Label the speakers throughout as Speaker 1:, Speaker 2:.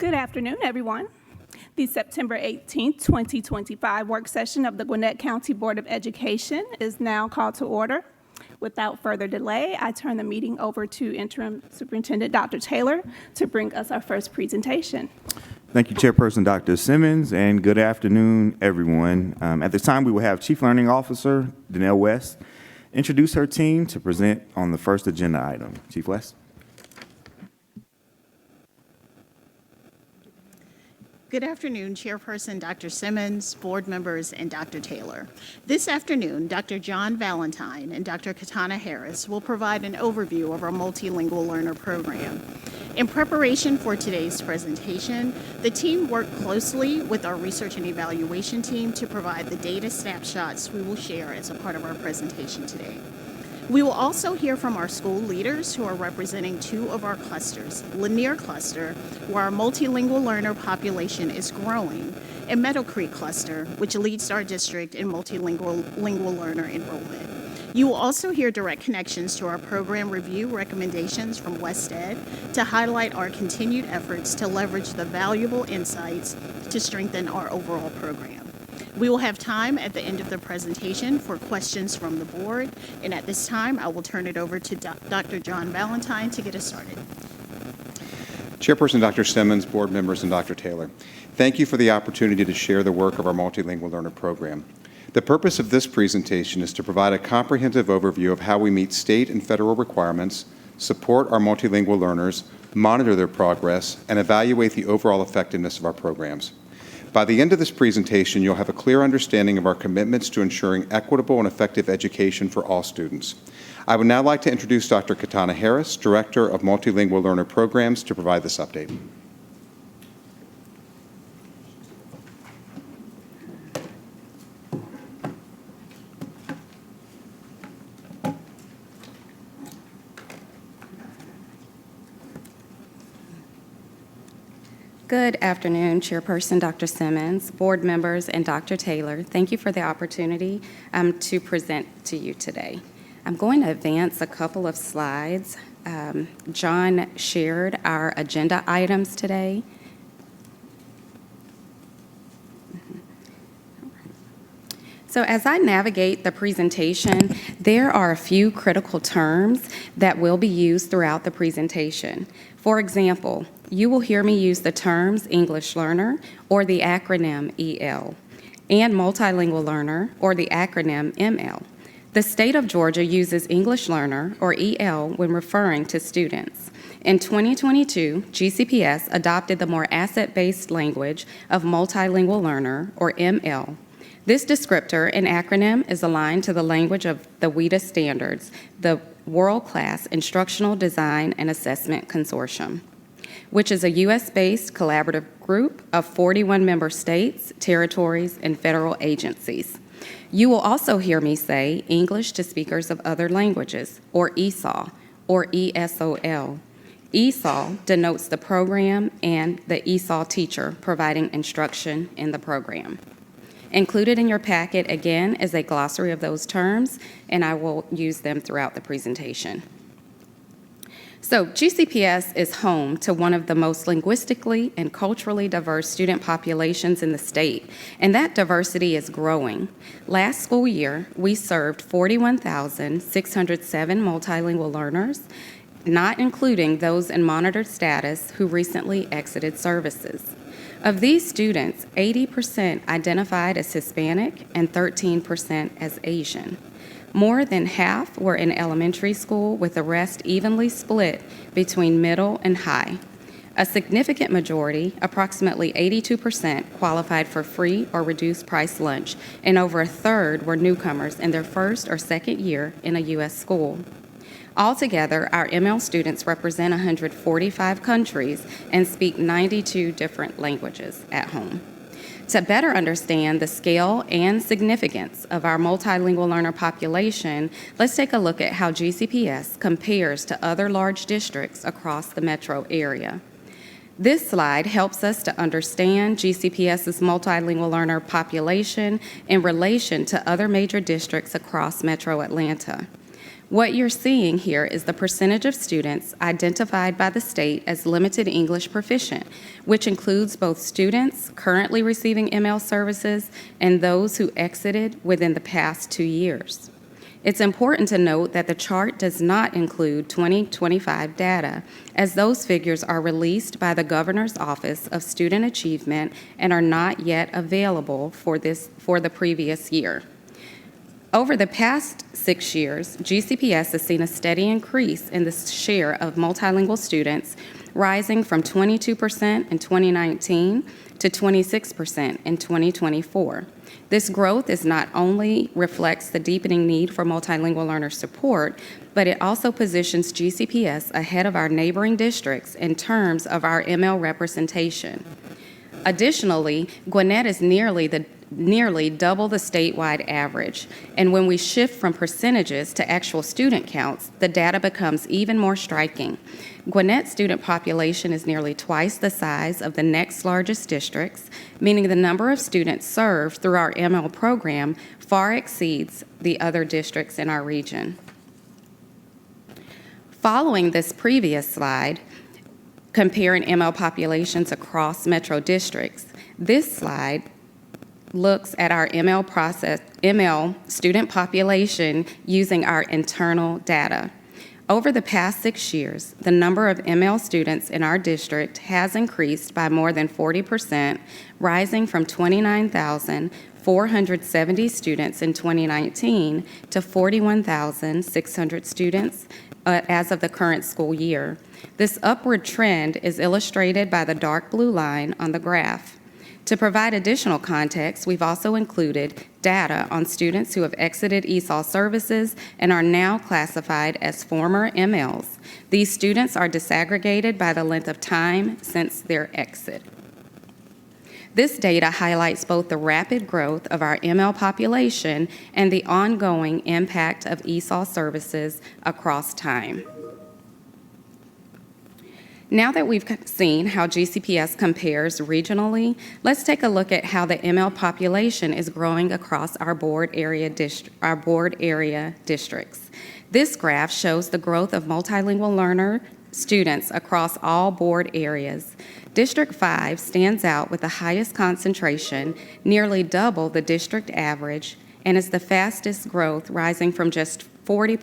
Speaker 1: Good afternoon, everyone. The September 18th, 2025 work session of the Gwinnett County Board of Education is now called to order. Without further delay, I turn the meeting over to Interim Superintendent Dr. Taylor to bring us our first presentation.
Speaker 2: Thank you, Chairperson Dr. Simmons, and good afternoon, everyone. At this time, we will have Chief Learning Officer Danelle West introduce her team to present on the first agenda item. Chief West.
Speaker 3: Good afternoon, Chairperson Dr. Simmons, board members, and Dr. Taylor. This afternoon, Dr. John Valentine and Dr. Katana Harris will provide an overview of our multilingual learner program. In preparation for today's presentation, the team worked closely with our research and evaluation team to provide the data snapshots we will share as a part of our presentation today. We will also hear from our school leaders who are representing two of our clusters, Lanier Cluster, where our multilingual learner population is growing, and Meadow Creek Cluster, which leads our district in multilingual learner enrollment. You will also hear direct connections to our program review recommendations from WestEd to highlight our continued efforts to leverage the valuable insights to strengthen our overall program. We will have time at the end of the presentation for questions from the board, and at this time, I will turn it over to Dr. John Valentine to get us started.
Speaker 4: Chairperson Dr. Simmons, board members, and Dr. Taylor, thank you for the opportunity to share the work of our multilingual learner program. The purpose of this presentation is to provide a comprehensive overview of how we meet state and federal requirements, support our multilingual learners, monitor their progress, and evaluate the overall effectiveness of our programs. By the end of this presentation, you'll have a clear understanding of our commitments to ensuring equitable and effective education for all students. I would now like to introduce Dr. Katana Harris, Director of Multilingual Learner Programs, to provide this update.
Speaker 5: Good afternoon, Chairperson Dr. Simmons, board members, and Dr. Taylor. Thank you for the opportunity to present to you today. I'm going to advance a couple of slides. John shared our agenda items today. So as I navigate the presentation, there are a few critical terms that will be used throughout the presentation. For example, you will hear me use the terms English learner or the acronym EL, and multilingual learner or the acronym ML. The state of Georgia uses English learner or EL when referring to students. In 2022, GCPS adopted the more asset-based language of multilingual learner or ML. This descriptor and acronym is aligned to the language of the WIDA standards, the World-Class Instructional Design and Assessment Consortium, which is a U.S.-based collaborative group of 41 member states, territories, and federal agencies. You will also hear me say English to speakers of other languages, or ESOL, or ESOL. ESOL denotes the program and the ESOL teacher providing instruction in the program. Included in your packet, again, is a glossary of those terms, and I will use them throughout the presentation. So GCPS is home to one of the most linguistically and culturally diverse student populations in the state, and that diversity is growing. Last school year, we served 41,607 multilingual learners, not including those in monitored status who recently exited services. Of these students, 80% identified as Hispanic and 13% as Asian. More than half were in elementary school, with the rest evenly split between middle and high. A significant majority, approximately 82%, qualified for free or reduced price lunch, and over a third were newcomers in their first or second year in a U.S. school. Altogether, our ML students represent 145 countries and speak 92 different languages at home. To better understand the scale and significance of our multilingual learner population, let's take a look at how GCPS compares to other large districts across the metro area. This slide helps us to understand GCPS's multilingual learner population in relation to other major districts across Metro Atlanta. What you're seeing here is the percentage of students identified by the state as limited English proficient, which includes both students currently receiving ML services and those who exited within the past 2 years. It's important to note that the chart does not include 2025 data, as those figures are released by the Governor's Office of Student Achievement and are not yet available for the previous year. Over the past 6 years, GCPS has seen a steady increase in the share of multilingual students, rising from 22% in 2019 to 26% in 2024. This growth is not only reflects the deepening need for multilingual learner support, but it also positions GCPS ahead of our neighboring districts in terms of our ML representation. Additionally, Gwinnett is nearly double the statewide average, and when we shift from percentages to actual student counts, the data becomes even more striking. Gwinnett's student population is nearly twice the size of the next largest districts, meaning the number of students served through our ML program far exceeds the other districts in our region. Following this previous slide, comparing ML populations across metro districts, this slide looks at our ML student population using our internal data. Over the past 6 years, the number of ML students in our district has increased by more than 40%, rising from 29,470 students in 2019 to 41,600 students as of the current school year. This upward trend is illustrated by the dark blue line on the graph. To provide additional context, we've also included data on students who have exited ESOL services and are now classified as former MLs. These students are disaggregated by the length of time since their exit. This data highlights both the rapid growth of our ML population and the ongoing impact of ESOL services across time. Now that we've seen how GCPS compares regionally, let's take a look at how the ML population is growing across our board area districts. This graph shows the growth of multilingual learner students across all board areas. District 5 stands out with the highest concentration, nearly double the district average, and is the fastest growth, rising from just under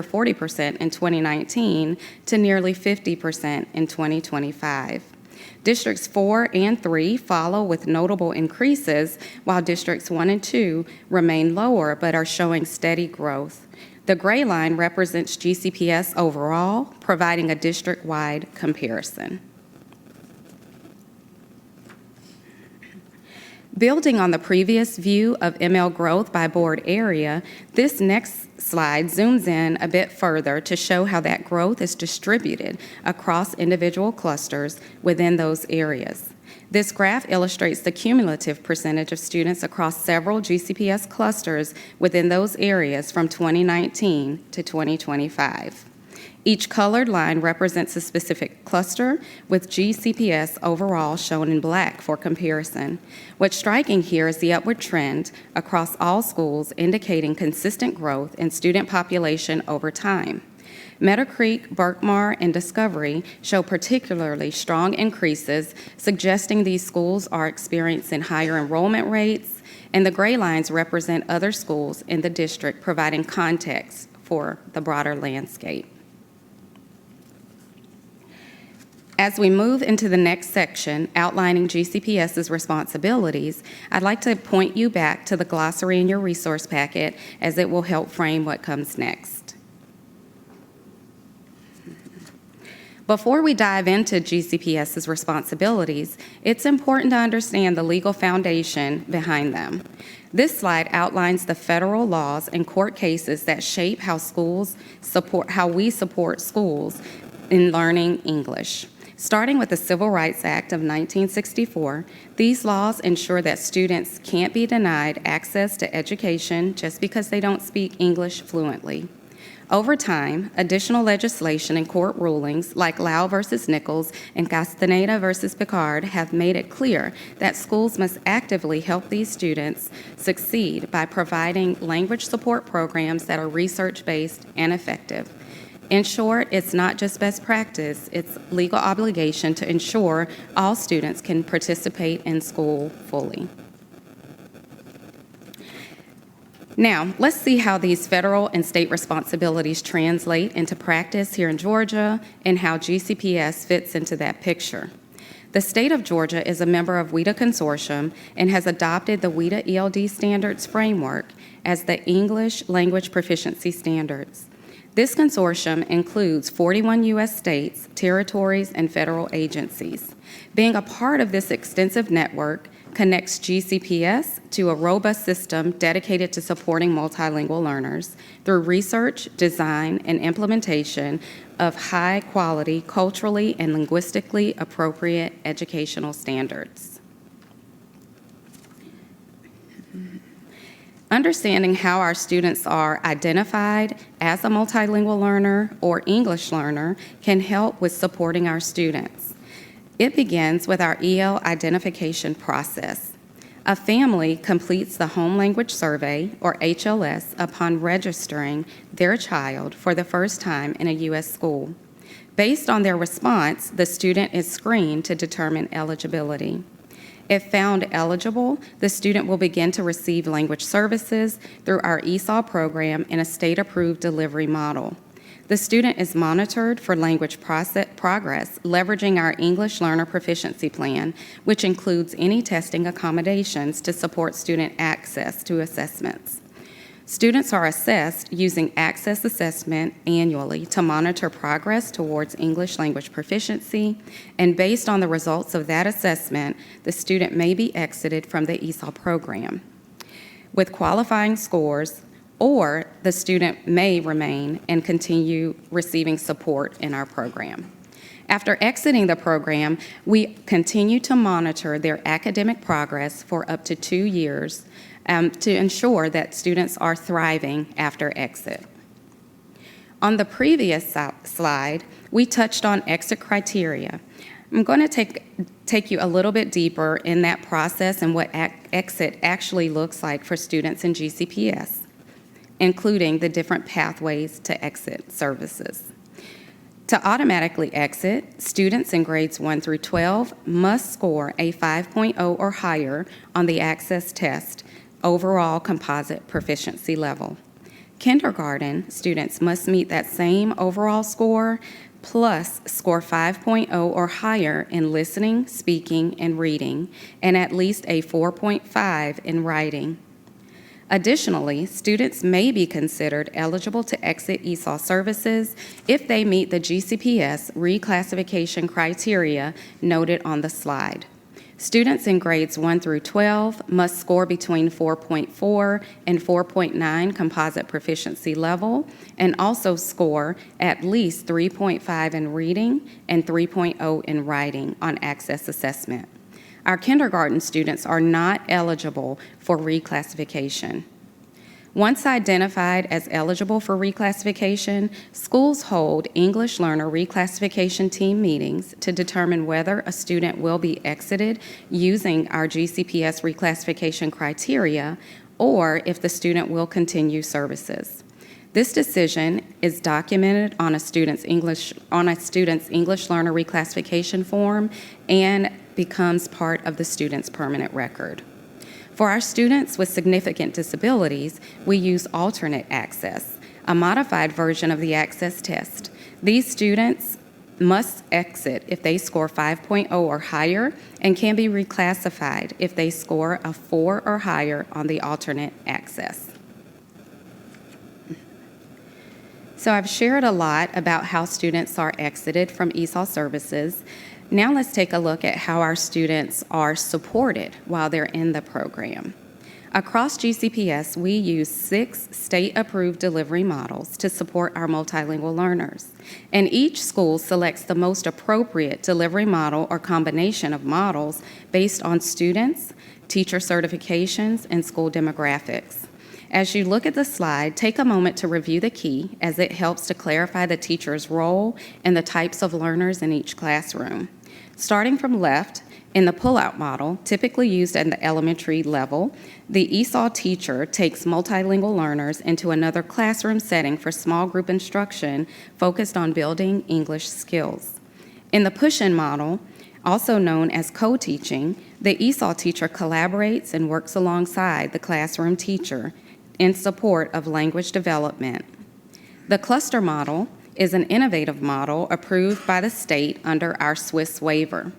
Speaker 5: 40% in 2019 to nearly 50% in 2025. Districts 4 and 3 follow with notable increases, while districts 1 and 2 remain lower but are showing steady growth. The gray line represents GCPS overall, providing a district-wide comparison. Building on the previous view of ML growth by board area, this next slide zooms in a bit further to show how that growth is distributed across individual clusters within those areas. This graph illustrates the cumulative percentage of students across several GCPS clusters within those areas from 2019 to 2025. Each colored line represents a specific cluster, with GCPS overall shown in black for comparison. What's striking here is the upward trend across all schools, indicating consistent growth in student population over time. Meadow Creek, Berkmar, and Discovery show particularly strong increases, suggesting these schools are experiencing higher enrollment rates, and the gray lines represent other schools in the district, providing context for the broader landscape. As we move into the next section, outlining GCPS's responsibilities, I'd like to point you back to the glossary in your resource packet, as it will help frame what comes next. Before we dive into GCPS's responsibilities, it's important to understand the legal foundation behind them. This slide outlines the federal laws and court cases that shape how we support schools in learning English. Starting with the Civil Rights Act of 1964, these laws ensure that students can't be denied access to education just because they don't speak English fluently. Over time, additional legislation and court rulings like Lau versus Nichols and Castaneda versus Picard have made it clear that schools must actively help these students succeed by providing language support programs that are research-based and effective. In short, it's not just best practice, it's legal obligation to ensure all students can participate in school fully. Now, let's see how these federal and state responsibilities translate into practice here in Georgia and how GCPS fits into that picture. The state of Georgia is a member of WIDA Consortium and has adopted the WIDA ELD Standards Framework as the English Language Proficiency Standards. This consortium includes 41 U.S. states, territories, and federal agencies. Being a part of this extensive network connects GCPS to a robust system dedicated to supporting multilingual learners through research, design, and implementation of high-quality, culturally and linguistically appropriate educational standards. Understanding how our students are identified as a multilingual learner or English learner can help with supporting our students. It begins with our EL identification process. A family completes the Home Language Survey, or HLS, upon registering their child for the first time in a U.S. school. Based on their response, the student is screened to determine eligibility. If found eligible, the student will begin to receive language services through our ESOL program in a state-approved delivery model. The student is monitored for language progress, leveraging our English Learner Proficiency Plan, which includes any testing accommodations to support student access to assessments. Students are assessed using Access Assessment annually to monitor progress towards English language proficiency, and based on the results of that assessment, the student may be exited from the ESOL program. With qualifying scores, or the student may remain and continue receiving support in our program. After exiting the program, we continue to monitor their academic progress for up to 2 years to ensure that students are thriving after exit. On the previous slide, we touched on exit criteria. I'm going to take you a little bit deeper in that process and what exit actually looks like for students in GCPS, including the different pathways to exit services. To automatically exit, students in grades 1 through 12 must score a 5.0 or higher on the Access Test overall composite proficiency level. Kindergarten students must meet that same overall score, plus score 5.0 or higher in listening, speaking, and reading, and at least a 4.5 in writing. Additionally, students may be considered eligible to exit ESOL services if they meet the GCPS reclassification criteria noted on the slide. Students in grades 1 through 12 must score between 4.4 and 4.9 composite proficiency level, and also score at least 3.5 in reading and 3.0 in writing on Access Assessment. Our kindergarten students are not eligible for reclassification. Once identified as eligible for reclassification, schools hold English Learner Reclassification Team meetings to determine whether a student will be exited using our GCPS reclassification criteria, or if the student will continue services. This decision is documented on a student's English Learner Reclassification form and becomes part of the student's permanent record. For our students with significant disabilities, we use alternate access, a modified version of the Access Test. These students must exit if they score 5.0 or higher and can be reclassified if they score a 4 or higher on the alternate access. So I've shared a lot about how students are exited from ESOL services. Now let's take a look at how our students are supported while they're in the program. Across GCPS, we use 6 state-approved delivery models to support our multilingual learners, and each school selects the most appropriate delivery model or combination of models based on students, teacher certifications, and school demographics. As you look at the slide, take a moment to review the key, as it helps to clarify the teacher's role and the types of learners in each classroom. Starting from left, in the pull-out model, typically used at the elementary level, the ESOL teacher takes multilingual learners into another classroom setting for small group instruction focused on building English skills. In the push-in model, also known as co-teaching, the ESOL teacher collaborates and works alongside the classroom teacher in support of language development. The cluster model is an innovative model approved by the state under our Swiss waiver.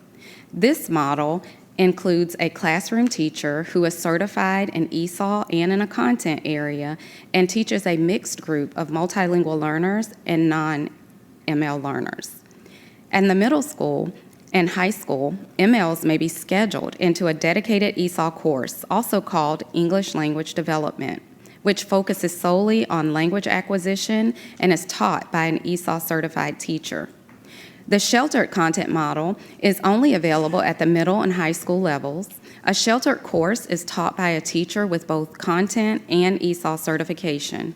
Speaker 5: This model includes a classroom teacher who is certified in ESOL and in a content area and teaches a mixed group of multilingual learners and non-ML learners. In the middle school and high school, MLs may be scheduled into a dedicated ESOL course, also called English Language Development, which focuses solely on language acquisition and is taught by an ESOL certified teacher. The sheltered content model is only available at the middle and high school levels. A sheltered course is taught by a teacher with both content and ESOL certification.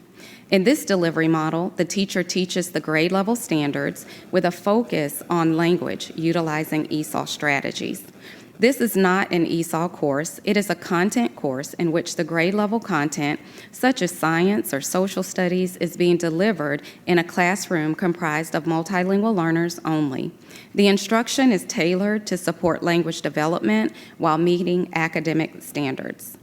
Speaker 5: In this delivery model, the teacher teaches the grade level standards with a focus on language utilizing ESOL strategies. This is not an ESOL course. It is a content course in which the grade level content, such as science or social studies, is being delivered in a classroom comprised of multilingual learners only. The instruction is tailored to support language development while meeting academic standards.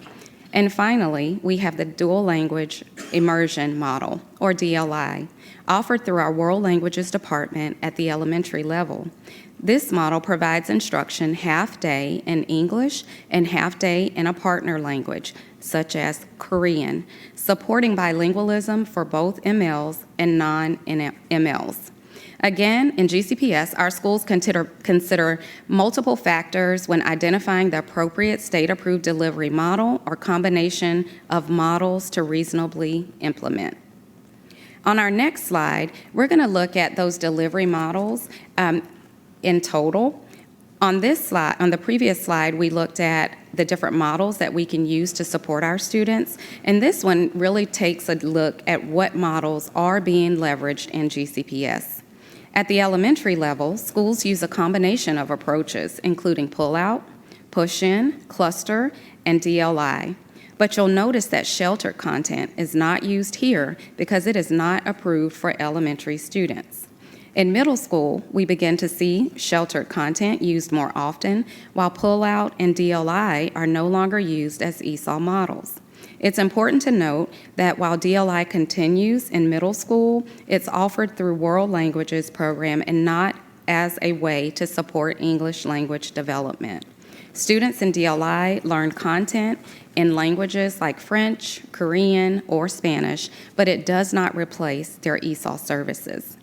Speaker 5: And finally, we have the dual language immersion model, or DLI, offered through our World Languages Department at the elementary level. This model provides instruction half-day in English and half-day in a partner language, such as Korean, supporting bilingualism for both MLs and non-MLs. Again, in GCPS, our schools consider multiple factors when identifying the appropriate state-approved delivery model or combination of models to reasonably implement. On our next slide, we're going to look at those delivery models in total. On this slide, on the previous slide, we looked at the different models that we can use to support our students, and this one really takes a look at what models are being leveraged in GCPS. At the elementary level, schools use a combination of approaches, including pull-out, push-in, cluster, and DLI. But you'll notice that sheltered content is not used here because it is not approved for elementary students. In middle school, we begin to see sheltered content used more often, while pull-out and DLI are no longer used as ESOL models. It's important to note that while DLI continues in middle school, it's offered through World Languages program and not as a way to support English language development. Students in DLI learn content in languages like French, Korean, or Spanish, but it does not replace their ESOL services.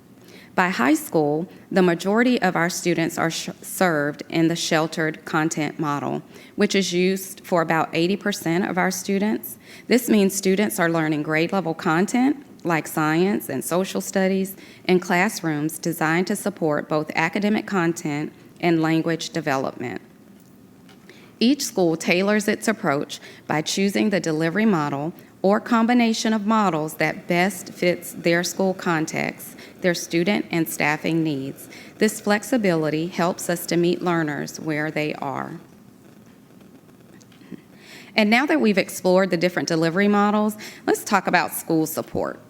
Speaker 5: By high school, the majority of our students are served in the sheltered content model, which is used for about 80% of our students. This means students are learning grade-level content, like science and social studies, in classrooms designed to support both academic content and language development. Each school tailors its approach by choosing the delivery model or combination of models that best fits their school context, their student and staffing needs. This flexibility helps us to meet learners where they are. And now that we've explored the different delivery models, let's talk about school support.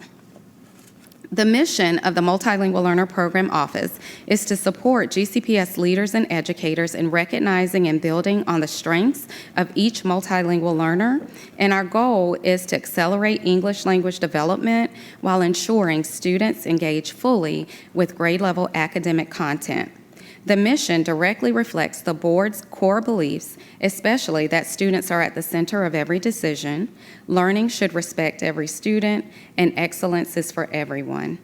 Speaker 5: The mission of the Multilingual Learner Program Office is to support GCPS leaders and educators in recognizing and building on the strengths of each multilingual learner, and our goal is to accelerate English language development while ensuring students engage fully with grade-level academic content. The mission directly reflects the board's core beliefs, especially that students are at the center of every decision, learning should respect every student, and excellence is for everyone.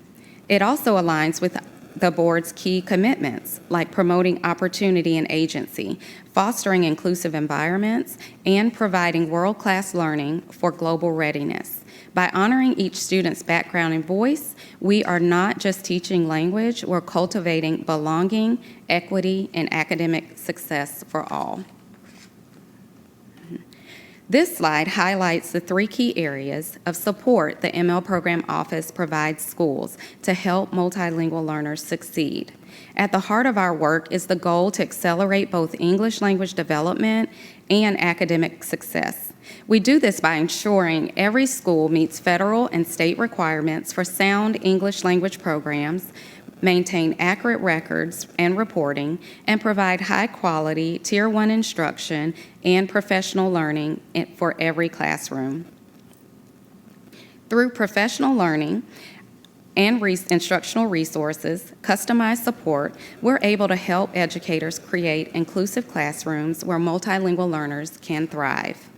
Speaker 5: It also aligns with the board's key commitments, like promoting opportunity and agency, fostering inclusive environments, and providing world-class learning for global readiness. By honoring each student's background and voice, we are not just teaching language, we're cultivating belonging, equity, and academic success for all. This slide highlights the 3 key areas of support the ML Program Office provides schools to help multilingual learners succeed. At the heart of our work is the goal to accelerate both English language development and academic success. We do this by ensuring every school meets federal and state requirements for sound English language programs, maintain accurate records and reporting, and provide high-quality Tier 1 instruction and professional learning for every classroom. Through professional learning and instructional resources, customized support, we're able to help educators create inclusive classrooms where multilingual learners can thrive.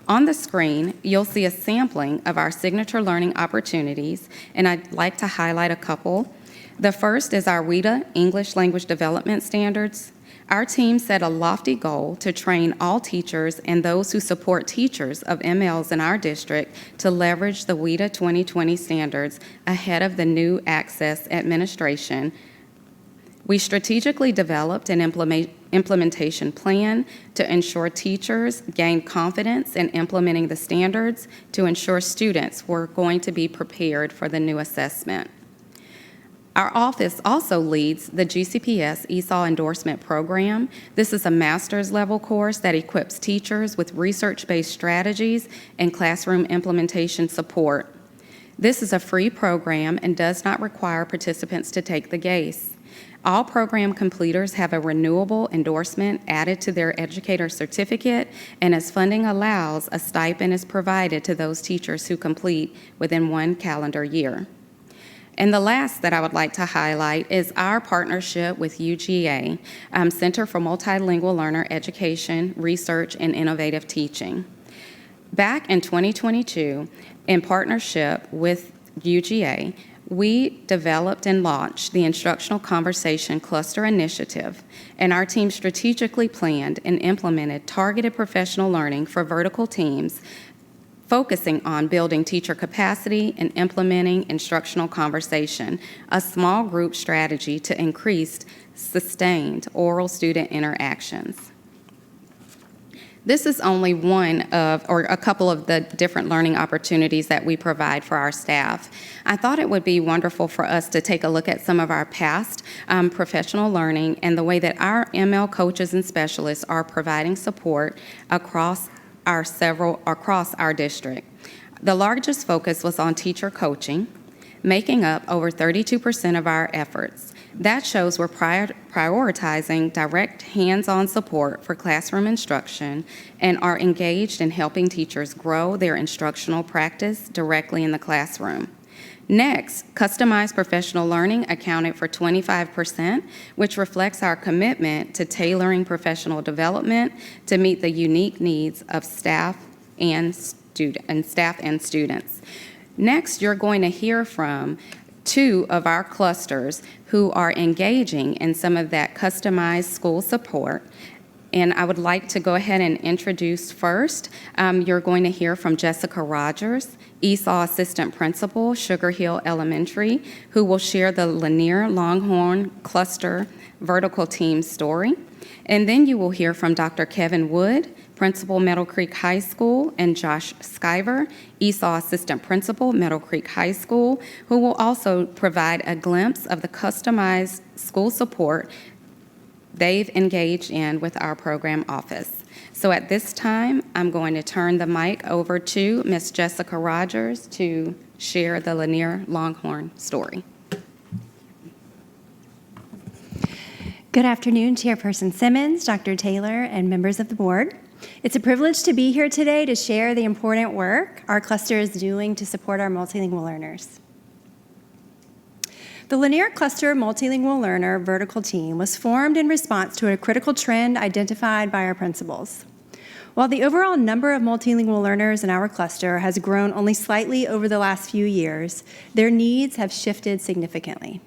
Speaker 5: On the screen, you'll see a sampling of our signature learning opportunities, and I'd like to highlight a couple. The first is our WIDA English Language Development Standards. Our team set a lofty goal to train all teachers and those who support teachers of MLs in our district to leverage the WIDA 2020 standards ahead of the new Access administration. We strategically developed an implementation plan to ensure teachers gain confidence in implementing the standards to ensure students were going to be prepared for the new assessment. Our office also leads the GCPS ESOL endorsement program. This is a master's level course that equips teachers with research-based strategies and classroom implementation support. This is a free program and does not require participants to take the GACE. All program completers have a renewable endorsement added to their educator certificate, and as funding allows, a stipend is provided to those teachers who complete within 1 calendar year. And the last that I would like to highlight is our partnership with UGA, Center for Multilingual Learner Education, Research, and Innovative Teaching. Back in 2022, in partnership with UGA, we developed and launched the Instructional Conversation Cluster Initiative, and our team strategically planned and implemented targeted professional learning for vertical teams focusing on building teacher capacity and implementing instructional conversation, a small group strategy to increase sustained oral student interactions. This is only one of, or a couple of the different learning opportunities that we provide for our staff. I thought it would be wonderful for us to take a look at some of our past professional learning and the way that our ML coaches and specialists are providing support across our district. The largest focus was on teacher coaching, making up over 32% of our efforts. That shows we're prioritizing direct hands-on support for classroom instruction and are engaged in helping teachers grow their instructional practice directly in the classroom. Next, customized professional learning accounted for 25%, which reflects our commitment to tailoring professional development to meet the unique needs of staff and students. Next, you're going to hear from 2 of our clusters who are engaging in some of that customized school support. And I would like to go ahead and introduce first, you're going to hear from Jessica Rogers, ESOL Assistant Principal, Sugar Hill Elementary, who will share the Lanier Longhorn Cluster Vertical Team story. And then you will hear from Dr. Kevin Wood, Principal, Meadow Creek High School, and Josh Skyver, ESOL Assistant Principal, Meadow Creek High School, who will also provide a glimpse of the customized school support they've engaged in with our program office. So at this time, I'm going to turn the mic over to Ms. Jessica Rogers to share the Lanier Longhorn story.
Speaker 6: Good afternoon, Chairperson Simmons, Dr. Taylor, and members of the board. It's a privilege to be here today to share the important work our cluster is doing to support our multilingual learners. The Lanier Cluster Multilingual Learner Vertical Team was formed in response to a critical trend identified by our principals. While the overall number of multilingual learners in our cluster has grown only slightly over the last few years, their needs have shifted significantly.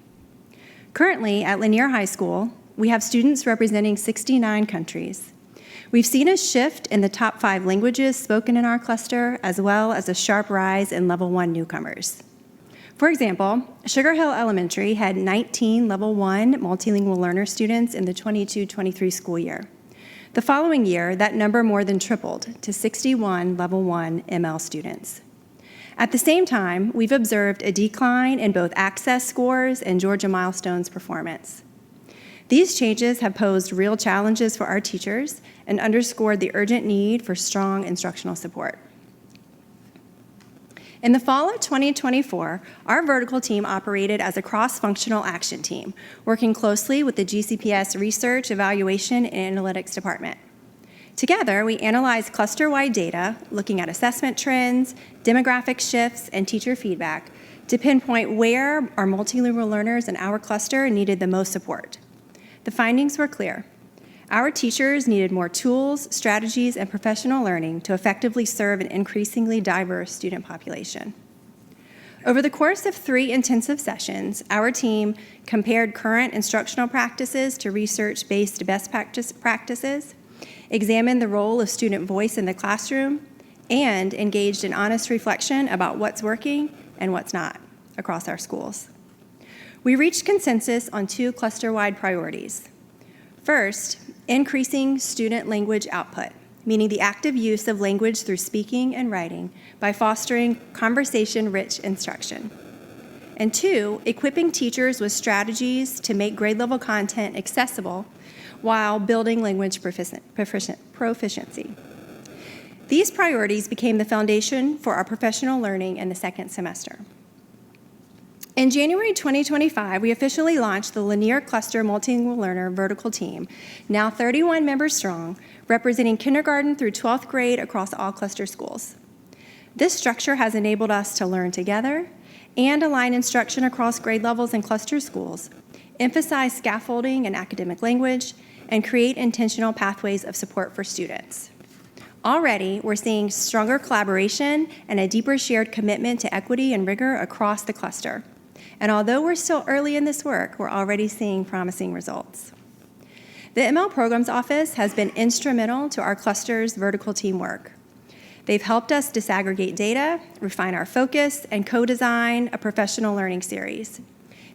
Speaker 6: Currently, at Lanier High School, we have students representing 69 countries. We've seen a shift in the top 5 languages spoken in our cluster, as well as a sharp rise in Level 1 newcomers. For example, Sugar Hill Elementary had 19 Level 1 multilingual learner students in the 22-23 school year. The following year, that number more than tripled to 61 Level 1 ML students. At the same time, we've observed a decline in both access scores and Georgia Milestones performance. These changes have posed real challenges for our teachers and underscored the urgent need for strong instructional support. In the fall of 2024, our vertical team operated as a cross-functional action team, working closely with the GCPS Research, Evaluation, and Analytics Department. Together, we analyzed cluster-wide data, looking at assessment trends, demographic shifts, and teacher feedback to pinpoint where our multilingual learners in our cluster needed the most support. The findings were clear. Our teachers needed more tools, strategies, and professional learning to effectively serve an increasingly diverse student population. Over the course of 3 intensive sessions, our team compared current instructional practices to research-based best practices, examined the role of student voice in the classroom, and engaged in honest reflection about what's working and what's not across our schools. We reached consensus on 2 cluster-wide priorities. First, increasing student language output, meaning the active use of language through speaking and writing by fostering conversation-rich instruction. And 2, equipping teachers with strategies to make grade-level content accessible while building language proficiency. These priorities became the foundation for our professional learning in the second semester. In January 2025, we officially launched the Lanier Cluster Multilingual Learner Vertical Team, now 31 members strong, representing kindergarten through 12th grade across all cluster schools. This structure has enabled us to learn together and align instruction across grade levels and cluster schools, emphasize scaffolding and academic language, and create intentional pathways of support for students. Already, we're seeing stronger collaboration and a deeper shared commitment to equity and rigor across the cluster. And although we're still early in this work, we're already seeing promising results. The ML Programs Office has been instrumental to our cluster's vertical team work. They've helped us disaggregate data, refine our focus, and co-design a professional learning series.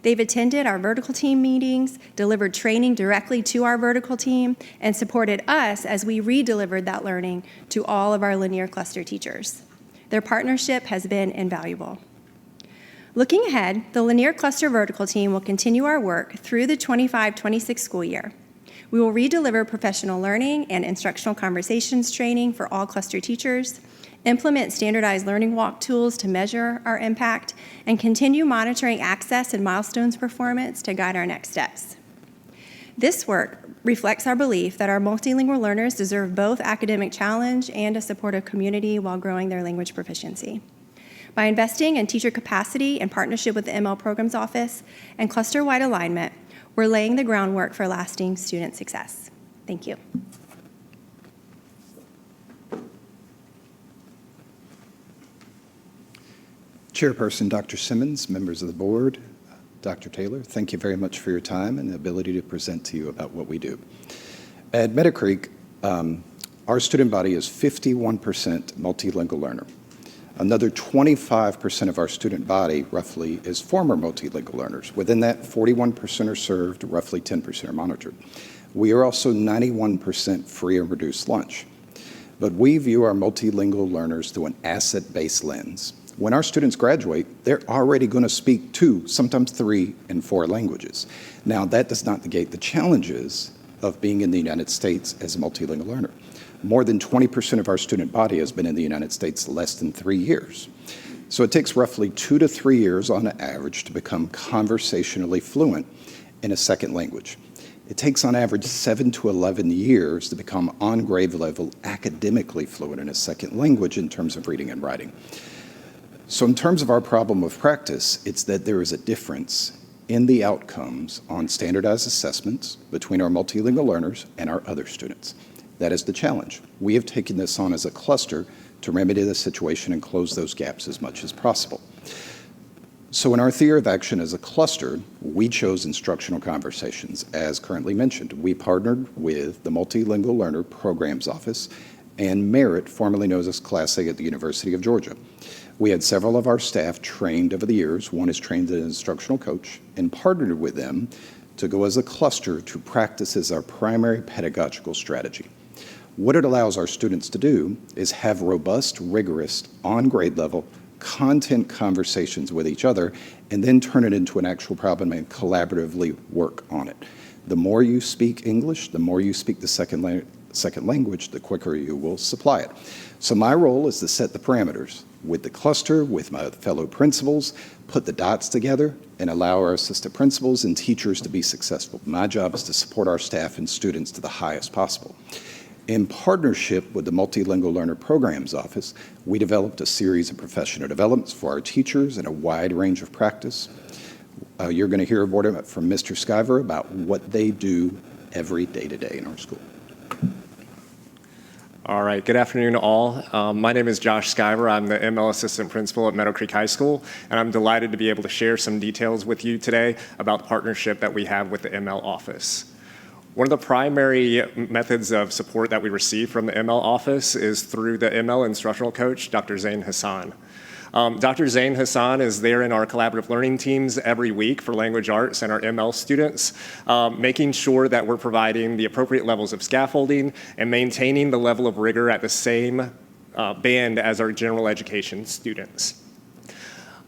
Speaker 6: They've attended our vertical team meetings, delivered training directly to our vertical team, and supported us as we re-delivered that learning to all of our Lanier Cluster teachers. Their partnership has been invaluable. Looking ahead, the Lanier Cluster Vertical Team will continue our work through the 25-26 school year. We will re-deliver professional learning and instructional conversations training for all cluster teachers, implement standardized learning walk tools to measure our impact, and continue monitoring access and milestones performance to guide our next steps. This work reflects our belief that our multilingual learners deserve both academic challenge and a supportive community while growing their language proficiency. By investing in teacher capacity in partnership with the ML Programs Office and cluster-wide alignment, we're laying the groundwork for lasting student success. Thank you.
Speaker 7: Chairperson Dr. Simmons, members of the board, Dr. Taylor, thank you very much for your time and the ability to present to you about what we do. At Meadow Creek, our student body is 51% multilingual learner. Another 25% of our student body, roughly, is former multilingual learners. Within that, 41% are served, roughly 10% are monitored. We are also 91% free and reduced lunch. But we view our multilingual learners through an asset-based lens. When our students graduate, they're already going to speak 2, sometimes 3, and 4 languages. Now, that does not negate the challenges of being in the United States as a multilingual learner. More than 20% of our student body has been in the United States less than 3 years. So it takes roughly 2 to 3 years on average to become conversationally fluent in a second language. It takes on average 7 to 11 years to become on grade level academically fluent in a second language in terms of reading and writing. So in terms of our problem of practice, it's that there is a difference in the outcomes on standardized assessments between our multilingual learners and our other students. That is the challenge. We have taken this on as a cluster to remedy the situation and close those gaps as much as possible. So in our theory of action as a cluster, we chose instructional conversations. As currently mentioned, we partnered with the Multilingual Learner Programs Office and Merit, formerly known as Class A at the University of Georgia. We had several of our staff trained over the years. One is trained as an instructional coach and partnered with them to go as a cluster to practice as our primary pedagogical strategy. What it allows our students to do is have robust, rigorous, on-grade level content conversations with each other, and then turn it into an actual problem and collaboratively work on it. The more you speak English, the more you speak the second language, the quicker you will supply it. So my role is to set the parameters with the cluster, with my fellow principals, put the dots together, and allow our assistant principals and teachers to be successful. My job is to support our staff and students to the highest possible. In partnership with the Multilingual Learner Programs Office, we developed a series of professional developments for our teachers and a wide range of practice. You're going to hear from Mr. Skyver about what they do every day to day in our school.
Speaker 8: All right, good afternoon all. My name is Josh Skyver. I'm the ML Assistant Principal at Meadow Creek High School, and I'm delighted to be able to share some details with you today about the partnership that we have with the ML office. One of the primary methods of support that we receive from the ML office is through the ML instructional coach, Dr. Zain Hassan. Dr. Zain Hassan is there in our collaborative learning teams every week for language arts and our ML students, making sure that we're providing the appropriate levels of scaffolding and maintaining the level of rigor at the same band as our general education students.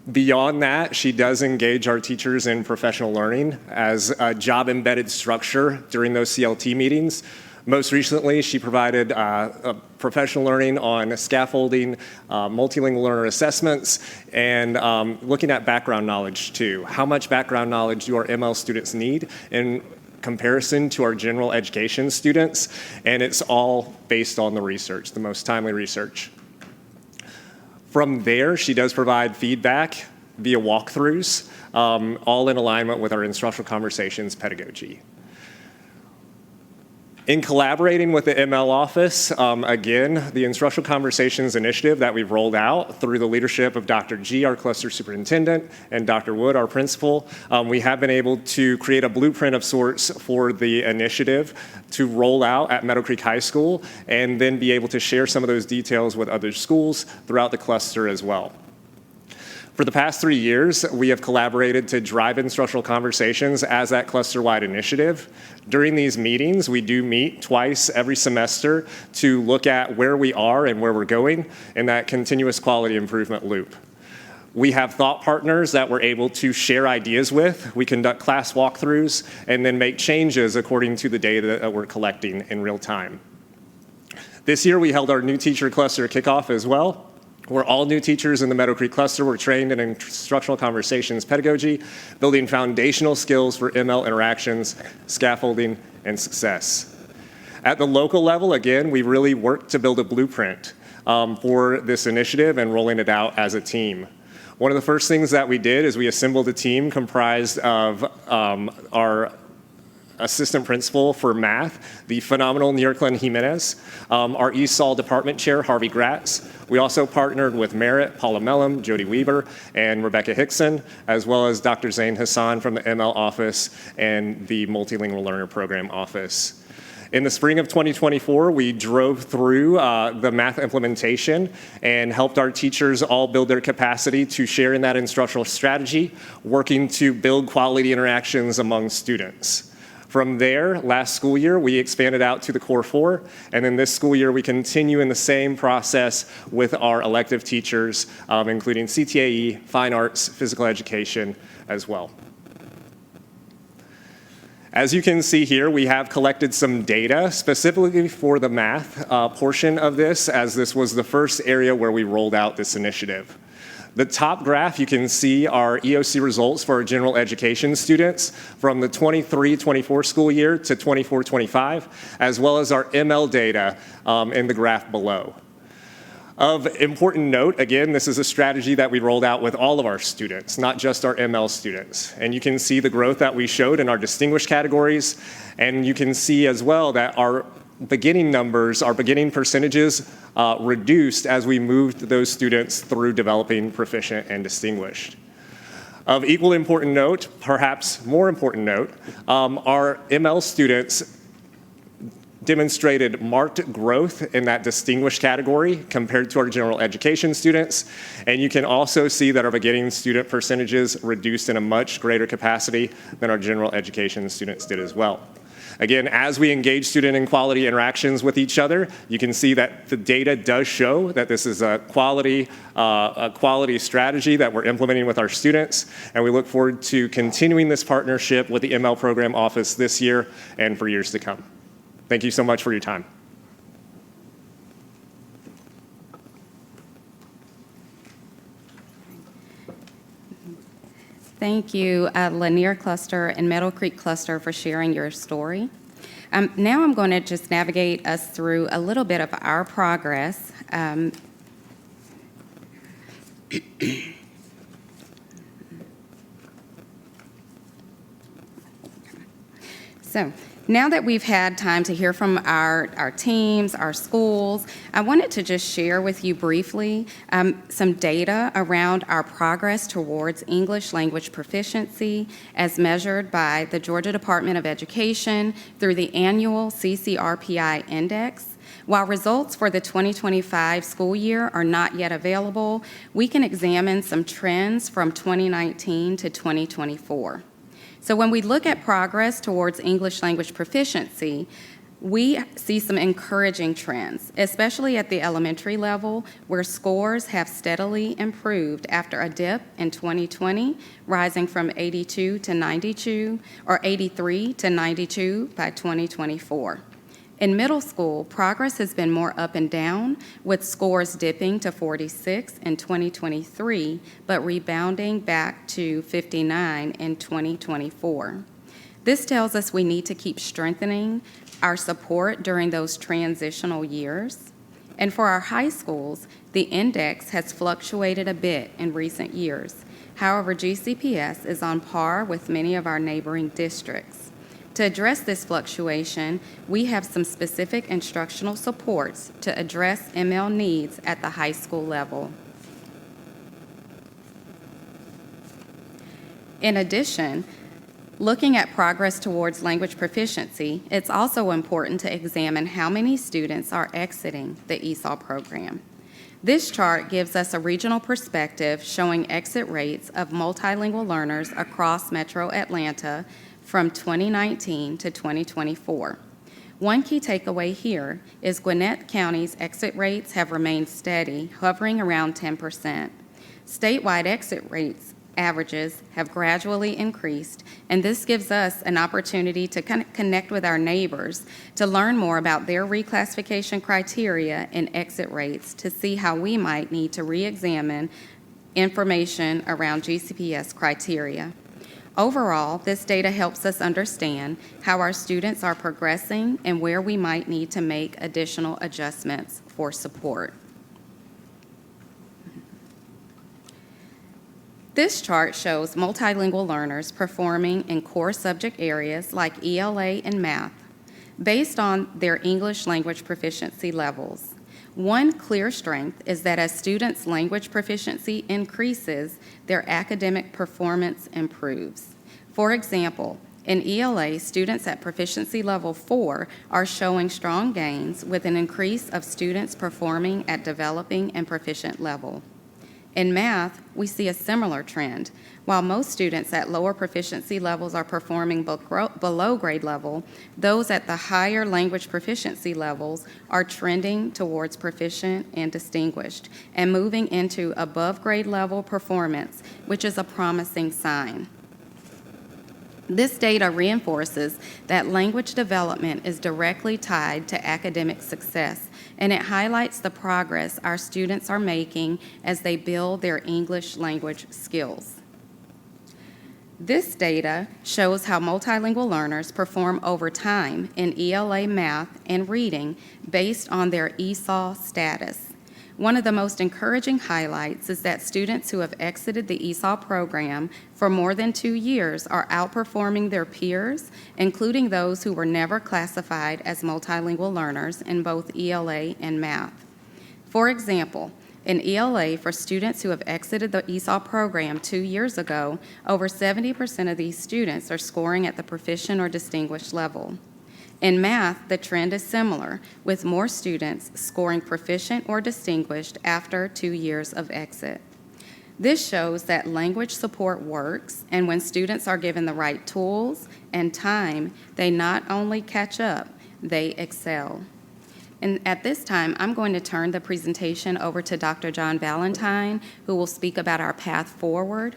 Speaker 8: Beyond that, she does engage our teachers in professional learning as a job-embedded structure during those CLT meetings. Most recently, she provided professional learning on scaffolding, multilingual learner assessments, and looking at background knowledge too. How much background knowledge do our ML students need in comparison to our general education students? And it's all based on the research, the most timely research. From there, she does provide feedback via walkthroughs, all in alignment with our instructional conversations pedagogy. In collaborating with the ML office, again, the Instructional Conversations Initiative that we've rolled out through the leadership of Dr. G, our cluster superintendent, and Dr. Wood, our principal, we have been able to create a blueprint of sorts for the initiative to roll out at Meadow Creek High School, and then be able to share some of those details with other schools throughout the cluster as well. For the past 3 years, we have collaborated to drive instructional conversations as that cluster-wide initiative. During these meetings, we do meet twice every semester to look at where we are and where we're going in that continuous quality improvement loop. We have thought partners that we're able to share ideas with. We conduct class walkthroughs and then make changes according to the data that we're collecting in real time. This year, we held our new teacher cluster kickoff as well, where all new teachers in the Meadow Creek cluster were trained in instructional conversations pedagogy, building foundational skills for ML interactions, scaffolding, and success. At the local level, again, we really worked to build a blueprint for this initiative and rolling it out as a team. One of the first things that we did is we assembled a team comprised of our assistant principal for math, the phenomenal Nierklin Jimenez, our ESOL department chair, Harvey Gratz. We also partnered with Merritt, Paula Mellum, Jody Weber, and Rebecca Hickson, as well as Dr. Zain Hassan from the ML office and the Multilingual Learner Program office. In the spring of 2024, we drove through the math implementation and helped our teachers all build their capacity to share in that instructional strategy, working to build quality interactions among students. From there, last school year, we expanded out to the Core 4, and then this school year, we continue in the same process with our elective teachers, including CTAE, fine arts, physical education as well. As you can see here, we have collected some data specifically for the math portion of this, as this was the first area where we rolled out this initiative. The top graph, you can see our EOC results for our general education students from the 23-24 school year to 24-25, as well as our ML data in the graph below. Of important note, again, this is a strategy that we rolled out with all of our students, not just our ML students. And you can see the growth that we showed in our distinguished categories, and you can see as well that our beginning numbers, our beginning percentages reduced as we moved those students through developing proficient and distinguished. Of equal important note, perhaps more important note, our ML students demonstrated marked growth in that distinguished category compared to our general education students. And you can also see that our beginning student percentages reduced in a much greater capacity than our general education students did as well. Again, as we engage student and quality interactions with each other, you can see that the data does show that this is a quality strategy that we're implementing with our students, and we look forward to continuing this partnership with the ML Program Office this year and for years to come. Thank you so much for your time.
Speaker 5: Thank you, Lanier Cluster and Meadow Creek Cluster, for sharing your story. Now I'm going to just navigate us through a little bit of our progress. So now that we've had time to hear from our teams, our schools, I wanted to just share with you briefly some data around our progress towards English language proficiency as measured by the Georgia Department of Education through the annual CCRPI Index. While results for the 2025 school year are not yet available, we can examine some trends from 2019 to 2024. So when we look at progress towards English language proficiency, we see some encouraging trends, especially at the elementary level, where scores have steadily improved after a dip in 2020, rising from 82 to 92, or 83 to 92 by 2024. In middle school, progress has been more up and down, with scores dipping to 46 in 2023, but rebounding back to 59 in 2024. This tells us we need to keep strengthening our support during those transitional years. And for our high schools, the index has fluctuated a bit in recent years. However, GCPS is on par with many of our neighboring districts. To address this fluctuation, we have some specific instructional supports to address ML needs at the high school level. In addition, looking at progress towards language proficiency, it's also important to examine how many students are exiting the ESOL program. This chart gives us a regional perspective showing exit rates of multilingual learners across Metro Atlanta from 2019 to 2024. One key takeaway here is Gwinnett County's exit rates have remained steady, hovering around 10%. Statewide exit rates averages have gradually increased, and this gives us an opportunity to connect with our neighbors to learn more about their reclassification criteria and exit rates to see how we might need to re-examine information around GCPS criteria. Overall, this data helps us understand how our students are progressing and where we might need to make additional adjustments for support. This chart shows multilingual learners performing in core subject areas like ELA and math based on their English language proficiency levels. One clear strength is that as students' language proficiency increases, their academic performance improves. For example, in ELA, students at proficiency level 4 are showing strong gains with an increase of students performing at developing and proficient level. In math, we see a similar trend. While most students at lower proficiency levels are performing below grade level, those at the higher language proficiency levels are trending towards proficient and distinguished and moving into above grade level performance, which is a promising sign. This data reinforces that language development is directly tied to academic success, and it highlights the progress our students are making as they build their English language skills. This data shows how multilingual learners perform over time in ELA math and reading based on their ESOL status. One of the most encouraging highlights is that students who have exited the ESOL program for more than 2 years are outperforming their peers, including those who were never classified as multilingual learners in both ELA and math. For example, in ELA, for students who have exited the ESOL program 2 years ago, over 70% of these students are scoring at the proficient or distinguished level. In math, the trend is similar, with more students scoring proficient or distinguished after 2 years of exit. This shows that language support works, and when students are given the right tools and time, they not only catch up, they excel. And at this time, I'm going to turn the presentation over to Dr. John Valentine, who will speak about our path forward.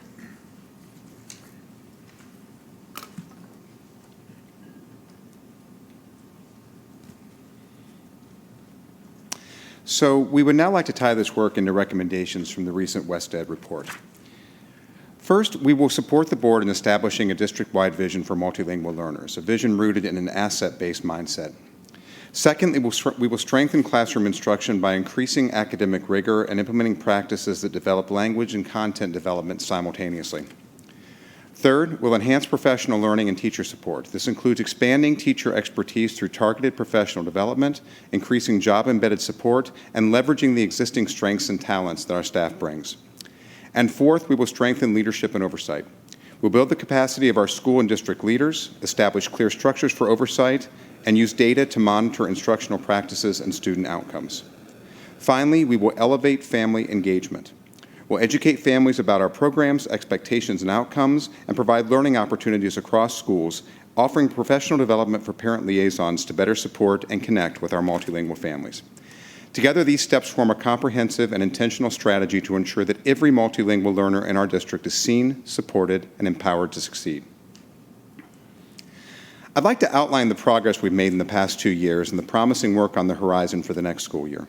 Speaker 4: So we would now like to tie this work into recommendations from the recent WestEd report. First, we will support the board in establishing a district-wide vision for multilingual learners, a vision rooted in an asset-based mindset. Second, we will strengthen classroom instruction by increasing academic rigor and implementing practices that develop language and content development simultaneously. Third, we'll enhance professional learning and teacher support. This includes expanding teacher expertise through targeted professional development, increasing job-embedded support, and leveraging the existing strengths and talents that our staff brings. And fourth, we will strengthen leadership and oversight. We'll build the capacity of our school and district leaders, establish clear structures for oversight, and use data to monitor instructional practices and student outcomes. Finally, we will elevate family engagement. We'll educate families about our programs, expectations, and outcomes, and provide learning opportunities across schools, offering professional development for parent liaisons to better support and connect with our multilingual families. Together, these steps form a comprehensive and intentional strategy to ensure that every multilingual learner in our district is seen, supported, and empowered to succeed. I'd like to outline the progress we've made in the past 2 years and the promising work on the horizon for the next school year.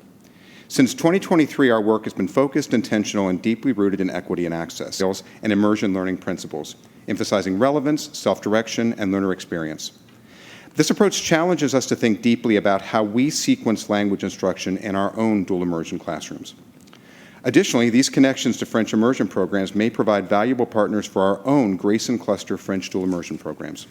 Speaker 4: Since 2023, our work has been focused, intentional, and deeply rooted in equity and access skills and immersion learning principles, emphasizing relevance, self-direction, and learner experience. This approach challenges us to think deeply about how we sequence language instruction in our own dual immersion classrooms. Additionally, these connections to French immersion programs may provide valuable partners for our own Grayson Cluster French dual immersion programs.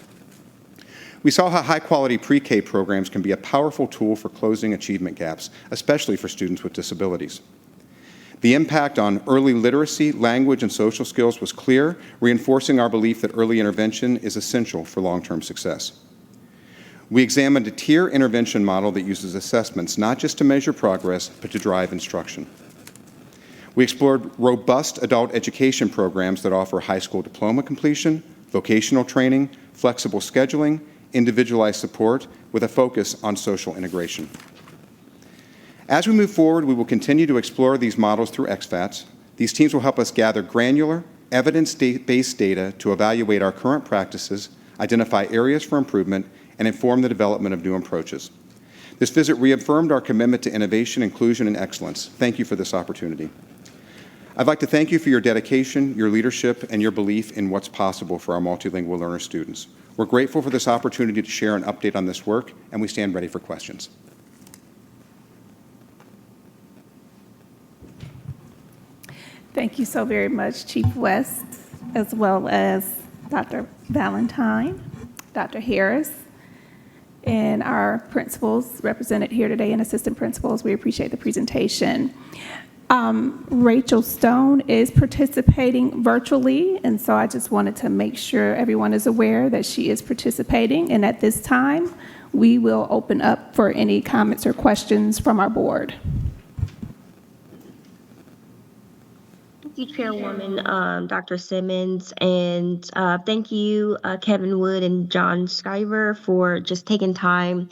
Speaker 4: We saw how high-quality pre-K programs can be a powerful tool for closing achievement gaps, especially for students with disabilities. The impact on early literacy, language, and social skills was clear, reinforcing our belief that early intervention is essential for long-term success. We examined a tier intervention model that uses assessments not just to measure progress, but to drive instruction. We explored robust adult education programs that offer high school diploma completion, vocational training, flexible scheduling, individualized support with a focus on social integration. As we move forward, we will continue to explore these models through XFATs. These teams will help us gather granular, evidence-based data to evaluate our current practices, identify areas for improvement, and inform the development of new approaches. This visit reaffirmed our commitment to innovation, inclusion, and excellence. Thank you for this opportunity. I'd like to thank you for your dedication, your leadership, and your belief in what's possible for our multilingual learner students. We're grateful for this opportunity to share an update on this work, and we stand ready for questions.
Speaker 1: Thank you so very much, Chief West, as well as Dr. Valentine, Dr. Harris, and our principals represented here today and assistant principals. We appreciate the presentation. Rachel Stone is participating virtually, and so I just wanted to make sure everyone is aware that she is participating. And at this time, we will open up for any comments or questions from our board.
Speaker 9: Thank you, Chairwoman Dr. Simmons, and thank you, Kevin Wood and John Skyver, for just taking time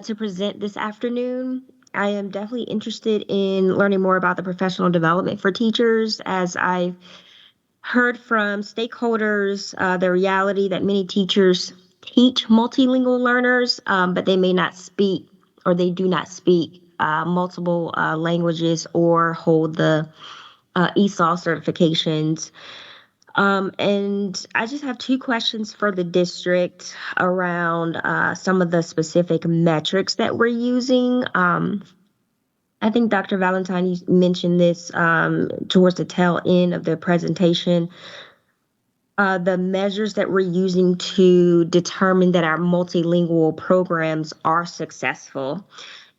Speaker 9: to present this afternoon. I am definitely interested in learning more about the professional development for teachers, as I've heard from stakeholders the reality that many teachers teach multilingual learners, but they may not speak, or they do not speak multiple languages or hold the ESOL certifications. And I just have 2 questions for the district around some of the specific metrics that we're using. I think Dr. Valentine, you mentioned this towards the tail end of the presentation. The measures that we're using to determine that our multilingual programs are successful.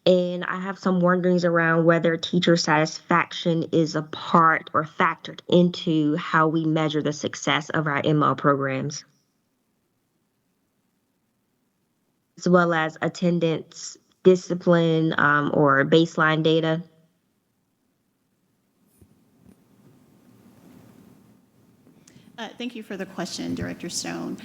Speaker 9: And I have some wonderings around whether teacher satisfaction is a part or factored into how we measure the success of our ML programs, as well as attendance, discipline, or baseline data.
Speaker 3: Thank you for the question, Director Stone.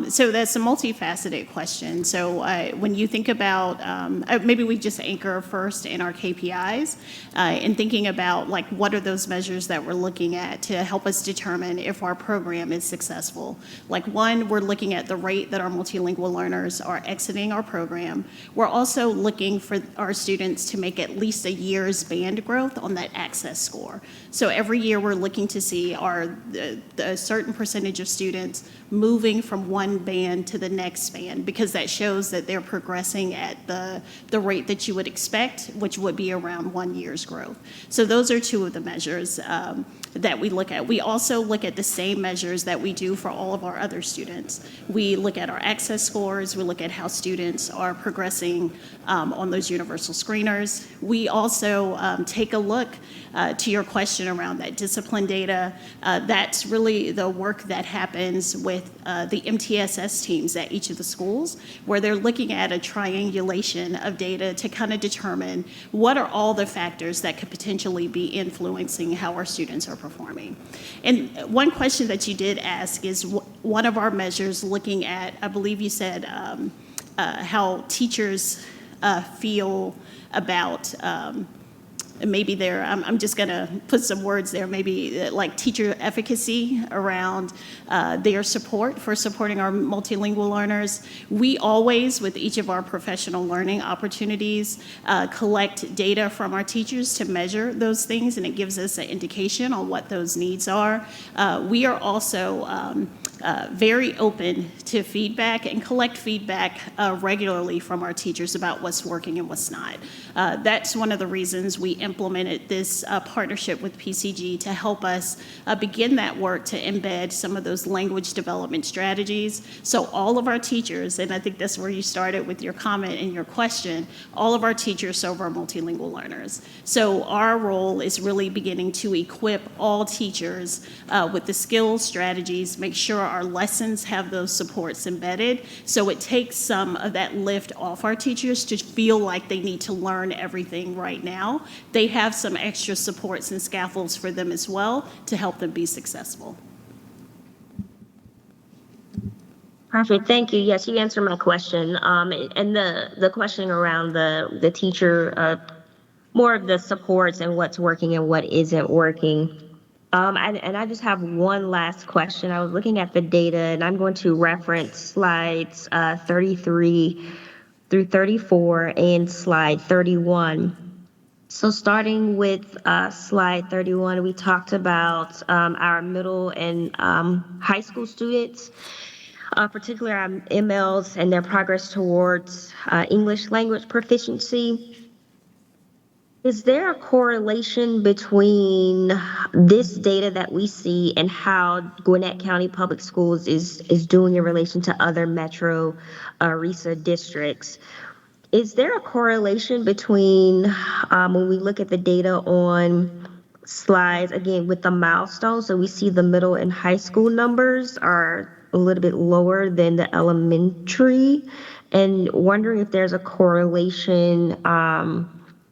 Speaker 3: So that's a multifaceted question. So when you think about, maybe we just anchor first in our KPIs and thinking about like what are those measures that we're looking at to help us determine if our program is successful. Like one, we're looking at the rate that our multilingual learners are exiting our program. We're also looking for our students to make at least a year's band growth on that access score. So every year we're looking to see are a certain percentage of students moving from one band to the next band, because that shows that they're progressing at the rate that you would expect, which would be around 1 year's growth. So those are two of the measures that we look at. We also look at the same measures that we do for all of our other students. We look at our access scores, we look at how students are progressing on those universal screeners. We also take a look to your question around that discipline data. That's really the work that happens with the MTSS teams at each of the schools, where they're looking at a triangulation of data to kind of determine what are all the factors that could potentially be influencing how our students are performing. And one question that you did ask is one of our measures looking at, I believe you said, how teachers feel about maybe they're, I'm just going to put some words there, maybe like teacher efficacy around their support for supporting our multilingual learners. We always, with each of our professional learning opportunities, collect data from our teachers to measure those things, and it gives us an indication on what those needs are. We are also very open to feedback and collect feedback regularly from our teachers about what's working and what's not. That's one of the reasons we implemented this partnership with PCG to help us begin that work to embed some of those language development strategies. So all of our teachers, and I think that's where you started with your comment and your question, all of our teachers serve our multilingual learners. So our role is really beginning to equip all teachers with the skills, strategies, make sure our lessons have those supports embedded. So it takes some of that lift off our teachers to feel like they need to learn everything right now. They have some extra supports and scaffolds for them as well to help them be successful.
Speaker 9: Perfect. Thank you. Yes, you answered my question. And the question around the teacher, more of the supports and what's working and what isn't working. And I just have one last question. I was looking at the data, and I'm going to reference slides 33 through 34 and slide 31. So starting with slide 31, we talked about our middle and high school students, particularly our MLs and their progress towards English language proficiency. Is there a correlation between this data that we see and how Gwinnett County Public Schools is doing in relation to other Metro RESA districts? Is there a correlation between when we look at the data on slides, again, with the milestones? So we see the middle and high school numbers are a little bit lower than the elementary, and wondering if there's a correlation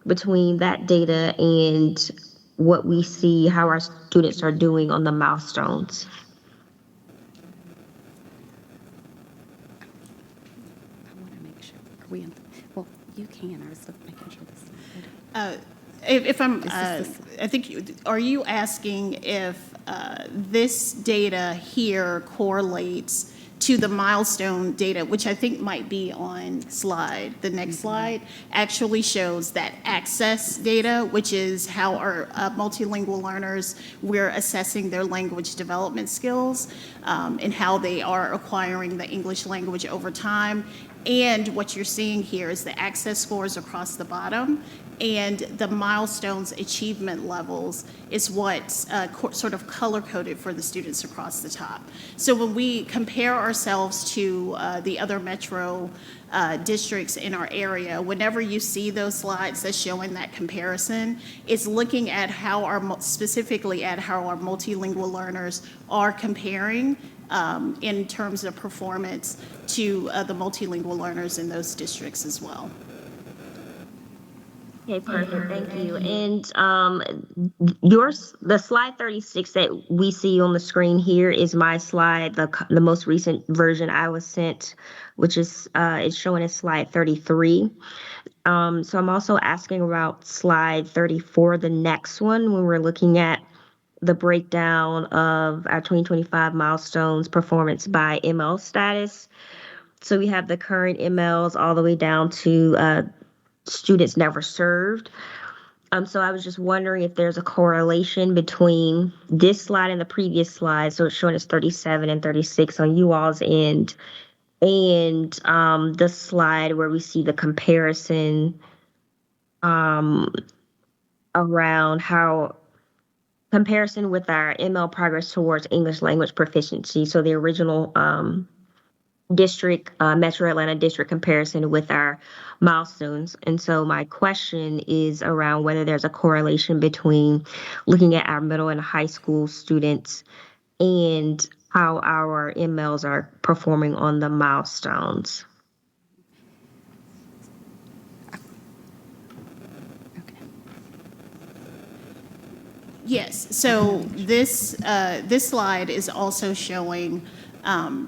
Speaker 9: between that data and what we see, how our students are doing on the milestones.
Speaker 5: I want to make sure. Are we in? Well, you can. I was making sure this.
Speaker 3: If I'm, I think, are you asking if this data here correlates to the milestone data, which I think might be on the next slide, actually shows that access data, which is how our multilingual learners, we're assessing their language development skills and how they are acquiring the English language over time. And what you're seeing here is the access scores across the bottom, and the milestones achievement levels is what's sort of color-coded for the students across the top. So when we compare ourselves to the other metro districts in our area, whenever you see those slides that's showing that comparison, it's looking at specifically at how our multilingual learners are comparing in terms of performance to the multilingual learners in those districts as well.
Speaker 9: Okay, perfect. Thank you. And the slide 36 that we see on the screen here is my slide, the most recent version I was sent, which is it's showing as slide 33. So I'm also asking about slide 34, the next one, when we're looking at the breakdown of our 2025 milestones performance by ML status. So we have the current MLs all the way down to students never served. So I was just wondering if there's a correlation between this slide and the previous slide. So it's showing us 37 and 36 on you all's end, and the slide where we see the comparison around how comparison with our ML progress towards English language proficiency. So the original district, Metro Atlanta district comparison with our milestones. And so my question is around whether there's a correlation between looking at our middle and high school students and how our MLs are performing on the milestones.
Speaker 3: Yes, so this slide is also showing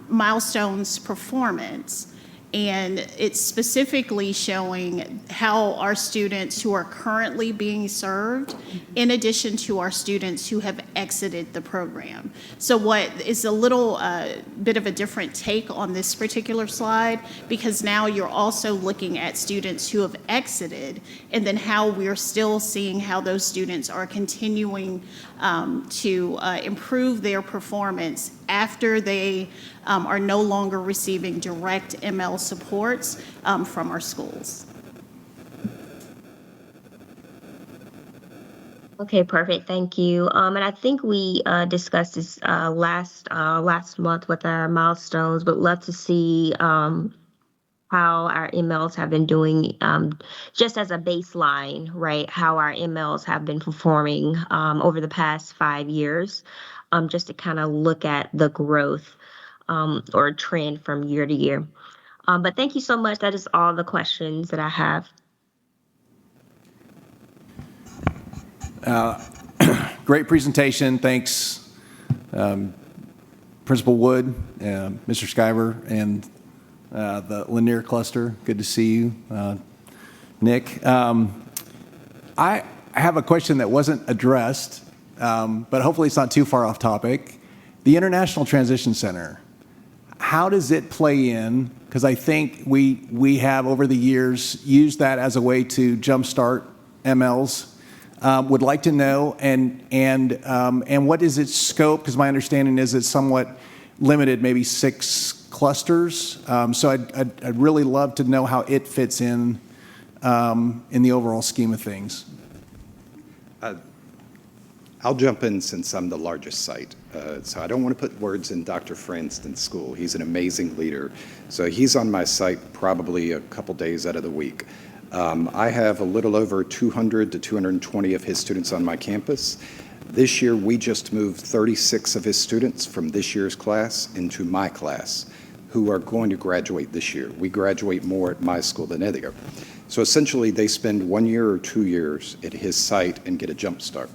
Speaker 3: milestones performance, and it's specifically showing how our students who are currently being served, in addition to our students who have exited the program. So what is a little bit of a different take on this particular slide, because now you're also looking at students who have exited, and then how we're still seeing how those students are continuing to improve their performance after they are no longer receiving direct ML supports from our schools.
Speaker 9: Okay, perfect. Thank you. And I think we discussed this last month with our milestones, but love to see how our MLs have been doing, just as a baseline, right? How our MLs have been performing over the past 5 years, just to kind of look at the growth or trend from year to year. But thank you so much. That is all the questions that I have.
Speaker 10: Great presentation. Thanks, Principal Wood, Mr. Skyver, and the Lanier Cluster. Good to see you, Nick. I have a question that wasn't addressed, but hopefully it's not too far off topic. The International Transition Center, how does it play in? Because I think we have over the years used that as a way to jumpstart MLs. Would like to know, and what is its scope? Because my understanding is it's somewhat limited, maybe 6 clusters. So I'd really love to know how it fits in the overall scheme of things.
Speaker 7: I'll jump in since I'm the largest site. So I don't want to put words in Dr. Franston's school. He's an amazing leader. So he's on my site probably a couple days out of the week. I have a little over 200 to 220 of his students on my campus. This year, we just moved 36 of his students from this year's class into my class, who are going to graduate this year. We graduate more at my school than any other. So essentially, they spend 1 year or 2 years at his site and get a jump start.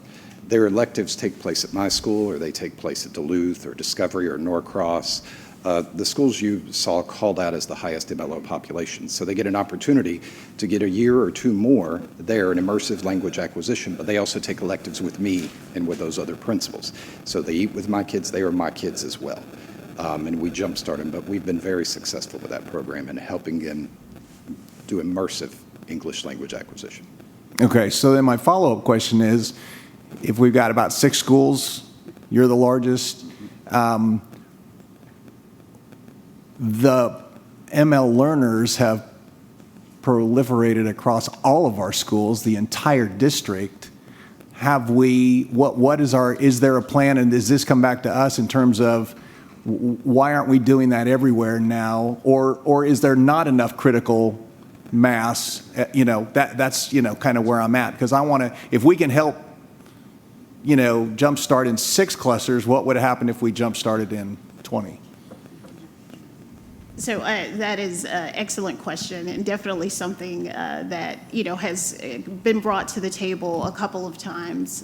Speaker 7: Their electives take place at my school, or they take place at Duluth or Discovery or Norcross. The schools you saw called out as the highest MLO population. So they get an opportunity to get a year or 2 more there in immersive language acquisition, but they also take electives with me and with those other principals. So they eat with my kids, they are my kids as well. And we jumpstart them, but we've been very successful with that program and helping them do immersive English language acquisition.
Speaker 10: Okay, so then my follow-up question is, if we've got about 6 schools, you're the largest, the ML learners have proliferated across all of our schools, the entire district. Have we, is there a plan, and does this come back to us in terms of why aren't we doing that everywhere now? Or is there not enough critical mass? That's kind of where I'm at, because I want to, if we can help, jumpstart in 6 clusters, what would happen if we jump started in 20?
Speaker 3: So that is an excellent question, and definitely something that has been brought to the table a couple of times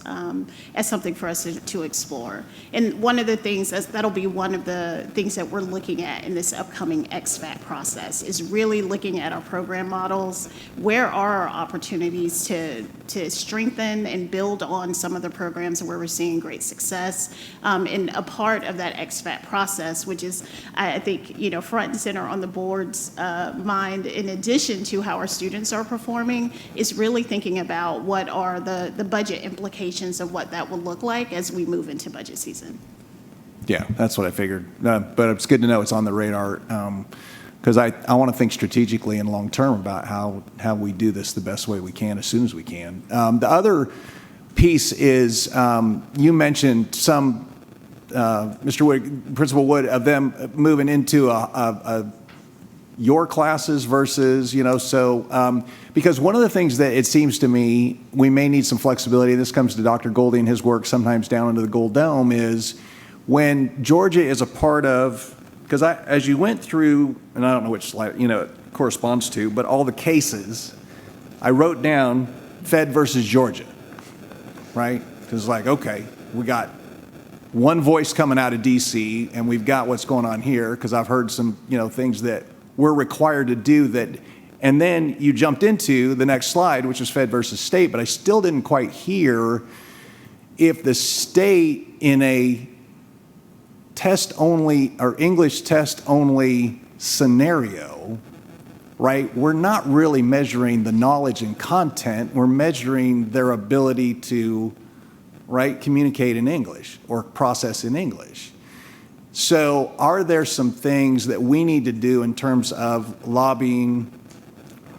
Speaker 3: as something for us to explore. And one of the things that'll be one of the things that we're looking at in this upcoming XFAT process is really looking at our program models. Where are our opportunities to strengthen and build on some of the programs where we're seeing great success? And a part of that XFAT process, which is I think front and center on the board's mind, in addition to how our students are performing, is really thinking about what are the budget implications of what that will look like as we move into budget season.
Speaker 10: Yeah, that's what I figured. But it's good to know it's on the radar, because I want to think strategically and long-term about how we do this the best way we can as soon as we can. The other piece is you mentioned some, Mr. Wood, Principal Wood, of them moving into your classes versus, because one of the things that it seems to me we may need some flexibility, this comes to Dr. Goldie and his work sometimes down into the Gold Dome, is when Georgia is a part of, because as you went through, and I don't know which slide, it corresponds to, but all the cases, I wrote down Fed versus Georgia, right? Because okay, we got one voice coming out of DC, and we've got what's going on here, because I've heard some, things that we're required to do that, and then you jumped into the next slide, which was Fed versus state, but I still didn't quite hear if the state in a test-only or English test-only scenario, right, we're not really measuring the knowledge and content, we're measuring their ability to, right, communicate in English or process in English. So are there some things that we need to do in terms of lobbying,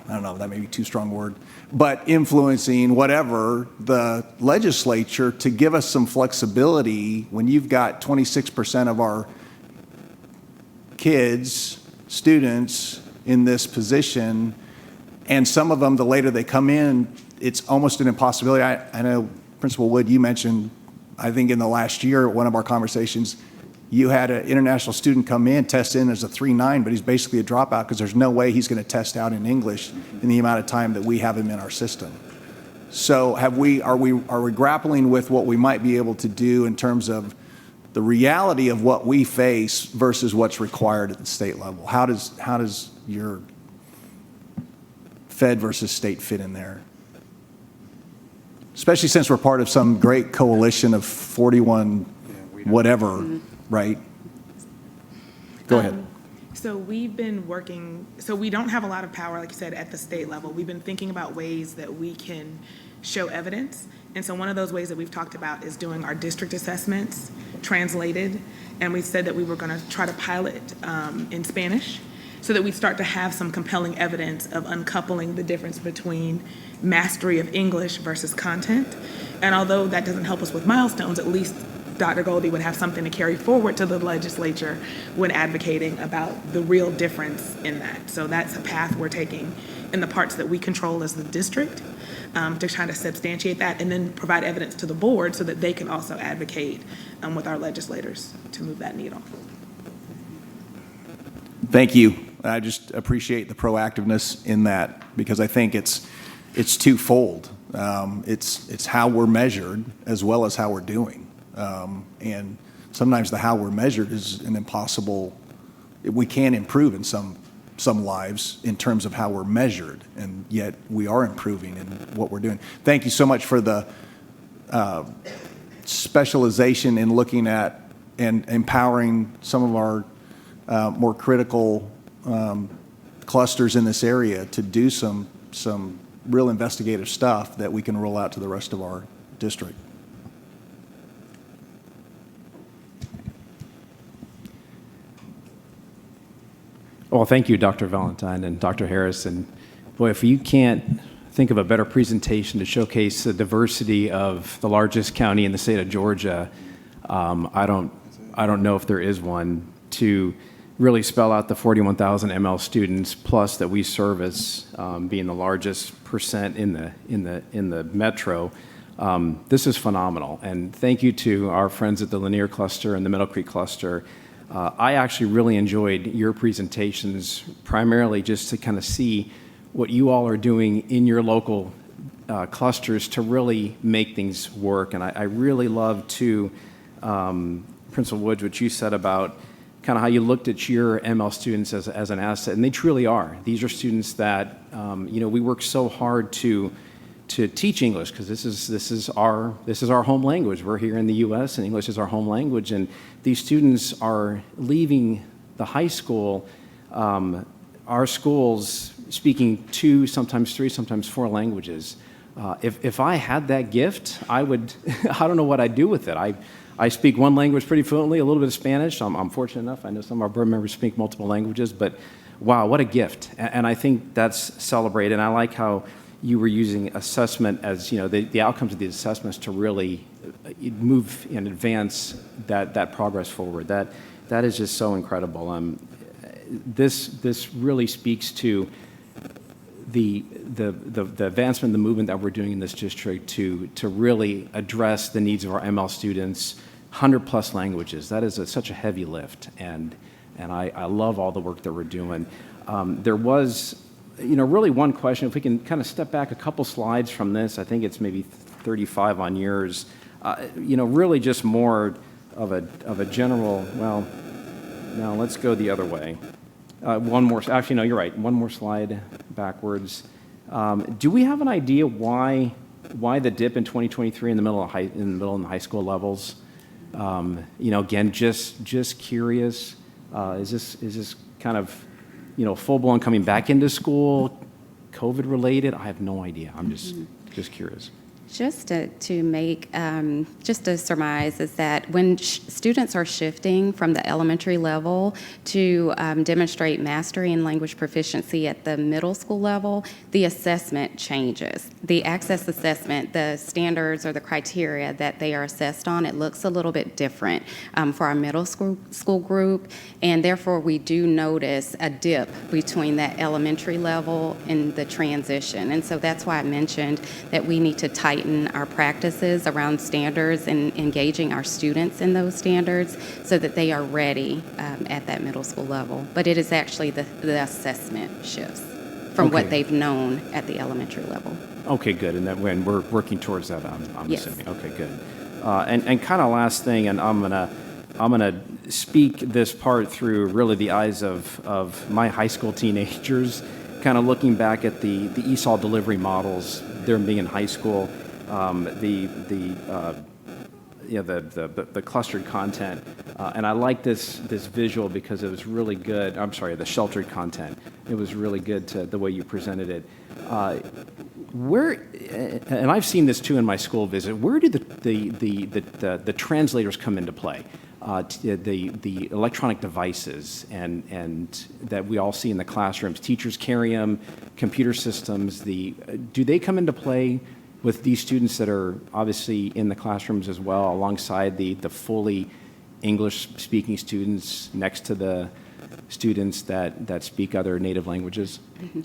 Speaker 10: I don't know, that may be too strong a word, but influencing whatever the legislature to give us some flexibility when you've got 26% of our kids, students in this position, and some of them, the later they come in, it's almost an impossibility. I know, Principal Wood, you mentioned, I think in the last year, one of our conversations, you had an international student come in, test in as a 3.9, but he's basically a dropout because there's no way he's going to test out in English in the amount of time that we have him in our system. So are we grappling with what we might be able to do in terms of the reality of what we face versus what's required at the state level? How does your Fed versus state fit in there? Especially since we're part of some great coalition of 41 whatever, right? Go ahead.
Speaker 11: So we've been working, so we don't have a lot of power, like you said, at the state level. We've been thinking about ways that we can show evidence. And so one of those ways that we've talked about is doing our district assessments translated. And we said that we were going to try to pilot in Spanish so that we start to have some compelling evidence of uncoupling the difference between mastery of English versus content. And although that doesn't help us with milestones, at least Dr. Goldie would have something to carry forward to the legislature when advocating about the real difference in that. So that's a path we're taking in the parts that we control as the district to try to substantiate that and then provide evidence to the board so that they can also advocate with our legislators to move that needle.
Speaker 10: Thank you. I just appreciate the proactiveness in that because I think it's twofold. It's how we're measured as well as how we're doing. And sometimes the how we're measured is an impossible, we can improve in some lives in terms of how we're measured, and yet we are improving in what we're doing. Thank you so much for the specialization in looking at and empowering some of our more critical clusters in this area to do some real investigative stuff that we can roll out to the rest of our district.
Speaker 12: Well, thank you, Dr. Valentine and Dr. Harris. And boy, if you can't think of a better presentation to showcase the diversity of the largest county in the state of Georgia, I don't know if there is one to really spell out the 41,000 ML students plus that we service, being the largest percent in the metro. This is phenomenal. And thank you to our friends at the Lanier Cluster and the Middle Creek Cluster. I actually really enjoyed your presentations, primarily just to kind of see what you all are doing in your local clusters to really make things work. And I really love, too, Principal Woods, what you said about kind of how you looked at your ML students as an asset, and they truly are. These are students that, we work so hard to teach English, because this is our home language. We're here in the U.S. and English is our home language, and these students are leaving the high school, our schools, speaking 2, sometimes 3, sometimes 4 languages. If I had that gift, I don't know what I'd do with it. I speak one language pretty fluently, a little bit of Spanish. I'm fortunate enough. I know some of our board members speak multiple languages, but wow, what a gift. And I think that's celebrated. And I like how you were using assessment as, the outcomes of these assessments to really move and advance that progress forward. That is just so incredible. This really speaks to the advancement, the movement that we're doing in this district to really address the needs of our ML students, 100+ languages. That is such a heavy lift, and I love all the work that we're doing. There was, really one question. If we can kind of step back a couple slides from this, I think it's maybe 35 on yours. Really just more of a general. Well, no, let's go the other way. One more. Actually, no, you're right. One more slide backwards. Do we have an idea why the dip in 2023 in the middle and high school levels? Again, just curious. Is this kind of full blown coming back into school, COVID related? I have no idea. I'm just curious.
Speaker 5: Just to make, just to surmise is that when students are shifting from the elementary level to demonstrate mastery and language proficiency at the middle school level, the assessment changes. The access assessment, the standards or the criteria that they are assessed on, it looks a little bit different for our middle school group, and therefore we do notice a dip between that elementary level and the transition. And so that's why I mentioned that we need to tighten our practices around standards and engaging our students in those standards so that they are ready at that middle school level. But it is actually the assessment shifts from what they've known at the elementary level.
Speaker 12: Okay, good. And that when we're working towards that, I'm
Speaker 5: Yes.
Speaker 12: assuming. Okay, good. And kind of last thing, and I'm gonna speak this part through really the eyes of my high school teenagers, kind of looking back at the ESOL delivery models, them being in high school. The clustered content, and I like this visual because it was really good. I'm sorry, the sheltered content. It was really good to the way you presented it. And I've seen this too in my school visit. Where do the translators come into play? The electronic devices and that we all see in the classrooms. Teachers carry them. Computer systems. Do they come into play with these students that are obviously in the classrooms as well, alongside the fully English-speaking students next to the students that speak other native languages?
Speaker 5: Mm-hmm.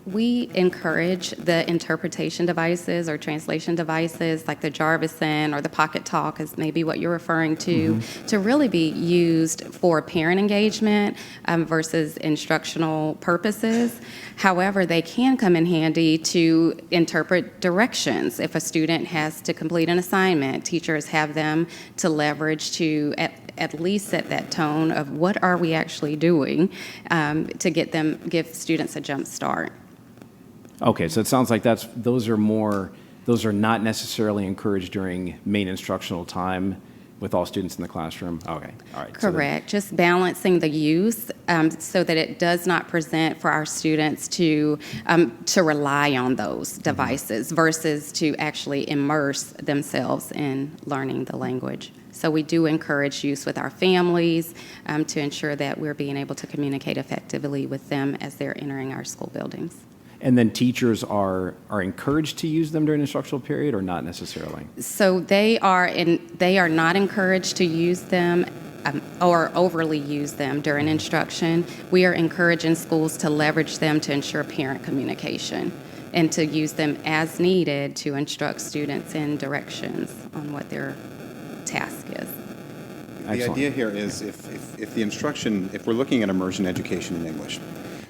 Speaker 5: We encourage the interpretation devices or translation devices like the Jarvison or the Pocket Talk is maybe what you're referring to, to really be used for parent engagement versus instructional purposes. However, they can come in handy to interpret directions. If a student has to complete an assignment, teachers have them to leverage to at least set that tone of what are we actually doing to give students a jump start.
Speaker 12: Okay, so it sounds like those are not necessarily encouraged during main instructional time with all students in the classroom? Okay, all right.
Speaker 5: Correct. Just balancing the use so that it does not present for our students to rely on those devices versus to actually immerse themselves in learning the language. So we do encourage use with our families to ensure that we're being able to communicate effectively with them as they're entering our school buildings.
Speaker 12: And then teachers are encouraged to use them during instructional period or not necessarily?
Speaker 5: So they are not encouraged to use them or overly use them during instruction. We are encouraging schools to leverage them to ensure parent communication and to use them as needed to instruct students in directions on what their task is.
Speaker 4: The idea here is if the instruction, if we're looking at immersion education in English,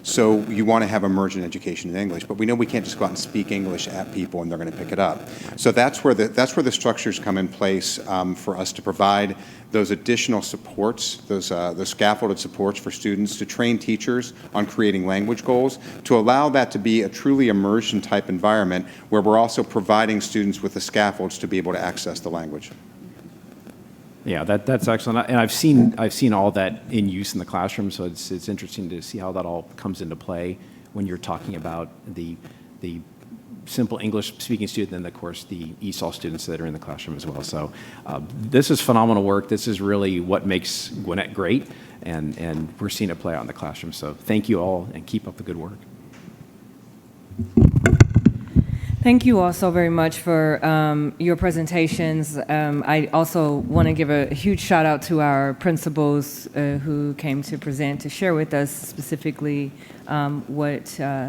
Speaker 4: so you want to have immersion education in English, but we know we can't just go out and speak English at people and they're going to pick it up. So that's where the structures come in place for us to provide those additional supports, those scaffolded supports for students, to train teachers on creating language goals, to allow that to be a truly immersion type environment where we're also providing students with the scaffolds to be able to access the language.
Speaker 12: Yeah, that's excellent. And I've seen all that in use in the classroom, so it's interesting to see how that all comes into play when you're talking about the simple English-speaking student, and, of course, the ESOL students that are in the classroom as well. So this is phenomenal work. This is really what makes Gwinnett great, and we're seeing it play out in the classroom. So thank you all, and keep up the good work.
Speaker 13: Thank you all so very much for your presentations. I also want to give a huge shout out to our principals who came to present, to share with us specifically what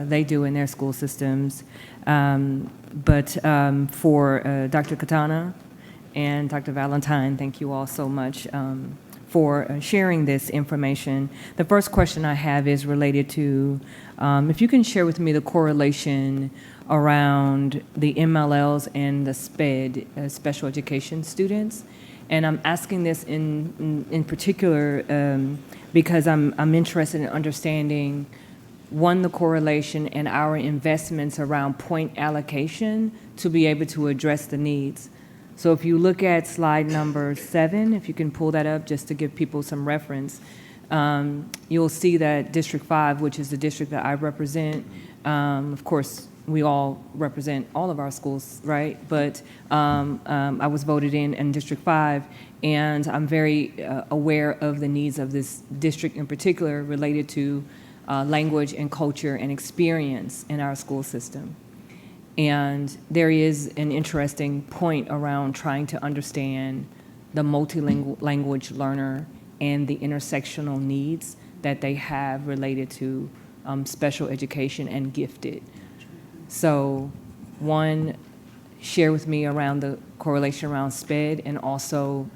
Speaker 13: they do in their school systems. But for Dr. Katana and Dr. Valentine, thank you all so much for sharing this information. The first question I have is related to, if you can share with me the correlation around the MLLs and the SPED, special education students. And I'm asking this in particular because I'm interested in understanding, one, the correlation and our investments around point allocation to be able to address the needs. So if you look at slide number 7, if you can pull that up just to give people some reference, you'll see that District 5, which is the district that I represent, of course, we all represent all of our schools, right? But I was voted in District 5, and I'm very aware of the needs of this district in particular related to language and culture and experience in our school system. And there is an interesting point around trying to understand the multilingual language learner and the intersectional needs that they have related to special education and gifted. So, one, share with me around the correlation around SPED, and also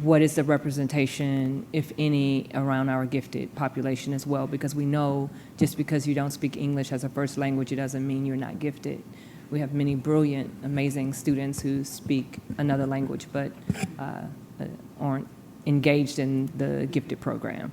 Speaker 13: what is the representation, if any, around our gifted population as well, because we know just because you don't speak English as a first language, it doesn't mean you're not gifted. We have many brilliant, amazing students who speak another language but aren't engaged in the gifted program.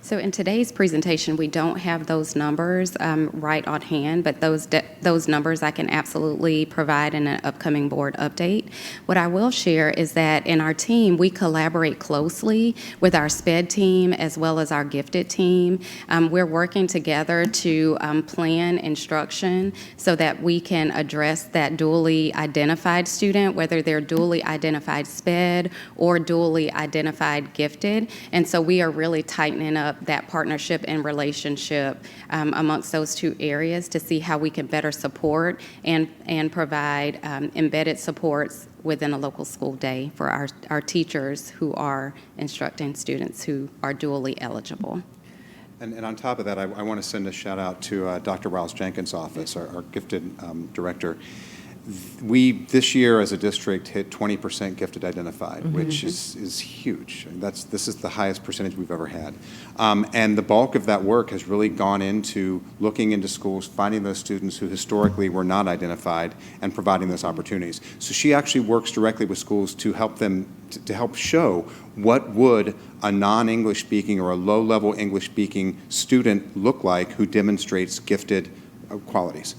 Speaker 5: So in today's presentation, we don't have those numbers right on hand, but those numbers I can absolutely provide in an upcoming board update. What I will share is that in our team, we collaborate closely with our SPED team as well as our gifted team. We're working together to plan instruction so that we can address that dually identified student, whether they're dually identified SPED or dually identified gifted. And so we are really tightening up that partnership and relationship amongst those two areas to see how we can better support and provide embedded supports within a local school day for our teachers who are instructing students who are dually eligible.
Speaker 4: And on top of that, I want to send a shout out to Dr. Riles Jenkins' office, our gifted director. We, this year as a district, hit 20% gifted identified, which is huge. This is the highest percentage we've ever had. And the bulk of that work has really gone into looking into schools, finding those students who historically were not identified, and providing those opportunities. So she actually works directly with schools to help them, to help show what would a non-English speaking or a low-level English speaking student look like who demonstrates gifted qualities.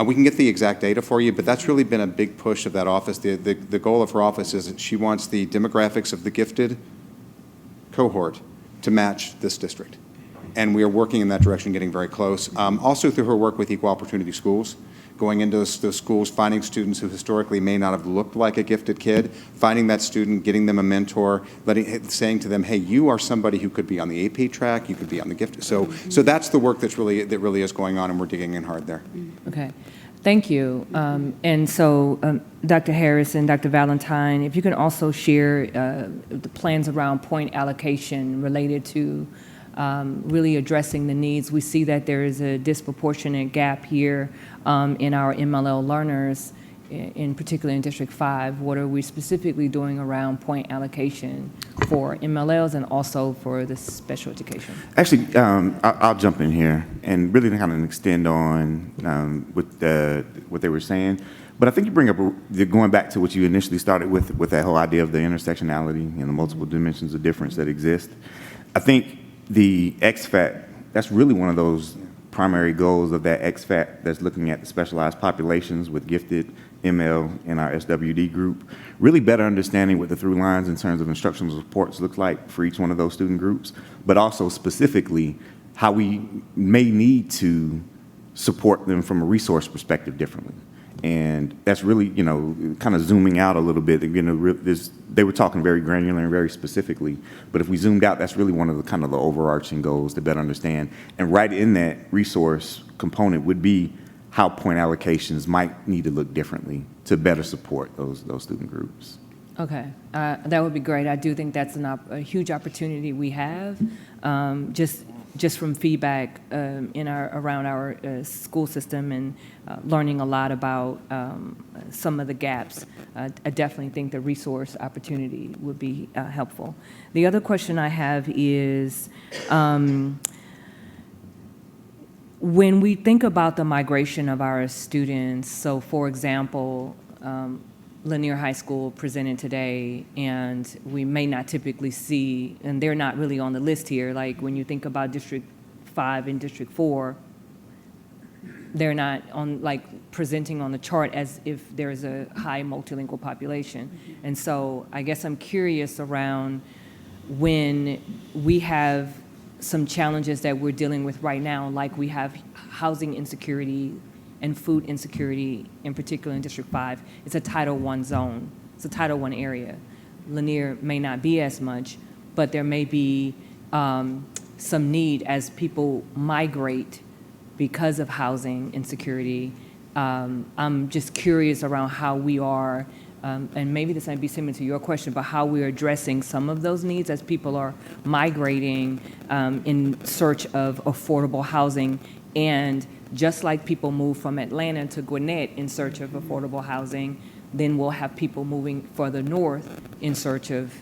Speaker 4: We can get the exact data for you, but that's really been a big push of that office. The goal of her office is that she wants the demographics of the gifted cohort to match this district. And we are working in that direction, getting very close. Also through her work with Equal Opportunity Schools, going into those schools, finding students who historically may not have looked like a gifted kid, finding that student, getting them a mentor, saying to them, hey, you are somebody who could be on the AP track, you could be on the gifted. So that's the work that really is going on, and we're digging in hard there.
Speaker 13: Okay. Thank you. And so, Dr. Harris and Dr. Valentine, if you can also share the plans around point allocation related to really addressing the needs. We see that there is a disproportionate gap here in our MLL learners, in particular in District 5, what are we specifically doing around point allocation for MLLs and also for the special education?
Speaker 2: Actually, I'll jump in here and really kind of extend on what they were saying. But I think you bring up, going back to what you initially started with that whole idea of the intersectionality and the multiple dimensions of difference that exist. I think the XFAT, that's really one of those primary goals of that XFAT that's looking at the specialized populations with gifted, ML, and our SWD group, really better understanding what the through lines in terms of instructional supports look like for each one of those student groups, but also specifically how we may need to support them from a resource perspective differently. And that's really, kind of zooming out a little bit. They were talking very granular and very specifically, but if we zoomed out, that's really one of the kind of the overarching goals to better understand. And right in that resource component would be how point allocations might need to look differently to better support those student groups.
Speaker 13: Okay, that would be great. I do think that's a huge opportunity we have, just from feedback around our school system and learning a lot about some of the gaps. I definitely think the resource opportunity would be helpful. The other question I have is, when we think about the migration of our students, so for example, Lanier High School presented today, and we may not typically see, and they're not really on the list here, like when you think about District 5 and District 4, they're not on, presenting on the chart as if there's a high multilingual population. And so I guess I'm curious around when we have some challenges that we're dealing with right now, like we have housing insecurity and food insecurity, in particular in District 5. It's a Title I zone. It's a Title I area. Lanier may not be as much, but there may be some need as people migrate because of housing insecurity. I'm just curious around how we are, and maybe this might be similar to your question, but how we're addressing some of those needs as people are migrating in search of affordable housing. And just like people move from Atlanta to Gwinnett in search of affordable housing, then we'll have people moving further north in search of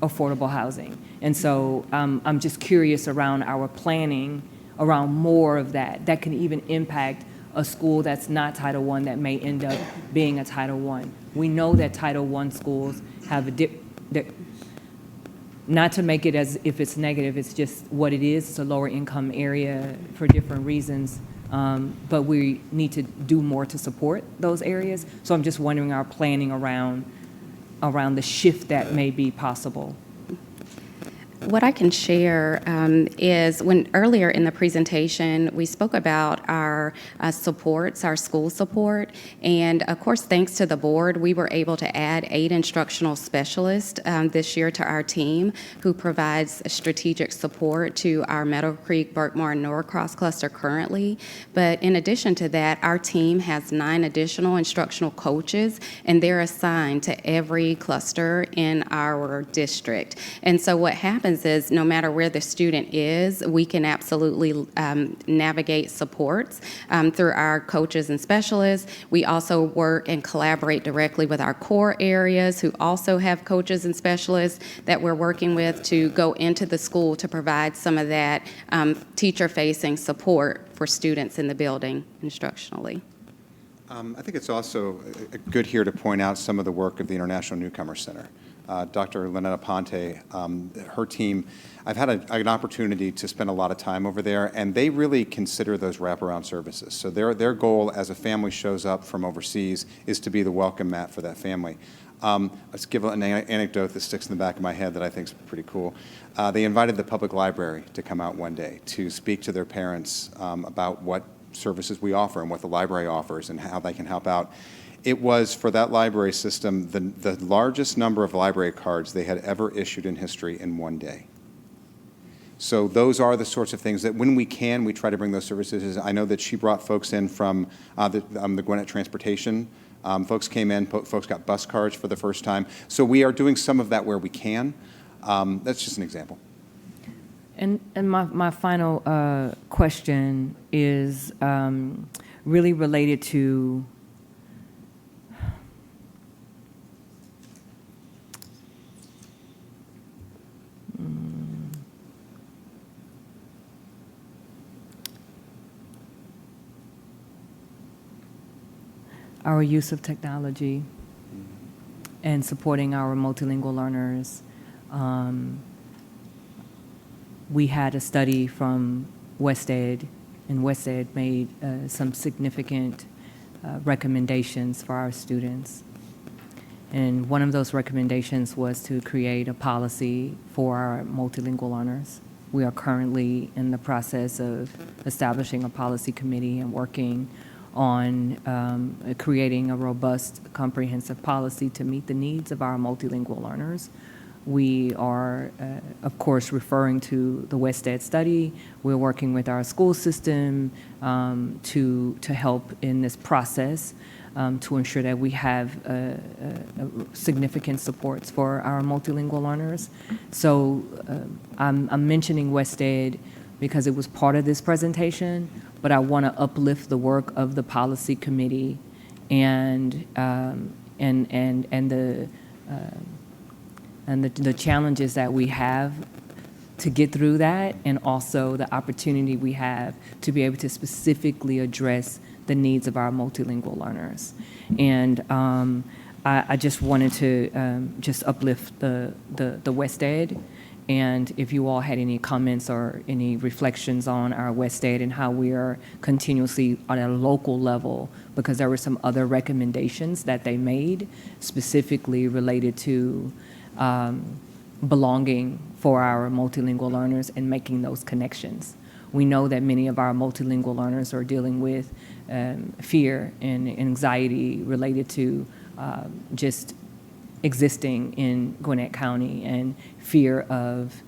Speaker 13: affordable housing. And so I'm just curious around our planning around more of that. That can even impact a school that's not Title I that may end up being a Title I. We know that Title I schools have not to make it as if it's negative, it's just what it is. It's a lower income area for different reasons. But we need to do more to support those areas. So I'm just wondering our planning around the shift that may be possible.
Speaker 5: What I can share is when earlier in the presentation, we spoke about our supports, our school support. And of course, thanks to the board, we were able to add 8 instructional specialists this year to our team who provides strategic support to our Meadow Creek, Berkmar, and Norcross cluster currently. But in addition to that, our team has 9 additional instructional coaches, and they're assigned to every cluster in our district. And so what happens is no matter where the student is, we can absolutely navigate supports through our coaches and specialists. We also work and collaborate directly with our core areas who also have coaches and specialists that we're working with to go into the school to provide some of that teacher-facing support for students in the building instructionally.
Speaker 4: I think it's also good here to point out some of the work of the International Newcomer Center. Dr. Lynetta Ponte, her team, I've had an opportunity to spend a lot of time over there, and they really consider those wraparound services. So their goal as a family shows up from overseas is to be the welcome mat for that family. Let's give an anecdote that sticks in the back of my head that I think is pretty cool. They invited the public library to come out one day to speak to their parents about what services we offer and what the library offers and how they can help out. It was, for that library system, the largest number of library cards they had ever issued in history in one day. So those are the sorts of things that when we can, we try to bring those services. I know that she brought folks in from the Gwinnett Transportation. Folks came in, folks got bus cards for the first time. So we are doing some of that where we can. That's just an example.
Speaker 13: And my final question is really related to our use of technology and supporting our multilingual learners. We had a study from WestEd, and WestEd made some significant recommendations for our students. And one of those recommendations was to create a policy for our multilingual learners. We are currently in the process of establishing a policy committee and working on creating a robust, comprehensive policy to meet the needs of our multilingual learners. We are, of course, referring to the WestEd study. We're working with our school system to help in this process to ensure that we have significant supports for our multilingual learners. So I'm mentioning WestEd because it was part of this presentation, but I want to uplift the work of the policy committee and the challenges that we have to get through that, and also the opportunity we have to be able to specifically address the needs of our multilingual learners. And I just wanted to just uplift the WestEd. And if you all had any comments or any reflections on our WestEd and how we are continuously on a local level, because there were some other recommendations that they made specifically related to belonging for our multilingual learners and making those connections. We know that many of our multilingual learners are dealing with fear and anxiety related to just existing in Gwinnett County, and fear of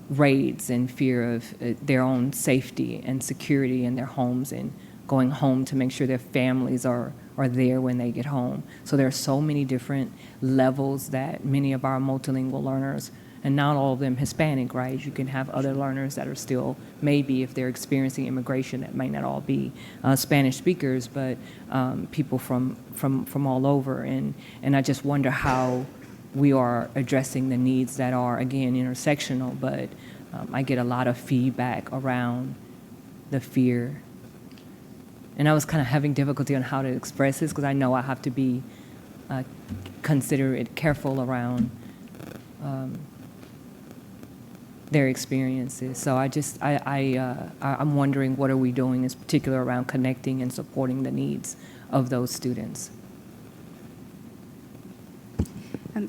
Speaker 13: raids and fear of their own safety and security in their homes, and going home to make sure their families are there when they get home. So there are so many different levels that many of our multilingual learners, and not all of them Hispanic, right? You can have other learners that are still, maybe if they're experiencing immigration, that might not all be Spanish speakers, but people from all over. And I just wonder how we are addressing the needs that are, again, intersectional, but I get a lot of feedback around the fear. And I was kind of having difficulty on how to express this because I know I have to be considerate, careful around their experiences. So I'm wondering, what are we doing in particular around connecting and supporting the needs of those students?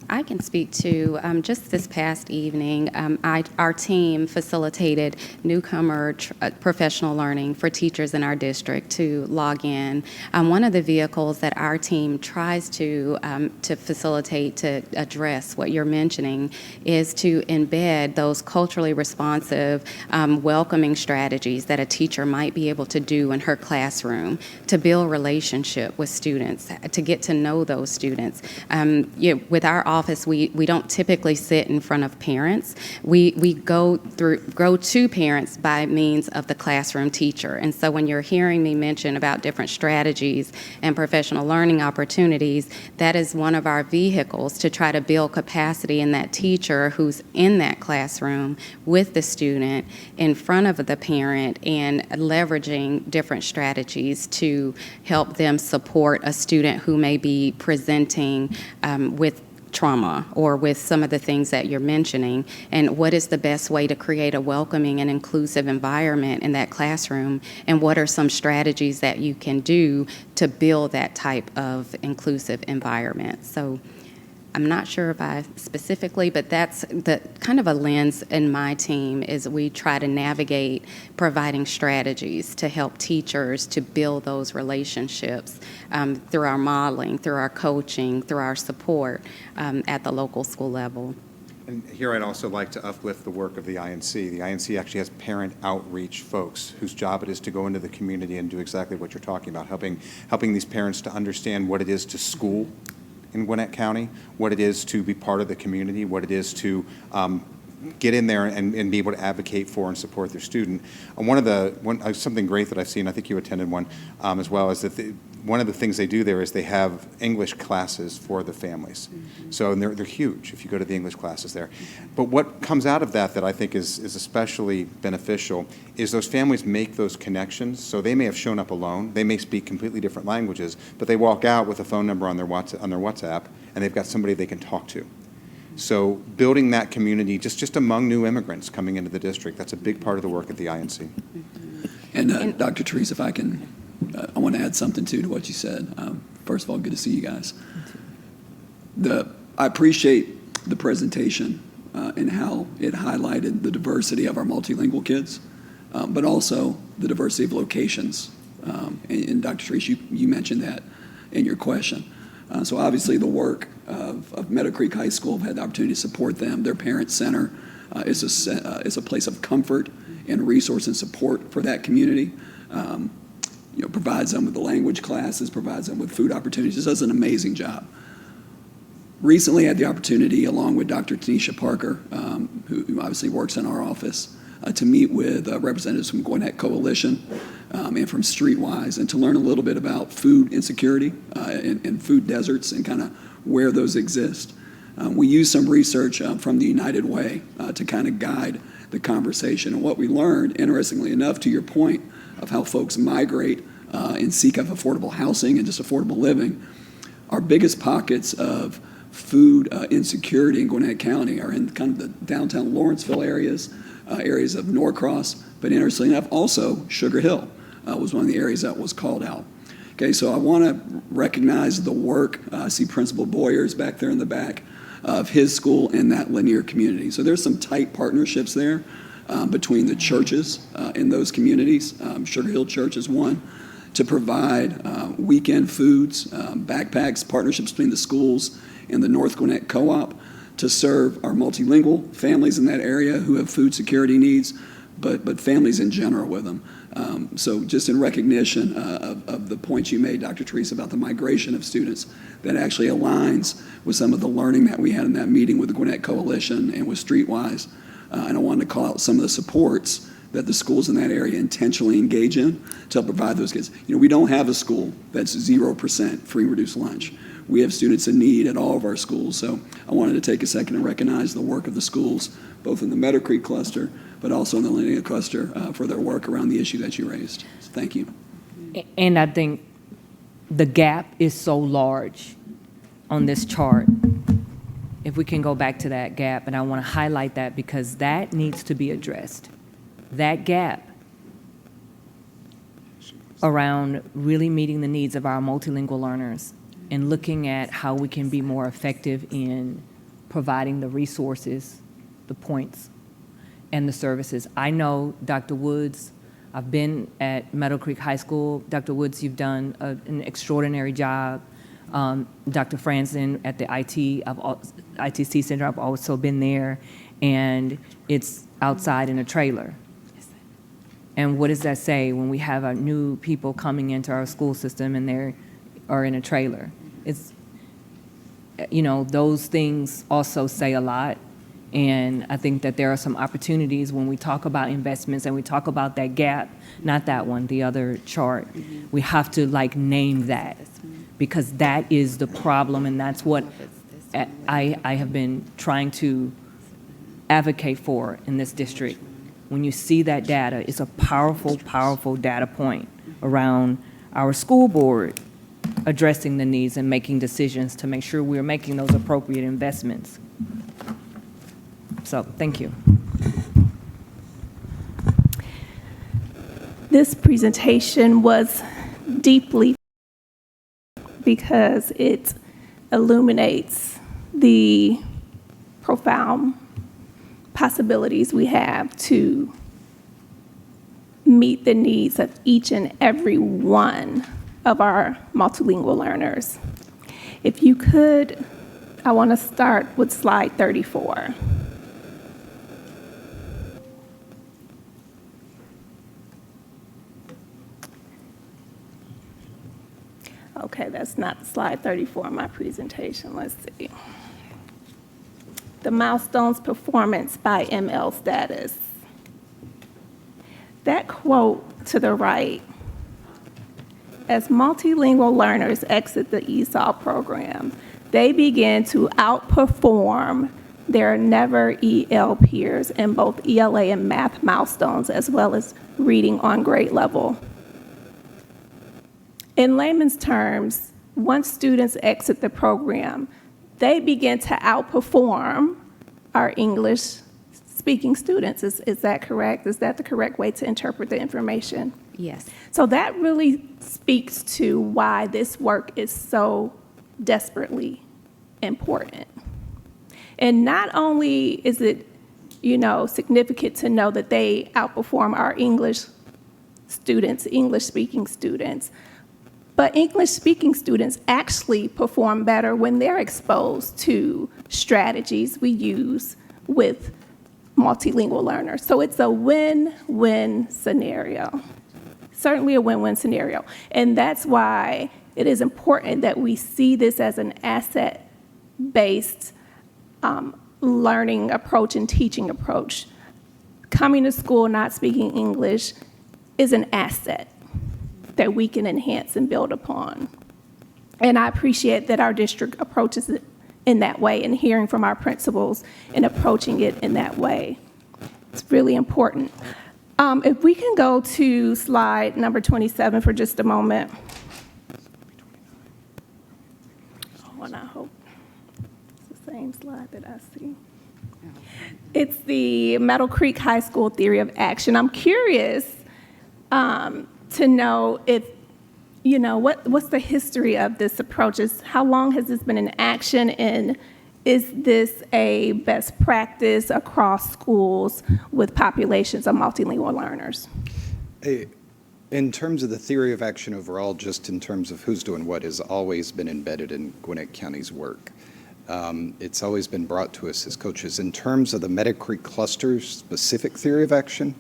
Speaker 5: I can speak to, just this past evening, our team facilitated newcomer professional learning for teachers in our district to log in. One of the vehicles that our team tries to facilitate to address what you're mentioning is to embed those culturally responsive, welcoming strategies that a teacher might be able to do in her classroom to build relationship with students, to get to know those students. With our office, we don't typically sit in front of parents. We go to parents by means of the classroom teacher. And so when you're hearing me mention about different strategies and professional learning opportunities, that is one of our vehicles to try to build capacity in that teacher who's in that classroom with the student in front of the parent, and leveraging different strategies to help them support a student who may be presenting with trauma or with some of the things that you're mentioning, and what is the best way to create a welcoming and inclusive environment in that classroom, and what are some strategies that you can do to build that type of inclusive environment. So I'm not sure if I specifically, but that's the kind of a lens in my team, is we try to navigate providing strategies to help teachers to build those relationships through our modeling, through our coaching, through our support at the local school level.
Speaker 4: And here I'd also like to uplift the work of the INC. The INC actually has parent outreach folks whose job it is to go into the community and do exactly what you're talking about, helping these parents to understand what it is to school in Gwinnett County, what it is to be part of the community, what it is to get in there and be able to advocate for and support their student. And something great that I've seen, I think you attended one as well, is that one of the things they do there is they have English classes for the families. So, and they're huge if you go to the English classes there. But what comes out of that I think is especially beneficial is those families make those connections. So they may have shown up alone, they may speak completely different languages, but they walk out with a phone number on their WhatsApp, and they've got somebody they can talk to. So building that community just among new immigrants coming into the district, that's a big part of the work at the INC.
Speaker 14: And Dr. Therese, if I can, I want to add something too to what you said. First of all, good to see you guys. I appreciate the presentation and how it highlighted the diversity of our multilingual kids, but also the diversity of locations. And Dr. Therese, you mentioned that in your question. So obviously the work of Meadow Creek High School, I've had the opportunity to support them. Their parent center is a place of comfort and resource and support for that community. Provides them with the language classes, provides them with food opportunities, just does an amazing job. Recently had the opportunity, along with Dr. Tanisha Parker, who obviously works in our office, to meet with representatives from Gwinnett Coalition and from Streetwise, and to learn a little bit about food insecurity and food deserts and kind of where those exist. We used some research from the United Way to kind of guide the conversation. And what we learned, interestingly enough, to your point of how folks migrate and seek out affordable housing and just affordable living, our biggest pockets of food insecurity in Gwinnett County are in kind of the downtown Lawrenceville areas, areas of Norcross, but interestingly enough, also Sugar Hill was one of the areas that was called out. Okay, so I want to recognize the work. I see Principal Boyers back there in the back of his school in that Lanier community. So there's some tight partnerships there between the churches in those communities. Sugar Hill Church is one, to provide weekend foods, backpacks, partnerships between the schools and the North Gwinnett Co-op to serve our multilingual families in that area who have food security needs, but families in general with them. So just in recognition of the points you made, Dr. Therese, about the migration of students, that actually aligns with some of the learning that we had in that meeting with the Gwinnett Coalition and with Streetwise. And I wanted to call out some of the supports that the schools in that area intentionally engage in to help provide those kids. We don't have a school that's 0% free and reduced lunch. We have students in need at all of our schools. So I wanted to take a second and recognize the work of the schools, both in the Meadow Creek cluster, but also in the Lanier cluster for their work around the issue that you raised. So thank you.
Speaker 13: And I think the gap is so large on this chart. If we can go back to that gap, and I want to highlight that because that needs to be addressed. That gap around really meeting the needs of our multilingual learners and looking at how we can be more effective in providing the resources, the points, and the services. I know Dr. Woods, I've been at Meadow Creek High School. Dr. Woods, you've done an extraordinary job. Dr. Franzen at the ITC Center, I've also been there, and it's outside in a trailer. And what does that say when we have our new people coming into our school system and they are in a trailer? It's, those things also say a lot. And I think that there are some opportunities when we talk about investments and we talk about that gap, not that one, the other chart. We have to name that because that is the problem, and that's what I have been trying to advocate for in this district. When you see that data, it's a powerful, powerful data point around our school board addressing the needs and making decisions to make sure we're making those appropriate investments. So, thank you.
Speaker 1: This presentation was deeply because it illuminates the profound possibilities we have to meet the needs of each and every one of our multilingual learners. If you could, I want to start with slide 34. Okay, that's not slide 34 in my presentation. Let's see. the milestones performance by ML status. That quote to the right, as multilingual learners exit the ESOL program, they begin to outperform their never EL peers in both ELA and math milestones, as well as reading on grade level. In layman's terms, once students exit the program, they begin to outperform our English-speaking students. Is that correct? Is that the correct way to interpret the information?
Speaker 5: Yes.
Speaker 1: So that really speaks to why this work is so desperately important. And not only is it, significant to know that they outperform our English students, English-speaking students, but English-speaking students actually perform better when they're exposed to strategies we use with multilingual learners. So it's a win-win scenario, certainly a win-win scenario. And that's why it is important that we see this as an asset-based learning approach and teaching approach. Coming to school not speaking English is an asset that we can enhance and build upon. And I appreciate that our district approaches it in that way, and hearing from our principals and approaching it in that way. It's really important. If we can go to slide number 27 for just a moment. Oh, and I hope it's the same slide that I see. It's the Meadow Creek High School Theory of Action. I'm curious to know if, what's the history of this approach? How long has this been in action, and is this a best practice across schools with populations of multilingual learners?
Speaker 7: In terms of the theory of action overall, just in terms of who's doing what, has always been embedded in Gwinnett County's work. It's always been brought to us as coaches. In terms of the Meadow Creek Cluster's specific theory of action,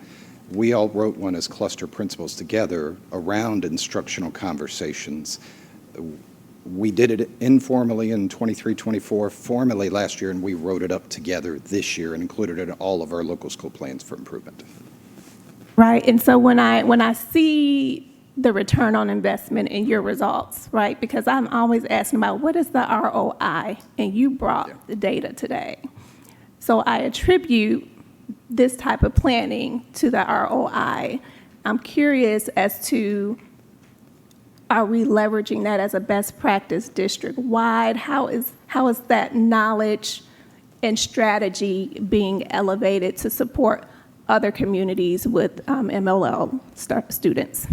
Speaker 7: we all wrote one as cluster principals together around instructional conversations. We did it informally in 23-24, formally last year, and we wrote it up together this year and included it in all of our local school plans for improvement.
Speaker 1: Right, and so when I see the return on investment in your results, right, because I'm always asking about what is the ROI, and you brought the data today. So I attribute this type of planning to the ROI. I'm curious as to, are we leveraging that as a best practice district-wide? How is that knowledge and strategy being elevated to support other communities with MLL students?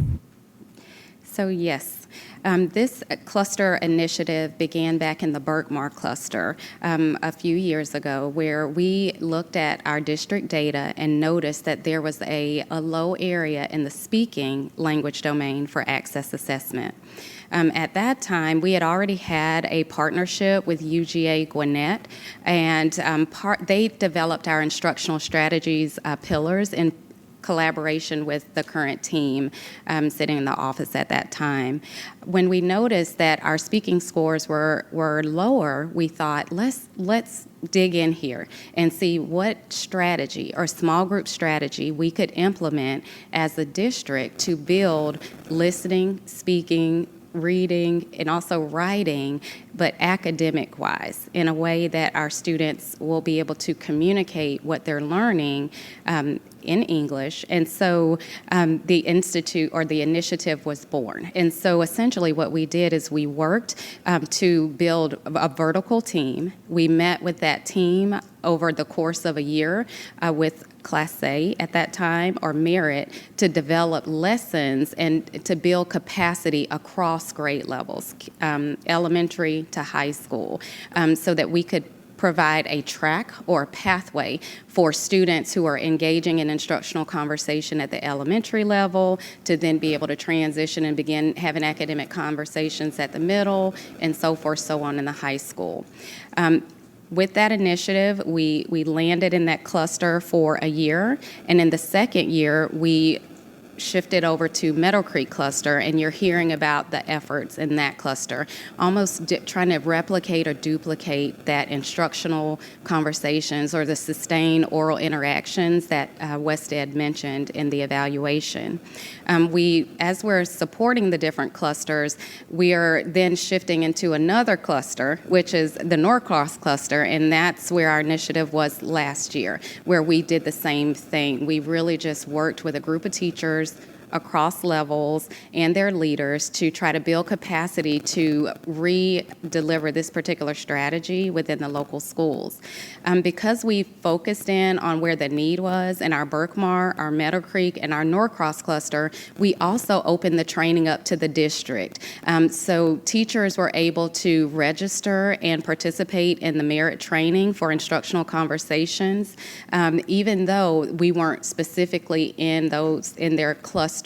Speaker 5: So yes, this cluster initiative began back in the Berkmar cluster a few years ago, where we looked at our district data and noticed that there was a low area in the speaking language domain for access assessment. At that time, we had already had a partnership with UGA Gwinnett, and they developed our instructional strategies pillars in collaboration with the current team sitting in the office at that time. When we noticed that our speaking scores were lower, we thought, let's dig in here and see what strategy or small group strategy we could implement as a district to build listening, speaking, reading, and also writing, but academic-wise, in a way that our students will be able to communicate what they're learning in English. And so the institute or the initiative was born. And so essentially what we did is we worked to build a vertical team. We met with that team over the course of a year with Class A at that time, or Merit, to develop lessons and to build capacity across grade levels, elementary to high school, so that we could provide a track or a pathway for students who are engaging in instructional conversation at the elementary level to then be able to transition and begin having academic conversations at the middle, and so forth, so on in the high school. With that initiative, we landed in that cluster for a year, and in the second year, we shifted over to Meadow Creek cluster, and you're hearing about the efforts in that cluster, almost trying to replicate or duplicate that instructional conversations or the sustained oral interactions that WestEd mentioned in the evaluation. As we're supporting the different clusters, we are then shifting into another cluster, which is the Norcross cluster, and that's where our initiative was last year, where we did the same thing. We really just worked with a group of teachers across levels and their leaders to try to build capacity to re-deliver this particular strategy within the local schools. Because we focused in on where the need was in our Berkmar, our Meadow Creek, and our Norcross cluster, we also opened the training up to the district. So teachers were able to register and participate in the merit training for instructional conversations, even though we weren't specifically in their cluster.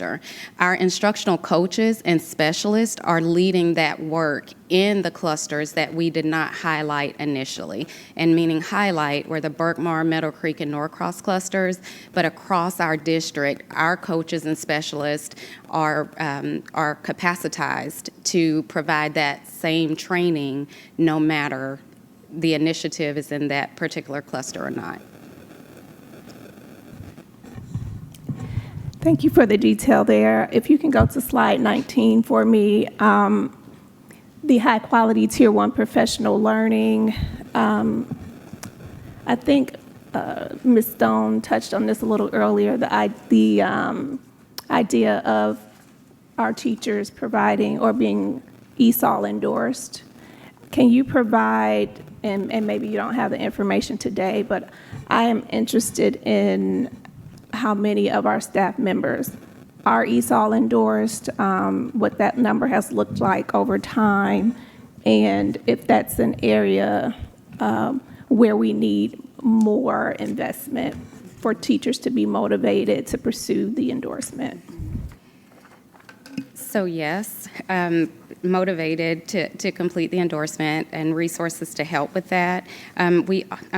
Speaker 5: Our instructional coaches and specialists are leading that work in the clusters that we did not highlight initially, and meaning highlight were the Berkmar, Meadow Creek, and Norcross clusters, but across our district, our coaches and specialists are capacitized to provide that same training no matter the initiative is in that particular cluster or not.
Speaker 1: Thank you for the detail there. If you can go to slide 19 for me, the high-quality Tier 1 professional learning. I think Ms. Stone touched on this a little earlier, the idea of our teachers providing or being ESOL endorsed. Can you provide, and maybe you don't have the information today, but I am interested in how many of our staff members are ESOL endorsed, what that number has looked like over time, and if that's an area where we need more investment for teachers to be motivated to pursue the endorsement.
Speaker 5: So yes, motivated to complete the endorsement and resources to help with that. I'm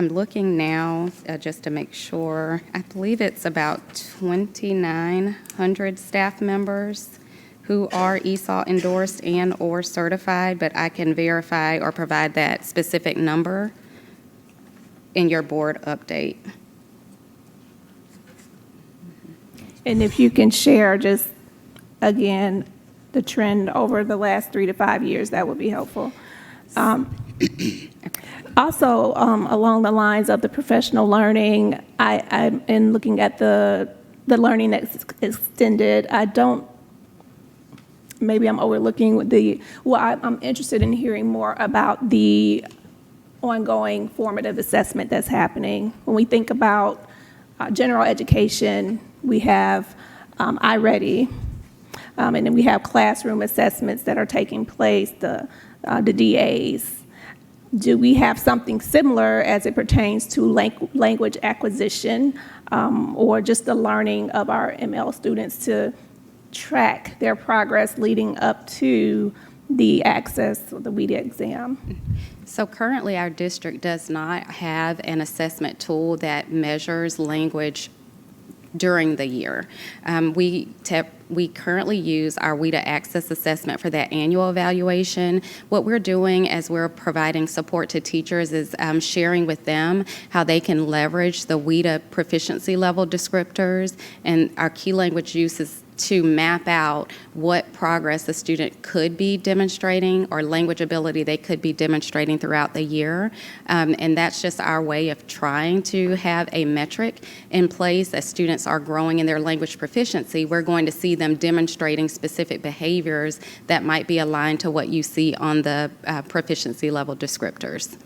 Speaker 5: looking now just to make sure. I believe it's about 2,900 staff members who are ESOL endorsed and or certified, but I can verify or provide that specific number in your board update.
Speaker 1: And if you can share just, again, the trend over the last 3 to 5 years, that would be helpful. Also, along the lines of the professional learning, I'm in looking at the learning that's extended. Maybe I'm overlooking I'm interested in hearing more about the ongoing formative assessment that's happening. When we think about general education, we have iReady. And then we have classroom assessments that are taking place, the DAs. Do we have something similar as it pertains to language acquisition or just the learning of our ML students to track their progress leading up to the access or the WIDA exam?
Speaker 5: So currently our district does not have an assessment tool that measures language during the year. We currently use our WIDA Access Assessment for that annual evaluation. What we're doing as we're providing support to teachers is sharing with them how they can leverage the WIDA proficiency level descriptors and our key language uses to map out what progress a student could be demonstrating or language ability they could be demonstrating throughout the year. And that's just our way of trying to have a metric in place as students are growing in their language proficiency. We're going to see them demonstrating specific behaviors that might be aligned to what you see on the proficiency level descriptors.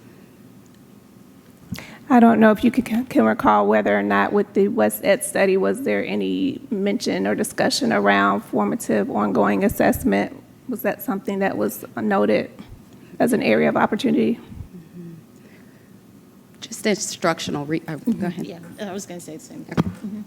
Speaker 1: I don't know if you can recall whether or not with the WestEd study, was there any mention or discussion around formative ongoing assessment? Was that something that was noted as an area of opportunity?
Speaker 5: Just instructional, go ahead.
Speaker 3: Yeah, I was going to say the same thing.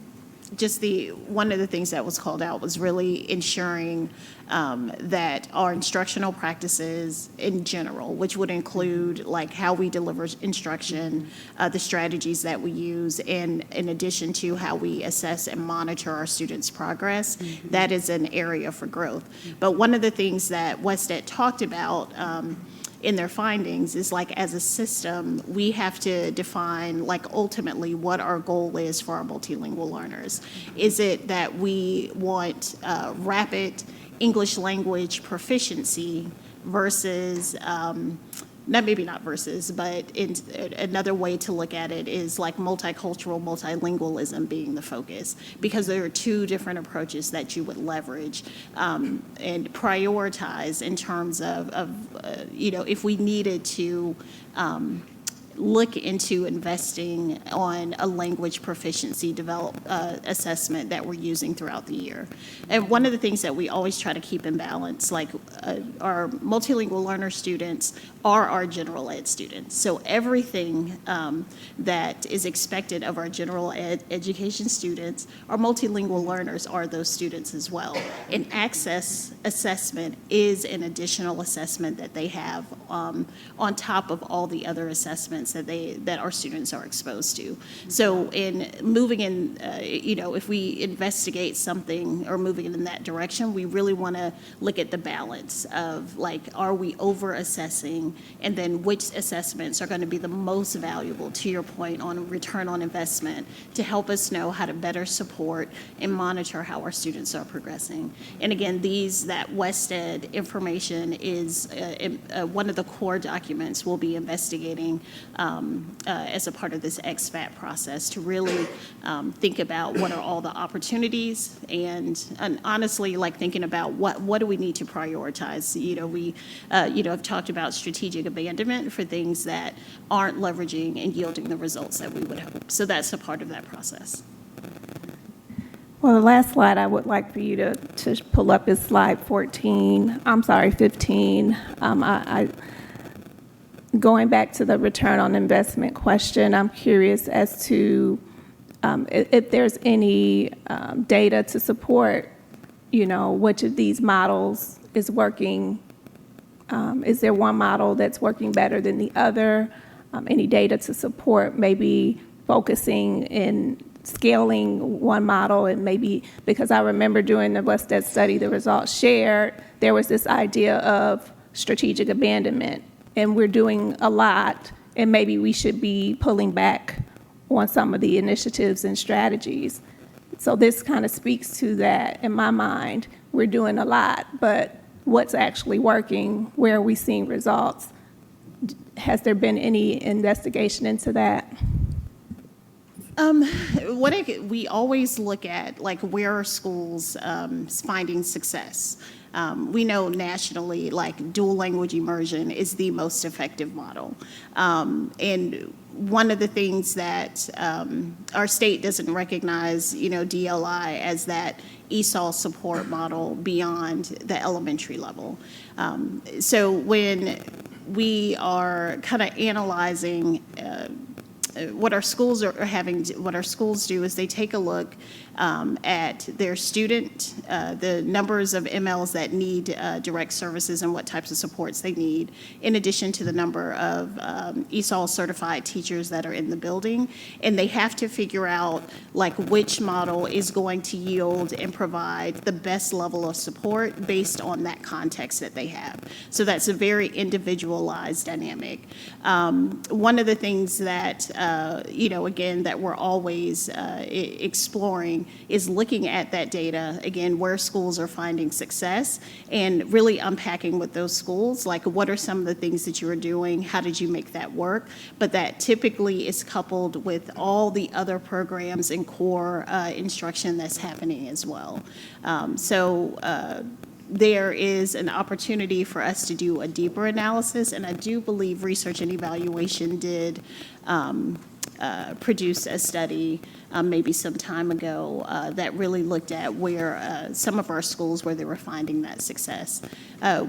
Speaker 3: one of the things that was called out was really ensuring that our instructional practices in general, which would include like how we deliver instruction, the strategies that we use, and in addition to how we assess and monitor our students' progress, that is an area for growth. But one of the things that WestEd talked about in their findings is like as a system, we have to define like ultimately what our goal is for our multilingual learners. Is it that we want rapid English language proficiency versus, not versus, but another way to look at it is like multicultural, multilingualism being the focus, because there are two different approaches that you would leverage and prioritize in terms of if we needed to look into investing on a language proficiency assessment that we're using throughout the year. And one of the things that we always try to keep in balance, like our multilingual learner students are our general ed students. So everything that is expected of our general ed education students, our multilingual learners are those students as well. And access assessment is an additional assessment that they have on top of all the other assessments that our students are exposed to. So in moving in, if we investigate something or moving in that direction, we really want to look at the balance of like, are we over assessing, and then which assessments are going to be the most valuable, to your point, on return on investment, to help us know how to better support and monitor how our students are progressing. And again, that WestEd information is one of the core documents we'll be investigating as a part of this XFAT process, to really think about what are all the opportunities, and honestly, like thinking about what do we need to prioritize. We have talked about strategic abandonment for things that aren't leveraging and yielding the results that we would hope. So that's a part of that process.
Speaker 1: Well, the last slide I would like for you to pull up is slide 15. Going back to the return on investment question, I'm curious as to if there's any data to support, which of these models is working. Is there one model that's working better than the other? Any data to support maybe focusing in scaling one model, and maybe, because I remember during the WestEd study, the results shared, there was this idea of strategic abandonment, and we're doing a lot, and maybe we should be pulling back on some of the initiatives and strategies. So this kind of speaks to that in my mind. We're doing a lot, but what's actually working? Where are we seeing results? Has there been any investigation into that?
Speaker 3: We always look at like where are schools finding success. We know nationally, like dual language immersion is the most effective model. And one of the things that our state doesn't recognize, DLI as that ESOL support model beyond the elementary level. So when we are kind of analyzing what our schools do is they take a look at their student, the numbers of MLs that need direct services and what types of supports they need, in addition to the number of ESOL certified teachers that are in the building. And they have to figure out like which model is going to yield and provide the best level of support based on that context that they have. So that's a very individualized dynamic. One of the things that, again, that we're always exploring is looking at that data, again, where schools are finding success, and really unpacking with those schools, like what are some of the things that you are doing, how did you make that work? But that typically is coupled with all the other programs and core instruction that's happening as well. There is an opportunity for us to do a deeper analysis, and I do believe research and evaluation did produced a study maybe some time ago that really looked at where some of our schools where they were finding that success.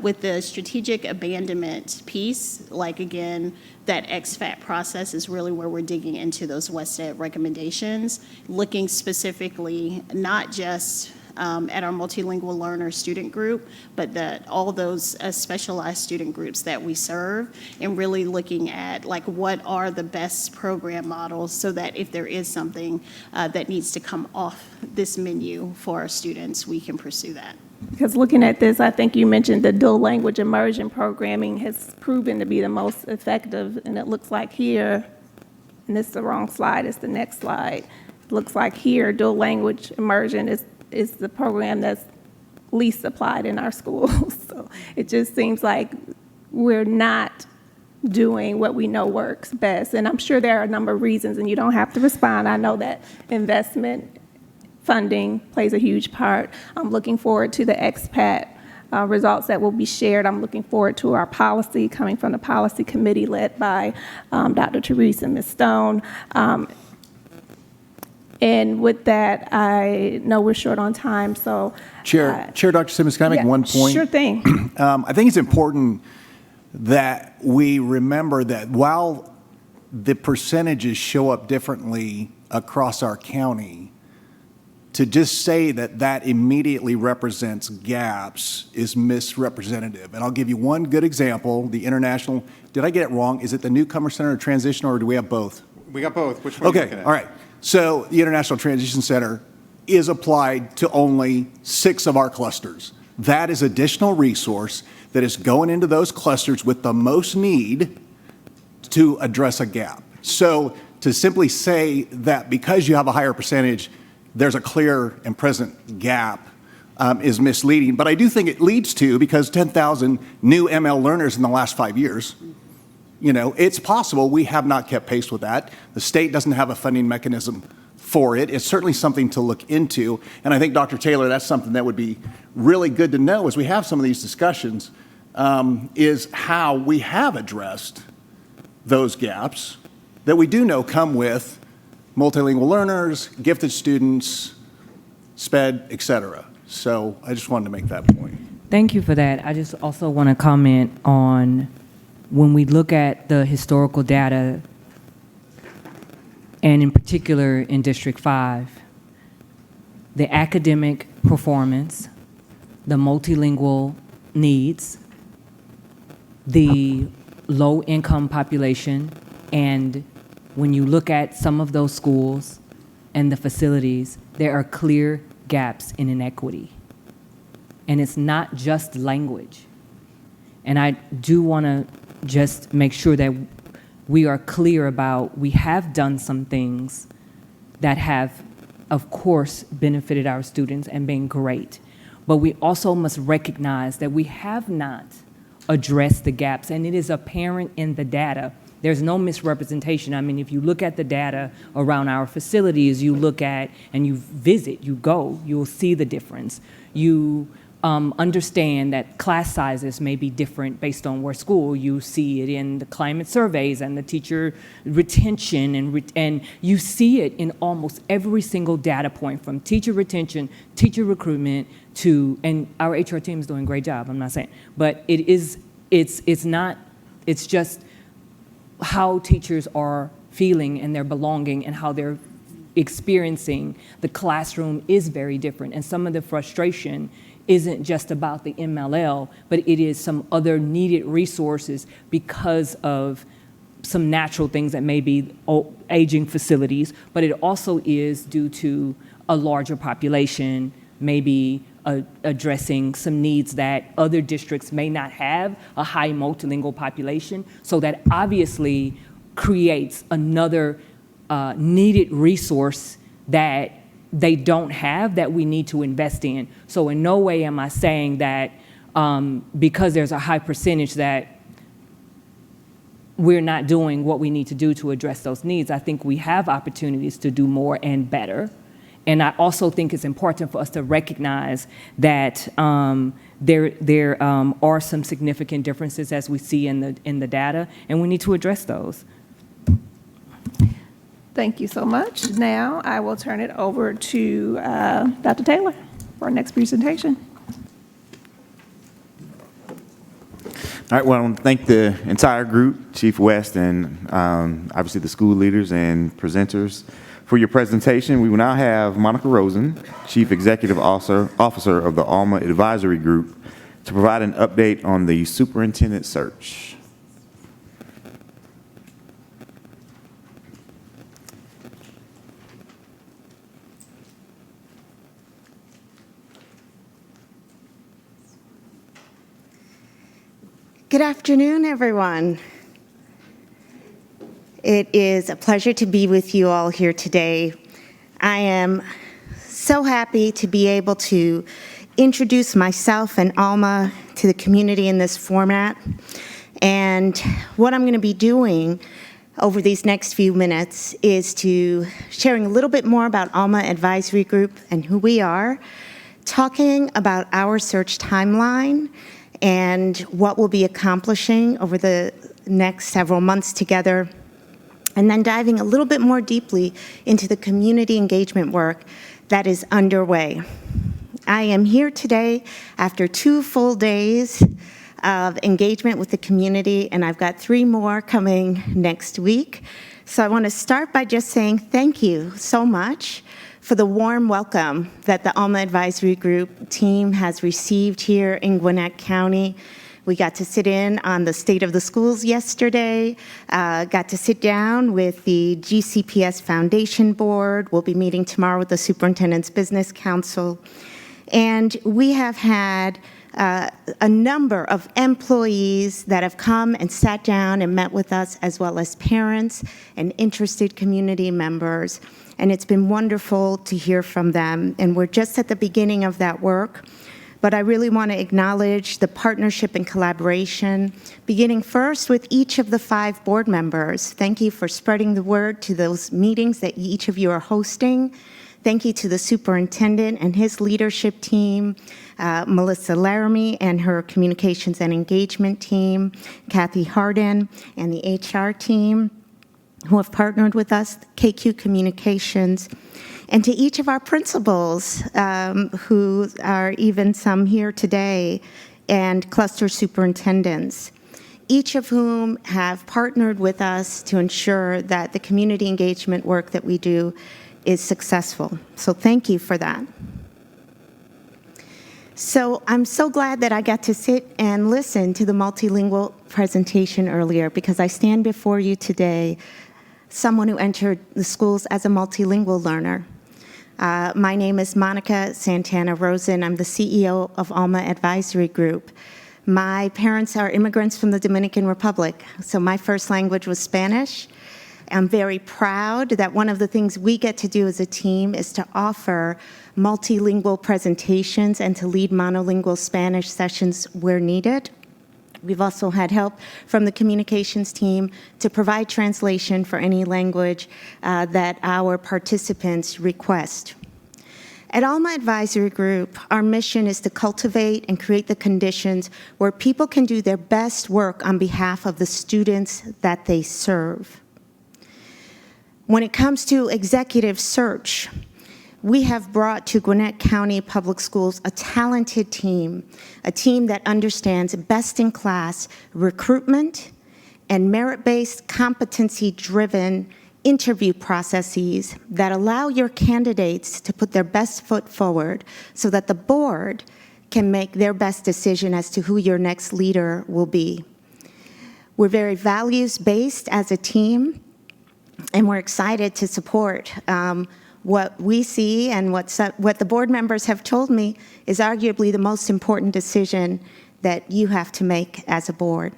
Speaker 3: With the strategic abandonment piece, like again, that XFAT process is really where we're digging into those WestEd recommendations, looking specifically not just at our multilingual learner student group, but all those specialized student groups that we serve, and really looking at like what are the best program models so that if there is something that needs to come off this menu for our students, we can pursue that.
Speaker 1: Because looking at this, I think you mentioned the dual language immersion programming has proven to be the most effective, and it looks like here, and this is the wrong slide, it's the next slide. It looks like here, dual language immersion is the program that's least applied in our schools. So it just seems like we're not doing what we know works best. And I'm sure there are a number of reasons, and you don't have to respond. I know that investment funding plays a huge part. I'm looking forward to the expat results that will be shared. I'm looking forward to our policy coming from the policy committee led by Dr. Teresa and Ms. Stone. And with that, I know we're short on time, so.
Speaker 10: Chair, Dr. Simmons, can I make one point?
Speaker 1: Sure thing.
Speaker 10: I think it's important that we remember that while the percentages show up differently across our county, to just say that that immediately represents gaps is misrepresentative. And I'll give you one good example, the international, did I get it wrong? Is it the Newcomer Center or Transition, or do we have both?
Speaker 4: We got both. Which one are you looking
Speaker 10: Okay,
Speaker 4: at?
Speaker 10: all right. So the International Transition Center is applied to only 6 of our clusters. That is additional resource that is going into those clusters with the most need to address a gap. So to simply say that because you have a higher percentage, there's a clear and present gap is misleading. But I do think it leads to, because 10,000 new ML learners in the last 5 years, you know, it's possible we have not kept pace with that. The state doesn't have a funding mechanism for it. It's certainly something to look into. And I think, Dr. Taylor, that's something that would be really good to know as we have some of these discussions, is how we have addressed those gaps that we do know come with multilingual learners, gifted students, SPED, et cetera. So I just wanted to make that point.
Speaker 13: Thank you for that. I just also want to comment on when we look at the historical data, and in particular in District 5, the academic performance, the multilingual needs, the low-income population, and when you look at some of those schools and the facilities, there are clear gaps in inequity. And it's not just language. And I do want to just make sure that we are clear about, we have done some things that have, of course, benefited our students and been great. But we also must recognize that we have not addressed the gaps, and it is apparent in the data. There's no misrepresentation. I mean, if you look at the data around our facilities, you look at and you visit, you go, you'll see the difference. You understand that class sizes may be different based on where school. You see it in the climate surveys and the teacher retention, and you see it in almost every single data point, from teacher retention, teacher recruitment, to, and our HR team is doing a great job, I'm not saying, but it's just how teachers are feeling and their belonging and how they're experiencing the classroom is very different. And some of the frustration isn't just about the MLL, but it is some other needed resources because of some natural things that may be aging facilities, but it also is due to a larger population, maybe addressing some needs that other districts may not have, a high multilingual population. So that obviously creates another needed resource that they don't have that we need to invest in. So in no way am I saying that because there's a high percentage that we're not doing what we need to do to address those needs. I think we have opportunities to do more and better. And I also think it's important for us to recognize that there are some significant differences as we see in the data, and we need to address those.
Speaker 1: Thank you so much. Now I will turn it over to Dr. Taylor for our next presentation.
Speaker 2: All right, well, I want to thank the entire group, Chief West, and obviously the school leaders and presenters for your presentation. We will now have Monica Rosen, Chief Executive Officer of the Alma Advisory Group, to provide an update on the superintendent search.
Speaker 15: Good afternoon, everyone. It is a pleasure to be with you all here today. I am so happy to be able to introduce myself and Alma to the community in this format. And what I'm going to be doing over these next few minutes is to sharing a little bit more about Alma Advisory Group and who we are, talking about our search timeline and what we'll be accomplishing over the next several months together, and then diving a little bit more deeply into the community engagement work that is underway. I am here today after 2 full days of engagement with the community, and I've got 3 more coming next week. So I want to start by just saying thank you so much for the warm welcome that the Alma Advisory Group team has received here in Gwinnett County. We got to sit in on the state of the schools yesterday, got to sit down with the GCPS Foundation Board. We'll be meeting tomorrow with the Superintendent's Business Council. And we have had a number of employees that have come and sat down and met with us, as well as parents and interested community members. And it's been wonderful to hear from them. And we're just at the beginning of that work. But I really want to acknowledge the partnership and collaboration, beginning first with each of the 5 board members. Thank you for spreading the word to those meetings that each of you are hosting. Thank you to the superintendent and his leadership team, Melissa Laramie and her communications and engagement team, Kathy Harden and the HR team who have partnered with us, KQ Communications, and to each of our principals who are even some here today, and cluster superintendents, each of whom have partnered with us to ensure that the community engagement work that we do is successful. So thank you for that. So I'm so glad that I got to sit and listen to the multilingual presentation earlier, because I stand before you today, someone who entered the schools as a multilingual learner. My name is Monica Santana Rosen. I'm the CEO of Alma Advisory Group. My parents are immigrants from the Dominican Republic, so my first language was Spanish. I'm very proud that one of the things we get to do as a team is to offer multilingual presentations and to lead monolingual Spanish sessions where needed. We've also had help from the communications team to provide translation for any language that our participants request. At Alma Advisory Group, our mission is to cultivate and create the conditions where people can do their best work on behalf of the students that they serve. When it comes to executive search, we have brought to Gwinnett County Public Schools a talented team, a team that understands best-in-class recruitment and merit-based, competency-driven interview processes that allow your candidates to put their best foot forward so that the board can make their best decision as to who your next leader will be. We're very values-based as a team, and we're excited to support what we see and what the board members have told me is arguably the most important decision that you have to make as a board.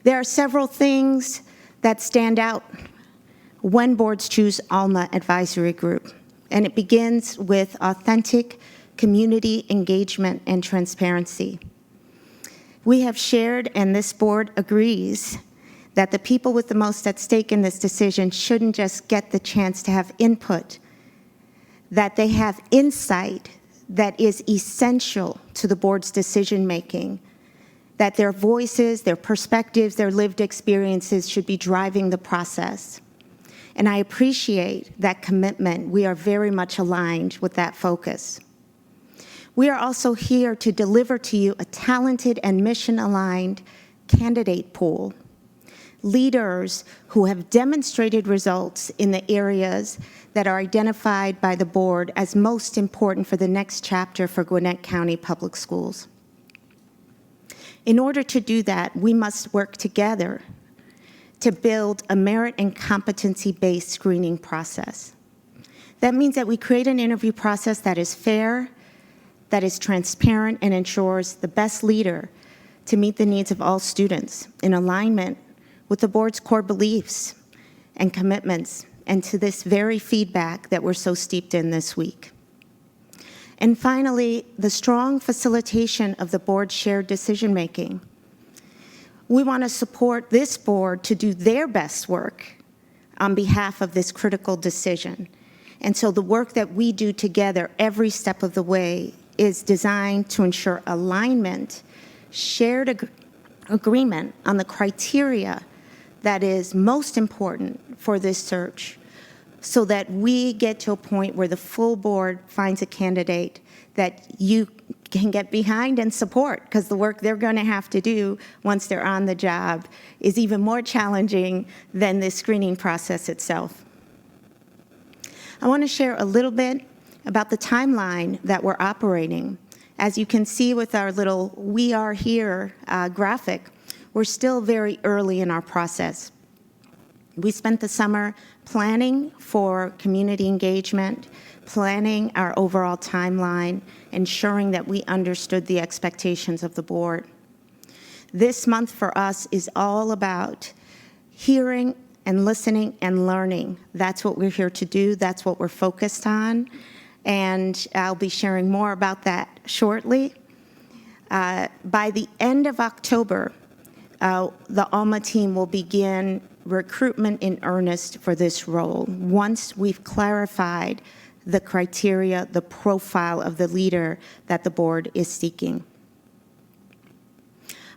Speaker 15: There are several things that stand out when boards choose Alma Advisory Group, and it begins with authentic community engagement and transparency. We have shared, and this board agrees, that the people with the most at stake in this decision shouldn't just get the chance to have input, that they have insight that is essential to the board's decision-making, that their voices, their perspectives, their lived experiences should be driving the process. And I appreciate that commitment. We are very much aligned with that focus. We are also here to deliver to you a talented and mission-aligned candidate pool, leaders who have demonstrated results in the areas that are identified by the board as most important for the next chapter for Gwinnett County Public Schools. In order to do that, we must work together to build a merit and competency-based screening process. That means that we create an interview process that is fair, that is transparent, and ensures the best leader to meet the needs of all students in alignment with the board's core beliefs and commitments, and to this very feedback that we're so steeped in this week. And finally, the strong facilitation of the board's shared decision-making. We want to support this board to do their best work on behalf of this critical decision. And so the work that we do together every step of the way is designed to ensure alignment, shared agreement on the criteria that is most important for this search, so that we get to a point where the full board finds a candidate that you can get behind and support, because the work they're going to have to do once they're on the job is even more challenging than the screening process itself. I want to share a little bit about the timeline that we're operating. As you can see with our little "We Are Here" graphic, we're still very early in our process. We spent the summer planning for community engagement, planning our overall timeline, ensuring that we understood the expectations of the board. This month for us is all about hearing and listening and learning. That's what we're here to do. That's what we're focused on. And I'll be sharing more about that shortly. By the end of October, the Alma team will begin recruitment in earnest for this role once we've clarified the criteria, the profile of the leader that the board is seeking.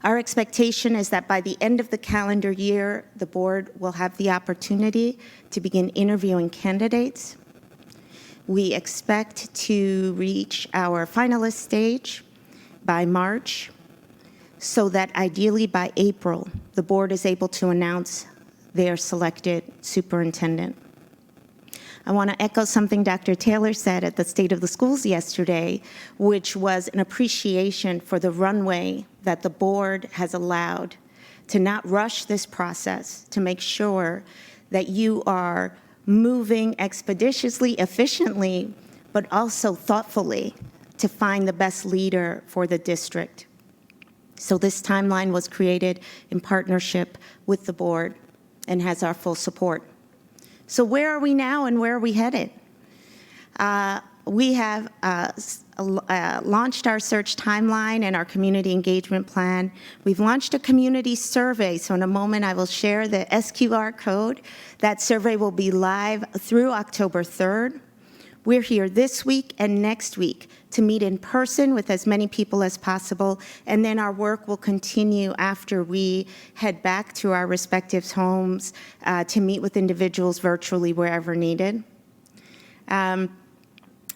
Speaker 15: Our expectation is that by the end of the calendar year, the board will have the opportunity to begin interviewing candidates. We expect to reach our finalist stage by March, so that ideally by April, the board is able to announce their selected superintendent. I want to echo something Dr. Taylor said at the State of the Schools yesterday, which was an appreciation for the runway that the board has allowed to not rush this process, to make sure that you are moving expeditiously, efficiently, but also thoughtfully to find the best leader for the district. So this timeline was created in partnership with the board and has our full support. So where are we now and where are we headed? We have launched our search timeline and our community engagement plan. We've launched a community survey, so in a moment I will share the SQR code. That survey will be live through October 3rd. We're here this week and next week to meet in person with as many people as possible, and then our work will continue after we head back to our respective homes to meet with individuals virtually wherever needed. And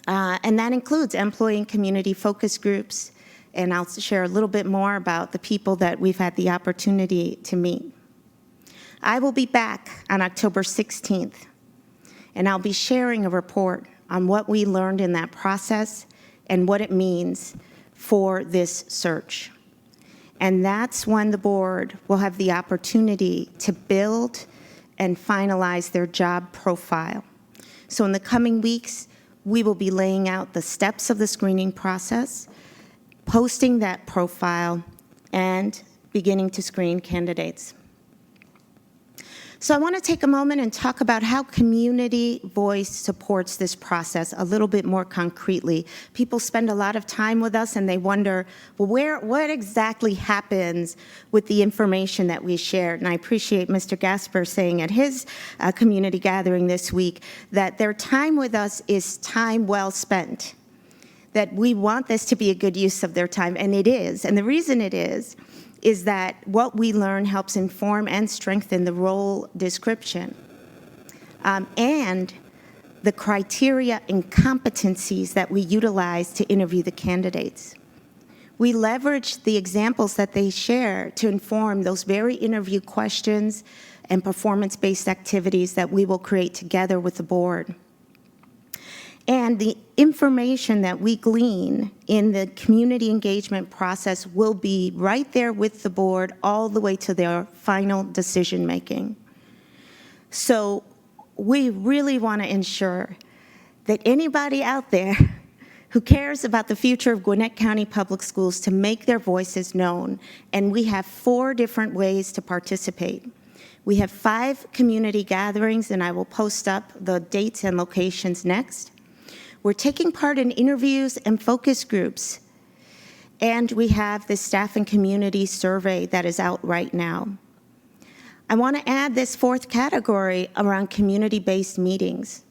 Speaker 15: that includes employee and community focus groups, and I'll share a little bit more about the people that we've had the opportunity to meet. I will be back on October 16th, and I'll be sharing a report on what we learned in that process and what it means for this search. And that's when the board will have the opportunity to build and finalize their job profile. So in the coming weeks, we will be laying out the steps of the screening process, posting that profile, and beginning to screen candidates. So I want to take a moment and talk about how community voice supports this process a little bit more concretely. People spend a lot of time with us and they wonder, well, what exactly happens with the information that we shared? And I appreciate Mr. Gasper saying at his community gathering this week that their time with us is time well spent, that we want this to be a good use of their time, and it is. And the reason it is is that what we learn helps inform and strengthen the role description and the criteria and competencies that we utilize to interview the candidates. We leverage the examples that they share to inform those very interview questions and performance-based activities that we will create together with the board. And the information that we glean in the community engagement process will be right there with the board all the way to their final decision-making. So we really want to ensure that anybody out there who cares about the future of Gwinnett County Public Schools to make their voices known. And we have 4 different ways to participate. We have 5 community gatherings, and I will post up the dates and locations next. We're taking part in interviews and focus groups. And we have the staff and community survey that is out right now. I want to add this 4th category around community-based meetings.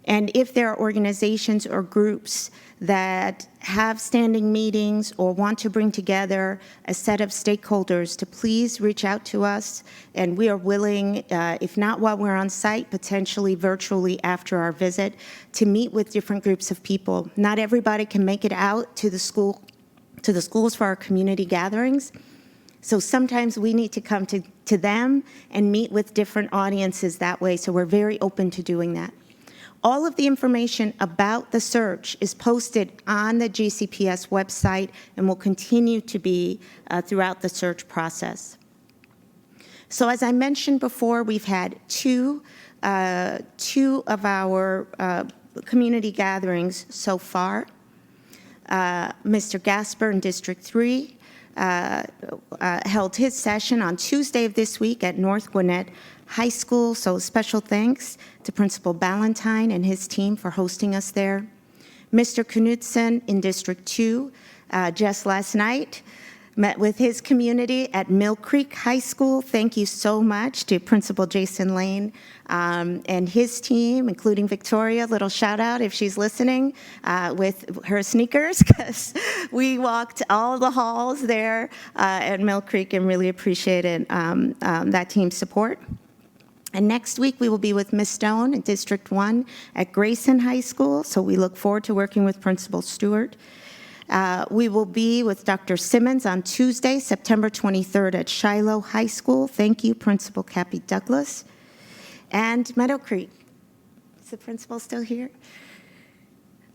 Speaker 15: And if there are organizations or groups that have standing meetings or want to bring together a set of stakeholders, to please reach out to us. And we are willing, if not while we're on site, potentially virtually after our visit, to meet with different groups of people. Not everybody can make it out to the schools for our community gatherings. So sometimes we need to come to them and meet with different audiences that way. So we're very open to doing that. All of the information about the search is posted on the GCPS website and will continue to be throughout the search process. So as I mentioned before, we've had two of our community gatherings so far. Mr. Gasper in District 3 held his session on Tuesday of this week at North Gwinnett High School, so special thanks to Principal Ballantyne and his team for hosting us there. Mr. Knudsen in District 2 just last night met with his community at Mill Creek High School. Thank you so much to Principal Jason Lane and his team, including Victoria. Little shout out if she's listening with her sneakers, because we walked all the halls there at Mill Creek and really appreciated that team's support. And next week, we will be with Ms. Stone in District 1 at Grayson High School, so we look forward to working with Principal Stewart. We will be with Dr. Simmons on Tuesday, September 23rd at Shiloh High School. Thank you, Principal Cappy Douglas. And Meadow Creek. Is the principal still here?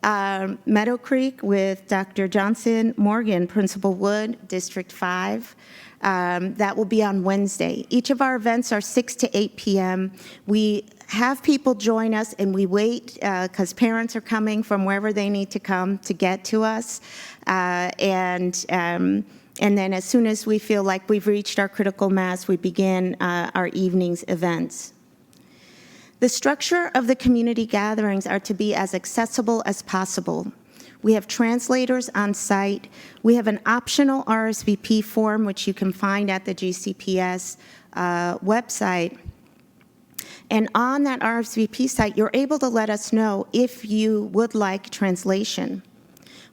Speaker 15: Meadow Creek with Dr. Johnson Morgan, Principal Wood, District 5. That will be on Wednesday. Each of our events are 6 to 8 p.m. We have people join us, and we wait because parents are coming from wherever they need to come to get to us. And then as soon as we feel like we've reached our critical mass, we begin our evening's events. The structure of the community gatherings are to be as accessible as possible. We have translators on site. We have an optional RSVP form, which you can find at the GCPS website. And on that RSVP site, you're able to let us know if you would like translation.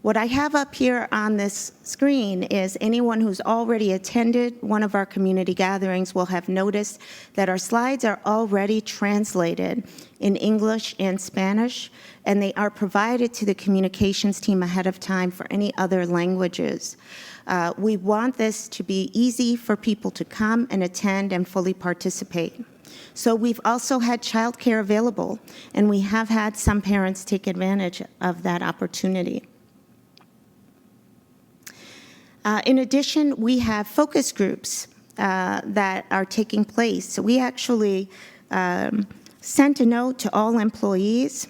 Speaker 15: What I have up here on this screen is anyone who's already attended one of our community gatherings will have noticed that our slides are already translated in English and Spanish, and they are provided to the communications team ahead of time for any other languages. We want this to be easy for people to come and attend and fully participate. So we've also had childcare available, and we have had some parents take advantage of that opportunity. In addition, we have focus groups that are taking place. So we actually sent a note to all employees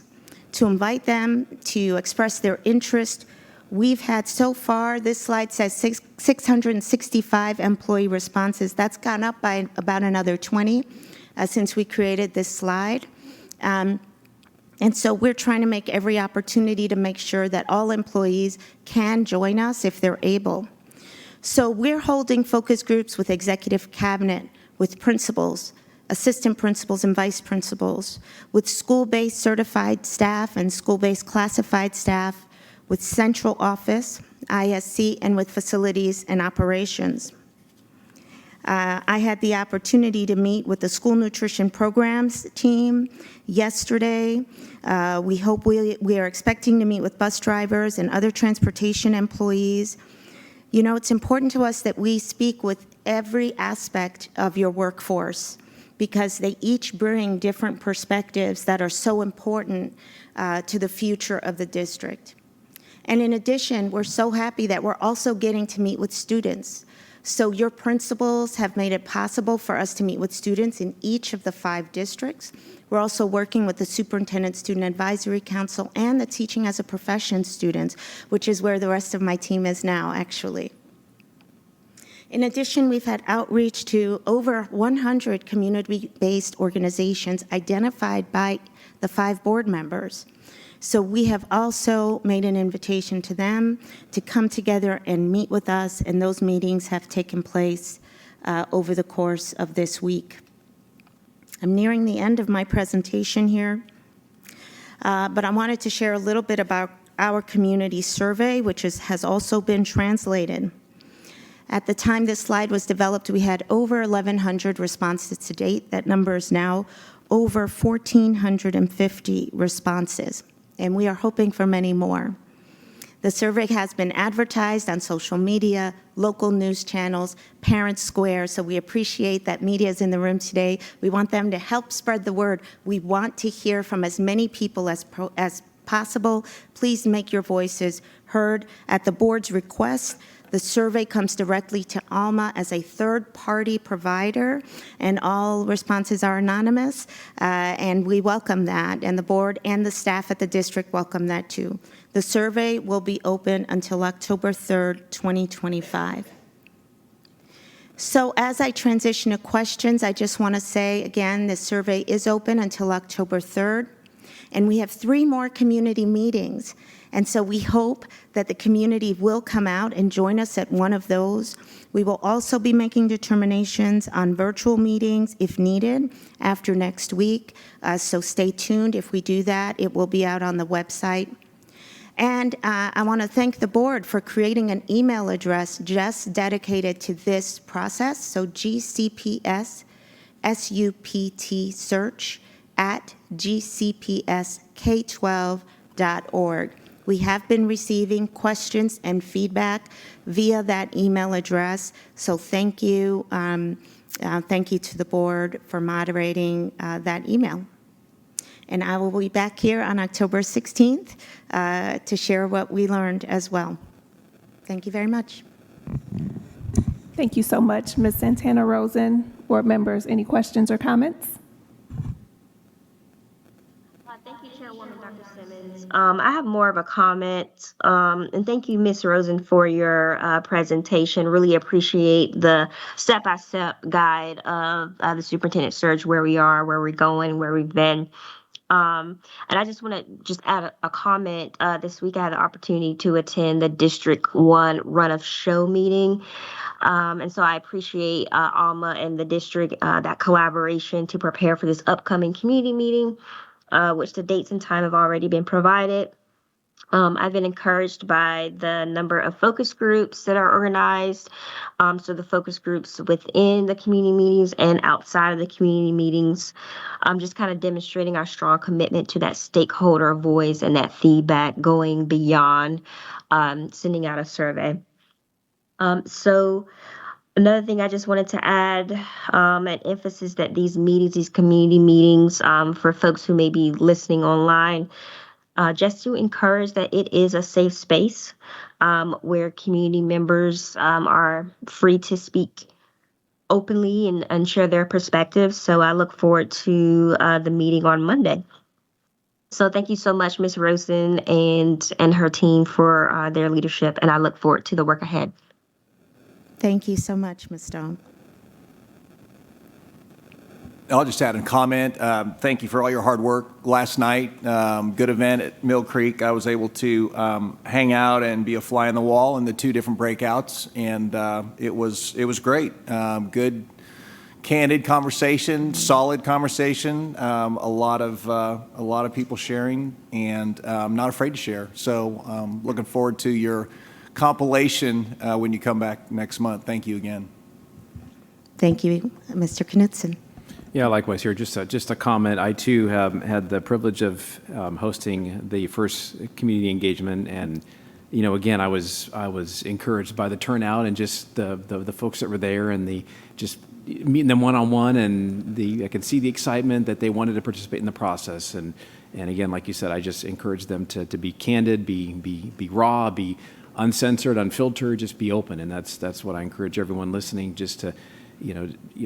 Speaker 15: to invite them to express their interest. We've had so far, this slide says 665 employee responses. That's gone up by about another 20 since we created this slide. And so we're trying to make every opportunity to make sure that all employees can join us if they're able. So we're holding focus groups with executive cabinet, with principals, assistant principals and vice principals, with school-based certified staff and school-based classified staff, with central office, ISC, and with facilities and operations. I had the opportunity to meet with the school nutrition programs team yesterday. We are expecting to meet with bus drivers and other transportation employees. You know, it's important to us that we speak with every aspect of your workforce because they each bring different perspectives that are so important to the future of the district. And in addition, we're so happy that we're also getting to meet with students. So your principals have made it possible for us to meet with students in each of the 5 districts. We're also working with the Superintendent Student Advisory Council and the Teaching as a Profession students, which is where the rest of my team is now, actually. In addition, we've had outreach to over 100 community-based organizations identified by the 5 board members. So we have also made an invitation to them to come together and meet with us, and those meetings have taken place over the course of this week. I'm nearing the end of my presentation here, but I wanted to share a little bit about our community survey, which has also been translated. At the time this slide was developed, we had over 1,100 responses to date. That number is now over 1,450 responses, and we are hoping for many more. The survey has been advertised on social media, local news channels, Parent Square, so we appreciate that media is in the room today. We want them to help spread the word. We want to hear from as many people as possible. Please make your voices heard. At the board's request, the survey comes directly to Alma as a third-party provider, and all responses are anonymous, and we welcome that, and the board and the staff at the district welcome that too. The survey will be open until October 3rd, 2025. So as I transition to questions, I just want to say again, this survey is open until October 3rd, and we have 3 more community meetings. And so we hope that the community will come out and join us at one of those. We will also be making determinations on virtual meetings if needed after next week. So stay tuned. If we do that, it will be out on the website. And I want to thank the board for creating an email address just dedicated to this process. So GCPS SUPT search at gcpsk12.org. We have been receiving questions and feedback via that email address, so thank you. Thank you to the board for moderating that email. And I will be back here on October 16th to share what we learned as well. Thank you very much.
Speaker 1: Thank you so much, Ms. Santana Rosen. Board members, any questions or comments?
Speaker 9: Thank you, Chairwoman Dr. Simmons. I have more of a comment, and thank you, Ms. Rosen, for your presentation. Really appreciate the step-by-step guide of the superintendent search, where we are, where we're going, where we've been. And I just want to just add a comment. This week I had the opportunity to attend the District 1 Run of Show meeting. And so I appreciate Alma and the district, that collaboration to prepare for this upcoming community meeting, which the dates and time have already been provided. I've been encouraged by the number of focus groups that are organized. So the focus groups within the community meetings and outside of the community meetings, just kind of demonstrating our strong commitment to that stakeholder voice and that feedback going beyond sending out a survey. So another thing I just wanted to add, an emphasis that these meetings, these community meetings, for folks who may be listening online, just to encourage that it is a safe space where community members are free to speak openly and share their perspectives. So I look forward to the meeting on Monday. So thank you so much, Ms. Rosen and her team for their leadership, and I look forward to the work ahead.
Speaker 15: Thank you so much, Ms. Stone.
Speaker 10: I'll just add a comment. Thank you for all your hard work last night. Good event at Mill Creek. I was able to hang out and be a fly on the wall in the 2 different breakouts, and it was great. Good, candid conversation, solid conversation. A lot of people sharing, and I'm not afraid to share. So looking forward to your compilation when you come back next month. Thank you again.
Speaker 15: Thank you, Mr. Knudsen.
Speaker 12: Yeah, likewise here. Just a comment. I too have had the privilege of hosting the first community engagement, and again, I was encouraged by the turnout and just the folks that were there, and just meeting them one-on-one, and I could see the excitement that they wanted to participate in the process. And again, like you said, I just encourage them to be candid, be raw, be uncensored, unfiltered, just be open. And that's what I encourage everyone listening, just to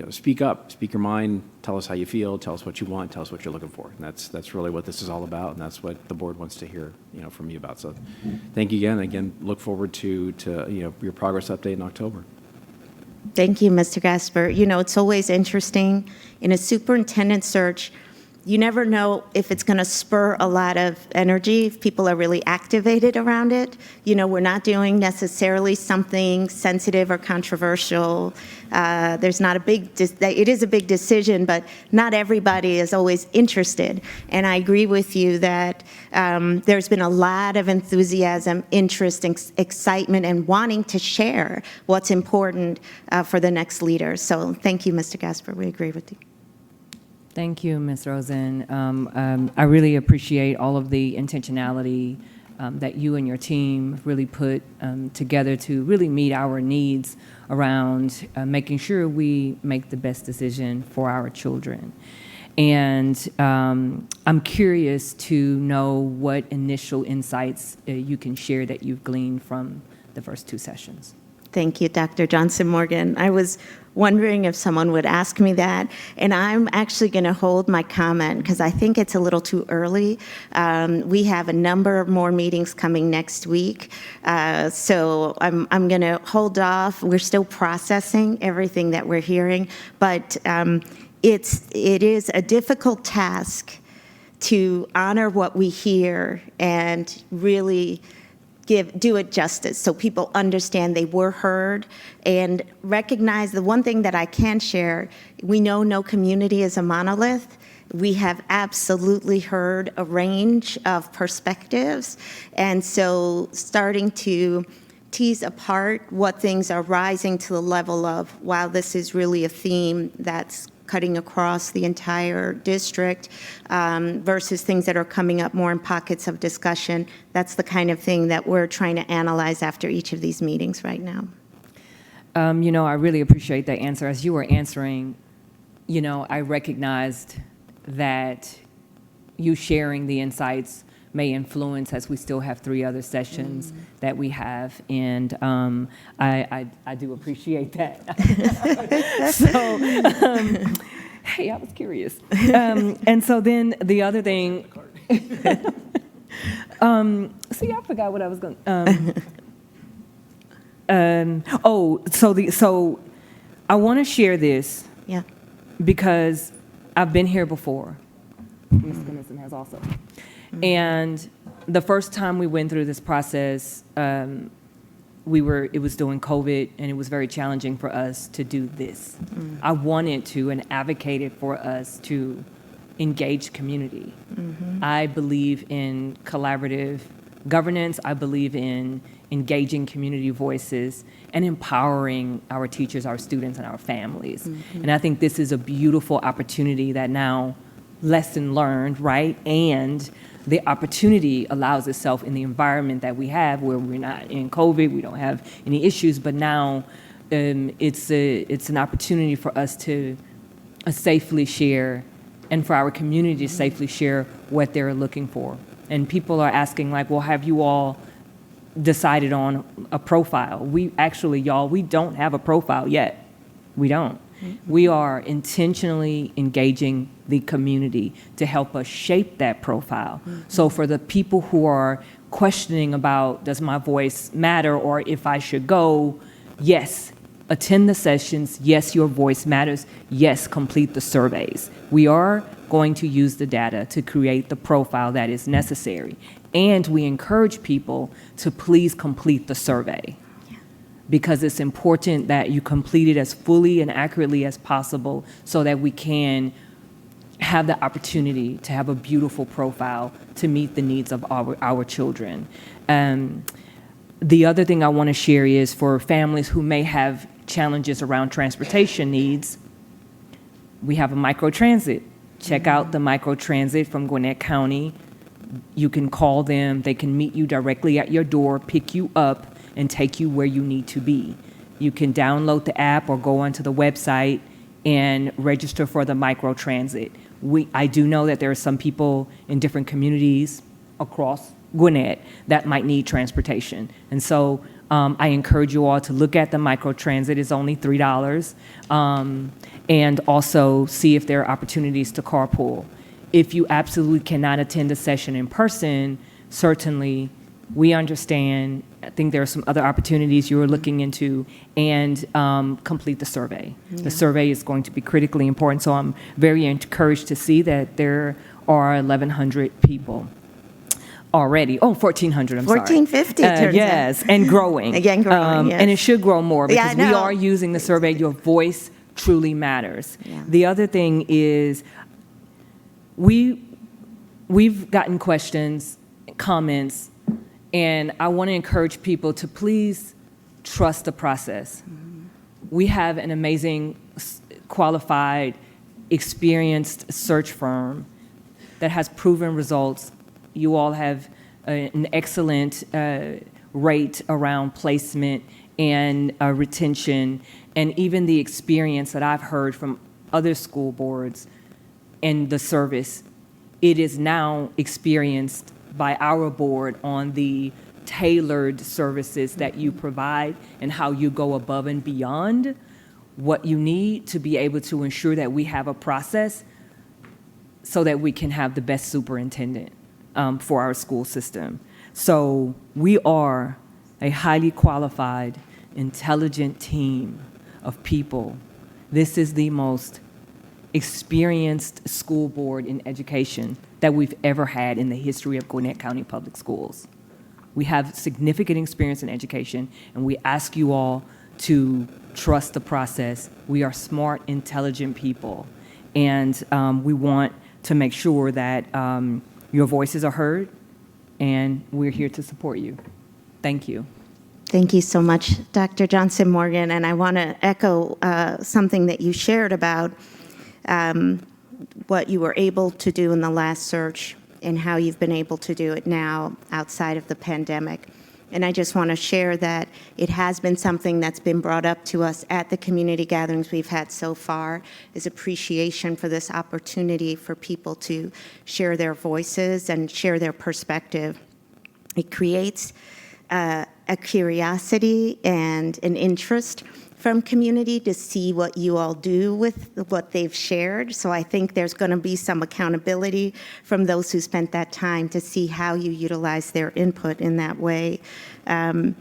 Speaker 12: speak up, speak your mind, tell us how you feel, tell us what you want, tell us what you're looking for. And that's really what this is all about, and that's what the board wants to hear, from you about. So thank you again. Again, look forward to your progress update in October.
Speaker 15: Thank you, Mr. Gasper. It's always interesting in a superintendent search. You never know if it's going to spur a lot of energy, if people are really activated around it. We're not doing necessarily something sensitive or controversial. There's not it is a big decision, but not everybody is always interested. And I agree with you that there's been a lot of enthusiasm, interest, and excitement, and wanting to share what's important for the next leader. So thank you, Mr. Gasper. We agree with you.
Speaker 13: Thank you, Ms. Rosen. I really appreciate all of the intentionality that you and your team really put together to really meet our needs around making sure we make the best decision for our children. And I'm curious to know what initial insights you can share that you've gleaned from the first two sessions.
Speaker 15: Thank you, Dr. Johnson-Morgan. I was wondering if someone would ask me that, and I'm actually going to hold my comment because I think it's a little too early. We have a number more meetings coming next week, so I'm going to hold off. We're still processing everything that we're hearing, but it is a difficult task to honor what we hear and really do it justice so people understand they were heard and recognize the one thing that I can share. We know no community is a monolith. We have absolutely heard a range of perspectives, and so starting to tease apart what things are rising to the level of, wow, this is really a theme that's cutting across the entire district versus things that are coming up more in pockets of discussion. That's the kind of thing that we're trying to analyze after each of these meetings right now.
Speaker 13: I really appreciate that answer. As you were answering, I recognized that you sharing the insights may influence, as we still have 3 other sessions that we have, and I do appreciate that. So, hey, I was curious. And so then the other thing, see, I forgot what I was going so I want to share this,
Speaker 15: yeah,
Speaker 13: because I've been here before. Ms. Gunnison has also. And the first time we went through this process, it was during COVID, and it was very challenging for us to do this. I wanted to and advocated for us to engage community. I believe in collaborative governance. I believe in engaging community voices and empowering our teachers, our students, and our families. And I think this is a beautiful opportunity that now, lesson learned, right? And the opportunity allows itself in the environment that we have, where we're not in COVID, we don't have any issues, but now it's an opportunity for us to safely share, and for our community to safely share what they're looking for. And people are asking, like, well, have you all decided on a profile? We actually, y'all, we don't have a profile yet. We don't. We are intentionally engaging the community to help us shape that profile. So for the people who are questioning about, does my voice matter, or if I should go, yes, attend the sessions. Yes, your voice matters. Yes, complete the surveys. We are going to use the data to create the profile that is necessary. And we encourage people to please complete the survey, because it's important that you complete it as fully and accurately as possible so that we can have the opportunity to have a beautiful profile to meet the needs of our children. The other thing I want to share is for families who may have challenges around transportation needs, we have a microtransit. Check out the microtransit from Gwinnett County. You can call them, they can meet you directly at your door, pick you up, and take you where you need to be. You can download the app or go onto the website and register for the microtransit. I do know that there are some people in different communities across Gwinnett that might need transportation. And so I encourage you all to look at the microtransit. It's only $3. And also see if there are opportunities to carpool. If you absolutely cannot attend a session in person, certainly we understand. I think there are some other opportunities you are looking into, and complete the survey.
Speaker 15: Yeah.
Speaker 13: The survey is going to be critically important, so I'm very encouraged to see that there are 1,100 people already. Oh, 1,400, I'm sorry.
Speaker 15: 1,450 turns out.
Speaker 13: Yes, and growing.
Speaker 15: Again, growing, yes.
Speaker 13: And it should grow more,
Speaker 15: Yeah, I
Speaker 13: because we
Speaker 15: know.
Speaker 13: are using the survey. Your voice truly matters.
Speaker 15: Yeah.
Speaker 13: The other thing is, we've gotten questions, comments, and I want to encourage people to please trust the process. We have an amazing, qualified, experienced search firm that has proven results. You all have an excellent rate around placement and retention, and even the experience that I've heard from other school boards and the service. It is now experienced by our board on the tailored services that you provide and how you go above and beyond what you need to be able to ensure that we have a process so that we can have the best superintendent for our school system. So we are a highly qualified, intelligent team of people. This is the most experienced school board in education that we've ever had in the history of Gwinnett County Public Schools. We have significant experience in education, and we ask you all to trust the process. We are smart, intelligent people, and we want to make sure that your voices are heard, and we're here to support you. Thank you.
Speaker 15: Thank you so much, Dr. Johnson Morgan. And I want to echo something that you shared about what you were able to do in the last search and how you've been able to do it now outside of the pandemic. And I just want to share that it has been something that's been brought up to us at the community gatherings we've had so far, is appreciation for this opportunity for people to share their voices and share their perspective. It creates a curiosity and an interest from community to see what you all do with what they've shared. So I think there's going to be some accountability from those who spent that time to see how you utilize their input in that way. And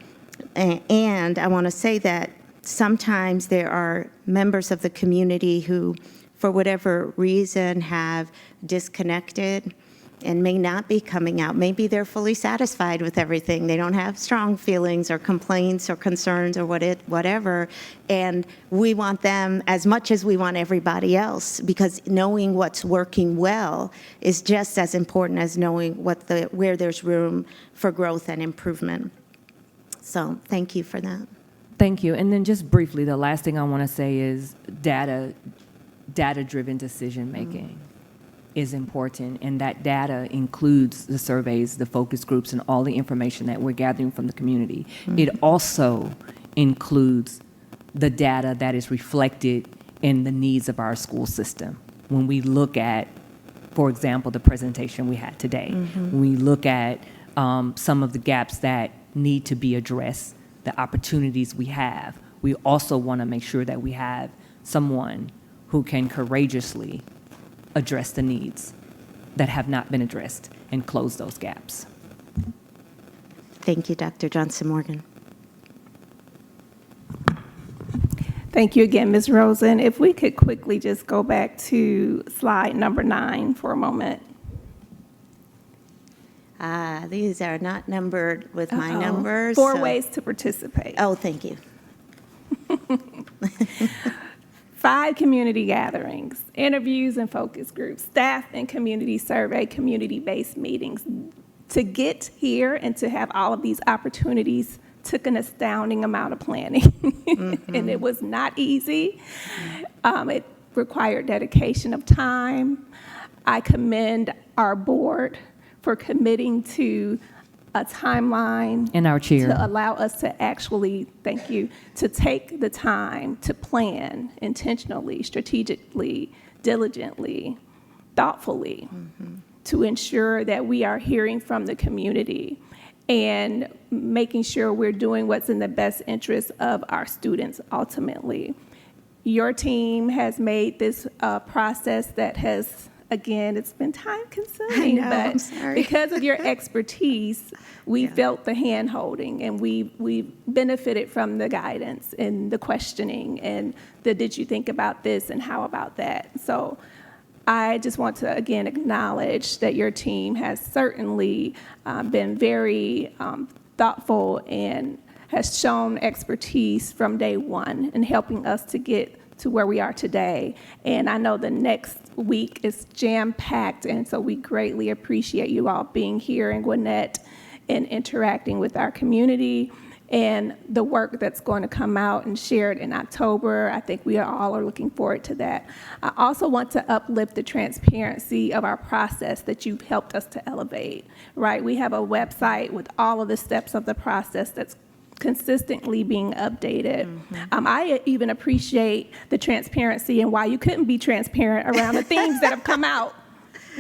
Speaker 15: I want to say that sometimes there are members of the community who, for whatever reason, have disconnected and may not be coming out. Maybe they're fully satisfied with everything. They don't have strong feelings or complaints or concerns or whatever. And we want them as much as we want everybody else, because knowing what's working well is just as important as knowing where there's room for growth and improvement. So thank you for that.
Speaker 13: Thank you. And then just briefly, the last thing I want to say is data-driven decision-making is important, and that data includes the surveys, the focus groups, and all the information that we're gathering from the community. It also includes the data that is reflected in the needs of our school system. When we look at, for example, the presentation we had today, when we look at some of the gaps that need to be addressed, the opportunities we have, we also want to make sure that we have someone who can courageously address the needs that have not been addressed and close those gaps.
Speaker 15: Thank you, Dr. Johnson Morgan.
Speaker 1: Thank you again, Ms. Rosen. If we could quickly just go back to slide number 9 for a moment.
Speaker 15: These are not numbered with my numbers.
Speaker 1: 4
Speaker 15: so-
Speaker 1: ways to participate.
Speaker 15: Oh, thank you.
Speaker 1: 5 community gatherings, interviews and focus groups, staff and community survey, community-based meetings. To get here and to have all of these opportunities took an astounding amount of planning, and it was not easy. It required dedication of time. I commend our board for committing to a timeline.
Speaker 13: And our chair.
Speaker 1: To allow us to actually, thank you, to take the time to plan intentionally, strategically, diligently, thoughtfully, to ensure that we are hearing from the community and making sure we're doing what's in the best interest of our students ultimately. Your team has made this a process that has, again, it's been time consuming,
Speaker 15: I know, I'm
Speaker 1: but
Speaker 15: sorry.
Speaker 1: because of your expertise, we felt the hand holding and we benefited from the guidance and the questioning and the did you think about this and how about that. So I just want to again acknowledge that your team has certainly been very thoughtful and has shown expertise from day one in helping us to get to where we are today. And I know the next week is jam-packed, and so we greatly appreciate you all being here in Gwinnett and interacting with our community and the work that's going to come out and shared in October. I think we all are looking forward to that. I also want to uplift the transparency of our process that you've helped us to elevate, right? We have a website with all of the steps of the process that's consistently being updated. I even appreciate the transparency and why you couldn't be transparent around the things that have come out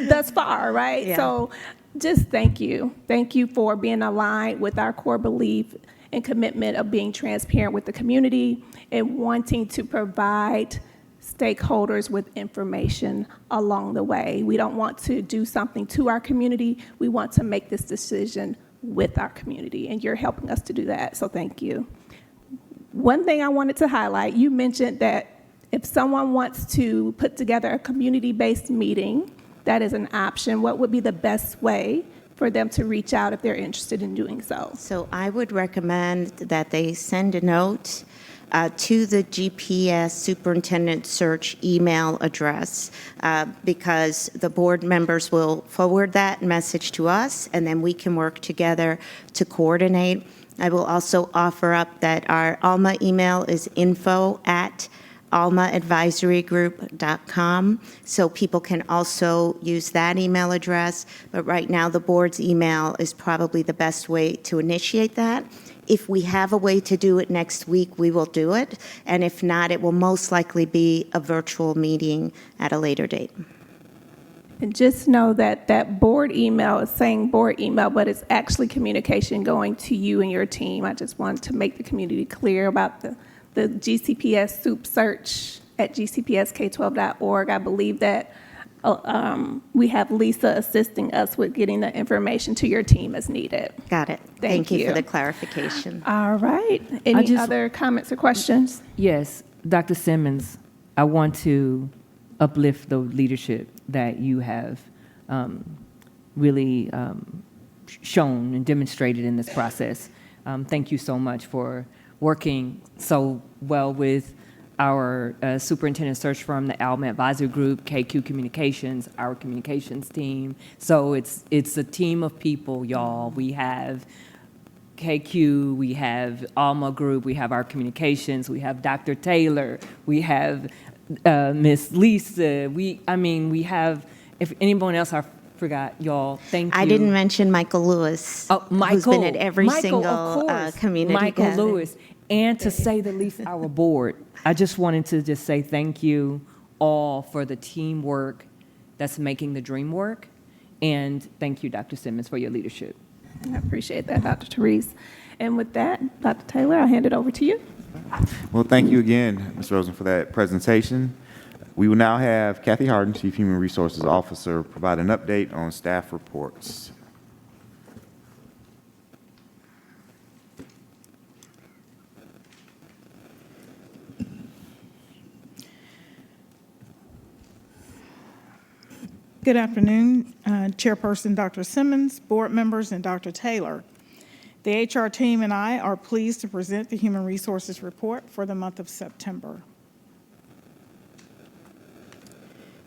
Speaker 1: thus far, right?
Speaker 15: Yeah.
Speaker 1: So just thank you. Thank you for being aligned with our core belief and commitment of being transparent with the community and wanting to provide stakeholders with information along the way. We don't want to do something to our community. We want to make this decision with our community, and you're helping us to do that, so thank you. One thing I wanted to highlight, you mentioned that if someone wants to put together a community-based meeting, that is an option. What would be the best way for them to reach out if they're interested in doing so?
Speaker 15: So I would recommend that they send a note to the GPS superintendent search email address because the board members will forward that message to us, and then we can work together to coordinate. I will also offer up that our ALMA email is info@almaadvisorygroup.com, so people can also use that email address. But right now, the board's email is probably the best way to initiate that. If we have a way to do it next week, we will do it. And if not, it will most likely be a virtual meeting at a later date.
Speaker 1: And just know that that board email is saying board email, but it's actually communication going to you and your team. I just want to make the community clear about the GCPS soup search at gcpsk12.org. I believe that we have Lisa assisting us with getting the information to your team as needed.
Speaker 15: Got it.
Speaker 1: Thank
Speaker 15: you
Speaker 1: you.
Speaker 15: for the clarification.
Speaker 1: All right. Any other comments or questions?
Speaker 13: Yes, Dr. Simmons, I want to uplift the leadership that you have really shown and demonstrated in this process. Thank you so much for working so well with our superintendent search firm, the Alma Advisory Group, KQ Communications, our communications team. So it's a team of people, y'all. We have KQ, we have Alma Group, we have our communications, we have Dr. Taylor, we have Miss Lisa. We have, if anyone else I forgot, y'all, thank you.
Speaker 15: I didn't mention Michael Lewis, who's been at every single community
Speaker 13: Michael
Speaker 15: gathering.
Speaker 13: Lewis, and to say the least, our board. I just wanted to just say thank you all for the teamwork that's making the dream work, and thank you, Dr. Simmons, for your leadership.
Speaker 1: I appreciate that, Dr. Therese. And with that, Dr. Taylor, I'll hand it over to you.
Speaker 2: Well, thank you again, Ms. Rosen, for that presentation. We will now have Kathy Harden, Chief Human Resources Officer, provide an update on staff reports.
Speaker 16: Good afternoon, Chairperson Dr. Simmons, board members, and Dr. Taylor. The HR team and I are pleased to present the Human Resources Report for the month of September.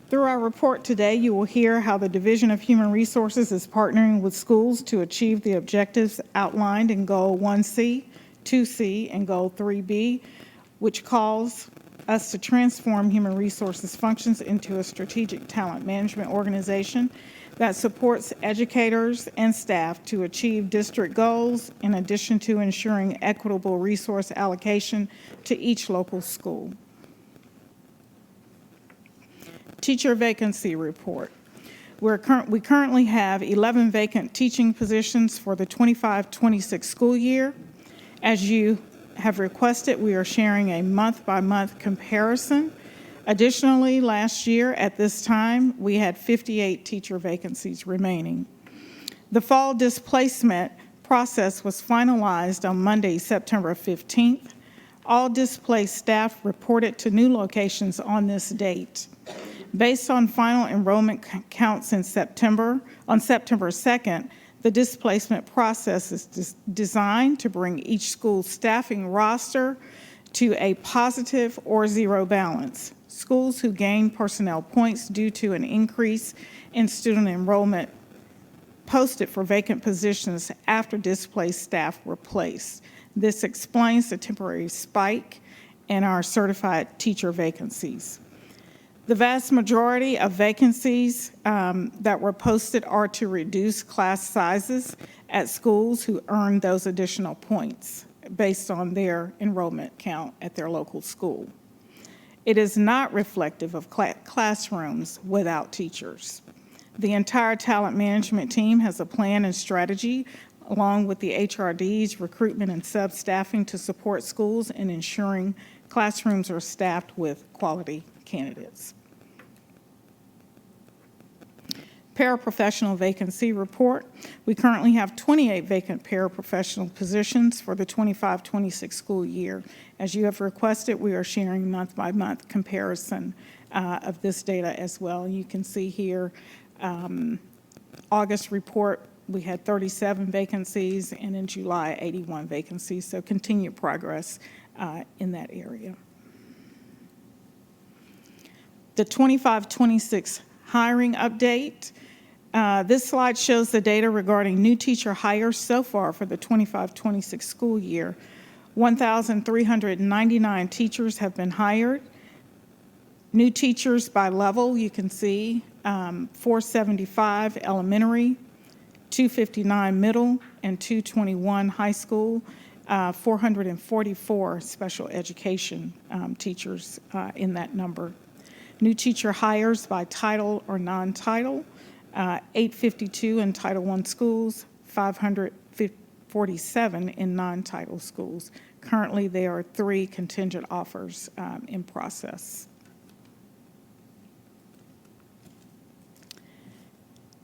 Speaker 16: Through our report today, you will hear how the Division of Human Resources is partnering with schools to achieve the objectives outlined in Goal 1C 2C, and Goal 3B, which calls us to transform human resources functions into a strategic talent management organization that supports educators and staff to achieve district goals, in addition to ensuring equitable resource allocation to each local school. Teacher vacancy report. We currently have 11 vacant teaching positions for the 25-26 school year. As you have requested, we are sharing a month-by-month comparison. Additionally, last year at this time, we had 58 teacher vacancies remaining. The fall displacement process was finalized on Monday, September 15th. All displaced staff reported to new locations on this date. Based on final enrollment counts in September, on September 2nd, the displacement process is designed to bring each school's staffing roster to a positive or zero balance. Schools who gain personnel points due to an increase in student enrollment posted for vacant positions after displaced staff were placed. This explains the temporary spike in our certified teacher vacancies. The vast majority of vacancies that were posted are to reduce class sizes at schools who earn those additional points based on their enrollment count at their local school. It is not reflective of classrooms without teachers. The entire talent management team has a plan and strategy along with the HRDs, recruitment and sub-staffing to support schools in ensuring classrooms are staffed with quality candidates. Paraprofessional vacancy report. We currently have 28 vacant paraprofessional positions for the 25-26 school year. As you have requested, we are sharing month-by-month comparison of this data as well. You can see here, August report, we had 37 vacancies, and in July, 81 vacancies, so continued progress in that area. The 25-26 hiring update. This slide shows the data regarding new teacher hires so far for the 25-26 school year. 1,399 teachers have been hired. New teachers by level, you can see 475 elementary, 259 middle, and 221 high school, 444 special education teachers in that number. New teacher hires by title or non-title, 852 in Title I schools, 547 in non-title schools. Currently, there are 3 contingent offers in process.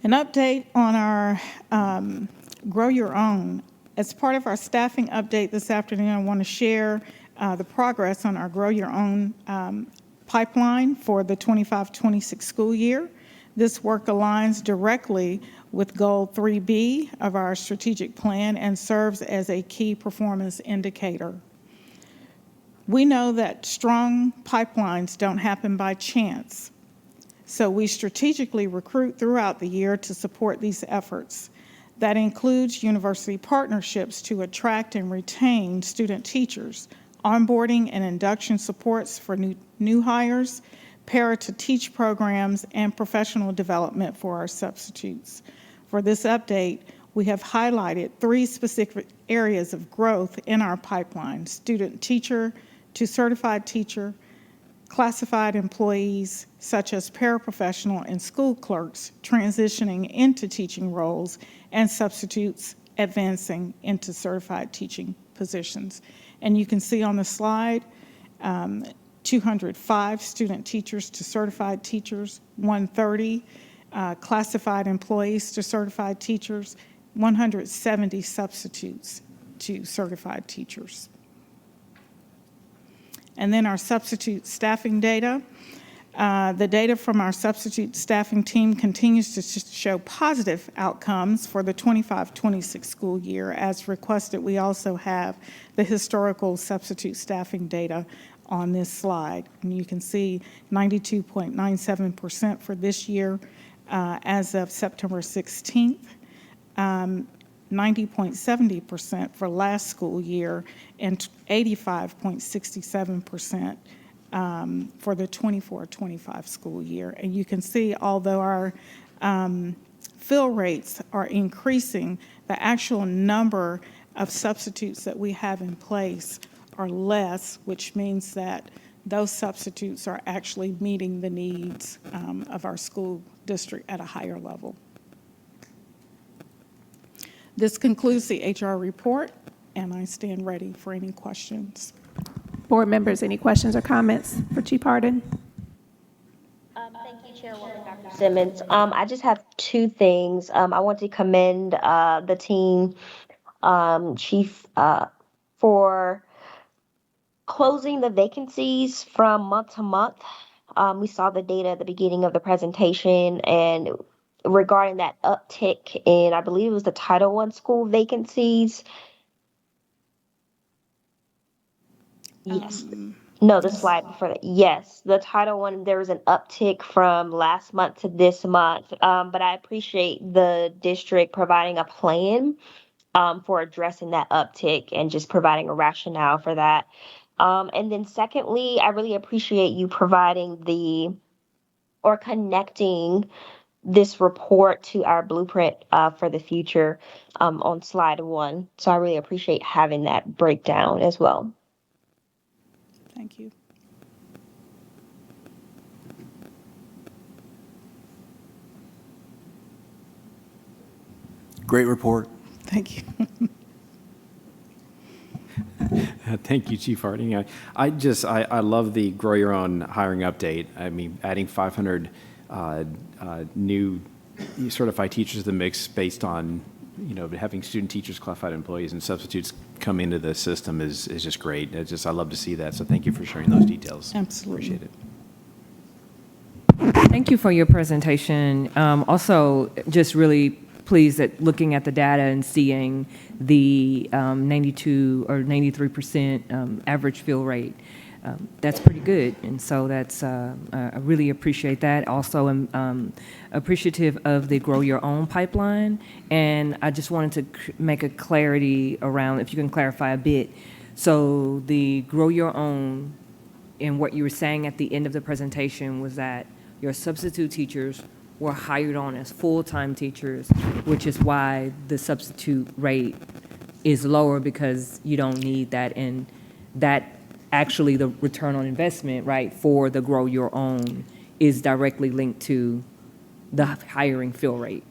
Speaker 16: An update on our Grow Your Own. As part of our staffing update this afternoon, I want to share the progress on our Grow Your Own pipeline for the 25-26 school year. This work aligns directly with Goal 3B of our strategic plan and serves as a key performance indicator. We know that strong pipelines don't happen by chance, so we strategically recruit throughout the year to support these efforts. That includes university partnerships to attract and retain student teachers, onboarding and induction supports for new hires, para-to-teach programs, and professional development for our substitutes. For this update, we have highlighted 3 specific areas of growth in our pipeline: student teacher to certified teacher, classified employees such as paraprofessional and school clerks transitioning into teaching roles, and substitutes advancing into certified teaching positions. And you can see on the slide, 205 student teachers to certified teachers, 130 classified employees to certified teachers, 170 substitutes to certified teachers. And then our substitute staffing data. The data from our substitute staffing team continues to show positive outcomes for the 25-26 school year. As requested, we also have the historical substitute staffing data on this slide. And you can see 92.97% for this year as of September 16th. 90.70% for last school year and 85.67% for the 24-25 school year. And you can see, although our fill rates are increasing, the actual number of substitutes that we have in place are less, which means that those substitutes are actually meeting the needs of our school district at a higher level. This concludes the HR report, and I stand ready for any questions.
Speaker 1: Board members, any questions or comments for Chief Harden?
Speaker 9: Thank you, Chairwoman Dr. Simmons. I just have two things. I want to commend the team, Chief, for closing the vacancies from month to month. We saw the data at the beginning of the presentation, and regarding that uptick in, I believe it was the Title I school vacancies. Yes. No, the slide before that. Yes, the Title I, there was an uptick from last month to this month. But I appreciate the district providing a plan for addressing that uptick and just providing a rationale for that. And then secondly, I really appreciate you providing connecting this report to our blueprint for the future on slide 1. So I really appreciate having that breakdown as well.
Speaker 16: Thank you.
Speaker 10: Great report.
Speaker 16: Thank you.
Speaker 12: Thank you, Chief Harding. I love the Grow Your Own hiring update. I mean, adding 500 new certified teachers to the mix based on, having student teachers, qualified employees, and substitutes come into the system is just great. I love to see that. So thank you for sharing those details.
Speaker 16: Absolutely.
Speaker 12: Appreciate it.
Speaker 13: Thank you for your presentation. Also, just really pleased at looking at the data and seeing the 92 or 93% average fill rate. That's pretty good, and so that's I really appreciate that. Also, I'm appreciative of the Grow Your Own pipeline, and I just wanted to make a clarity around, if you can clarify a bit. So the Grow Your Own, and what you were saying at the end of the presentation was that your substitute teachers were hired on as full-time teachers, which is why the substitute rate is lower, because you don't need that, and that actually the return on investment, right, for the Grow Your Own is directly linked to the hiring fill rate.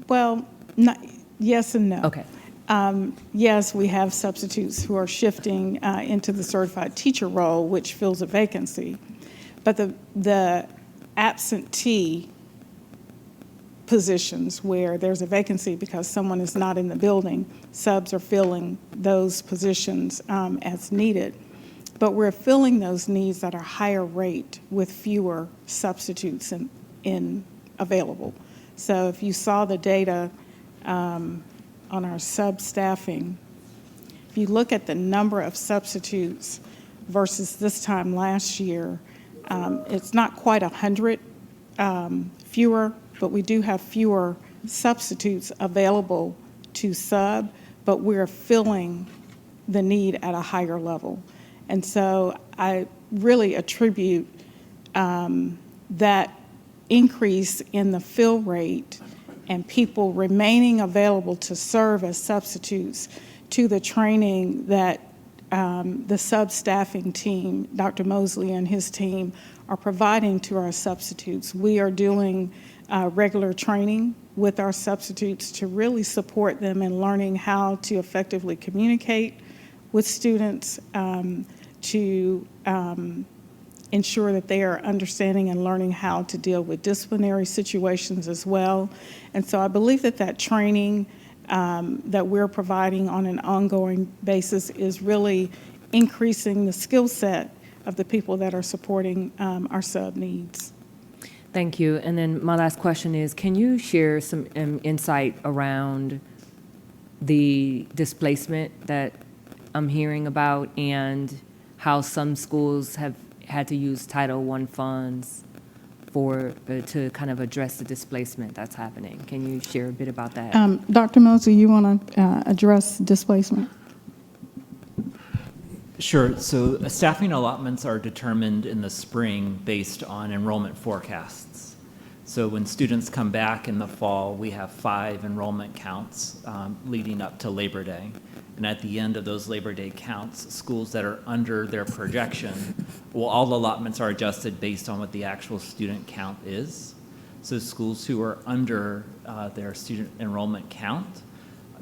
Speaker 16: Well, yes and no.
Speaker 13: Okay.
Speaker 16: Yes, we have substitutes who are shifting into the certified teacher role, which fills a vacancy. But the absentee positions where there's a vacancy because someone is not in the building, subs are filling those positions as needed. But we're filling those needs at a higher rate with fewer substitutes in available. So if you saw the data on our sub-staffing, if you look at the number of substitutes versus this time last year, it's not quite 100 fewer, but we do have fewer substitutes available to sub, but we're filling the need at a higher level. And so I really attribute that increase in the fill rate and people remaining available to serve as substitutes to the training that the sub-staffing team, Dr. Mosley and his team, are providing to our substitutes. We are doing regular training with our substitutes to really support them in learning how to effectively communicate with students, to ensure that they are understanding and learning how to deal with disciplinary situations as well. And so I believe that training that we're providing on an ongoing basis is really increasing the skill set of the people that are supporting our sub needs.
Speaker 13: Thank you. And then my last question is, can you share some insight around the displacement that I'm hearing about and how some schools have had to use Title I funds to kind of address the displacement that's happening? Can you share a bit about that?
Speaker 16: Dr. Mosley, you want to address displacement?
Speaker 17: Sure. So staffing allotments are determined in the spring based on enrollment forecasts. So when students come back in the fall, we have 5 enrollment counts leading up to Labor Day. And at the end of those Labor Day counts, schools that are under their projection, well, all the allotments are adjusted based on what the actual student count is. So schools who are under their student enrollment count,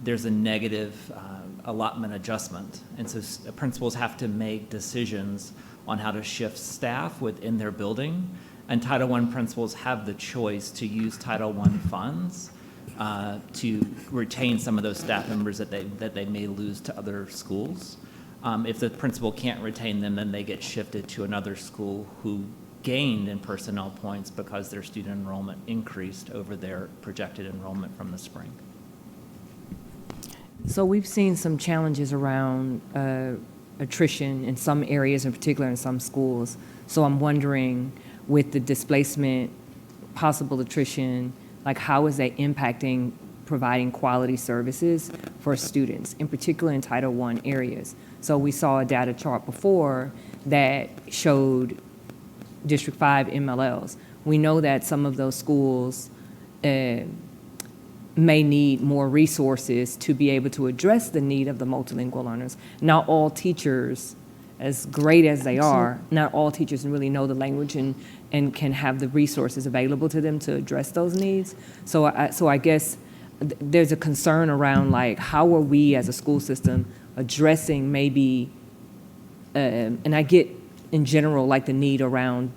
Speaker 17: there's a negative allotment adjustment. And so principals have to make decisions on how to shift staff within their building. And Title I principals have the choice to use Title I funds to retain some of those staff members that they may lose to other schools. If the principal can't retain them, then they get shifted to another school who gained in personnel points because their student enrollment increased over their projected enrollment from the spring.
Speaker 13: So we've seen some challenges around attrition in some areas, in particular in some schools. So I'm wondering, with the displacement, possible attrition, like how is that impacting providing quality services for students, in particular in Title I areas? So we saw a data chart before that showed District 5 MLLs. We know that some of those schools may need more resources to be able to address the need of the multilingual learners. Not all teachers, as great as they are, not all teachers really know the language and can have the resources available to them to address those needs. So I guess there's a concern around, like, how are we as a school system addressing maybe, and I get in general like the need around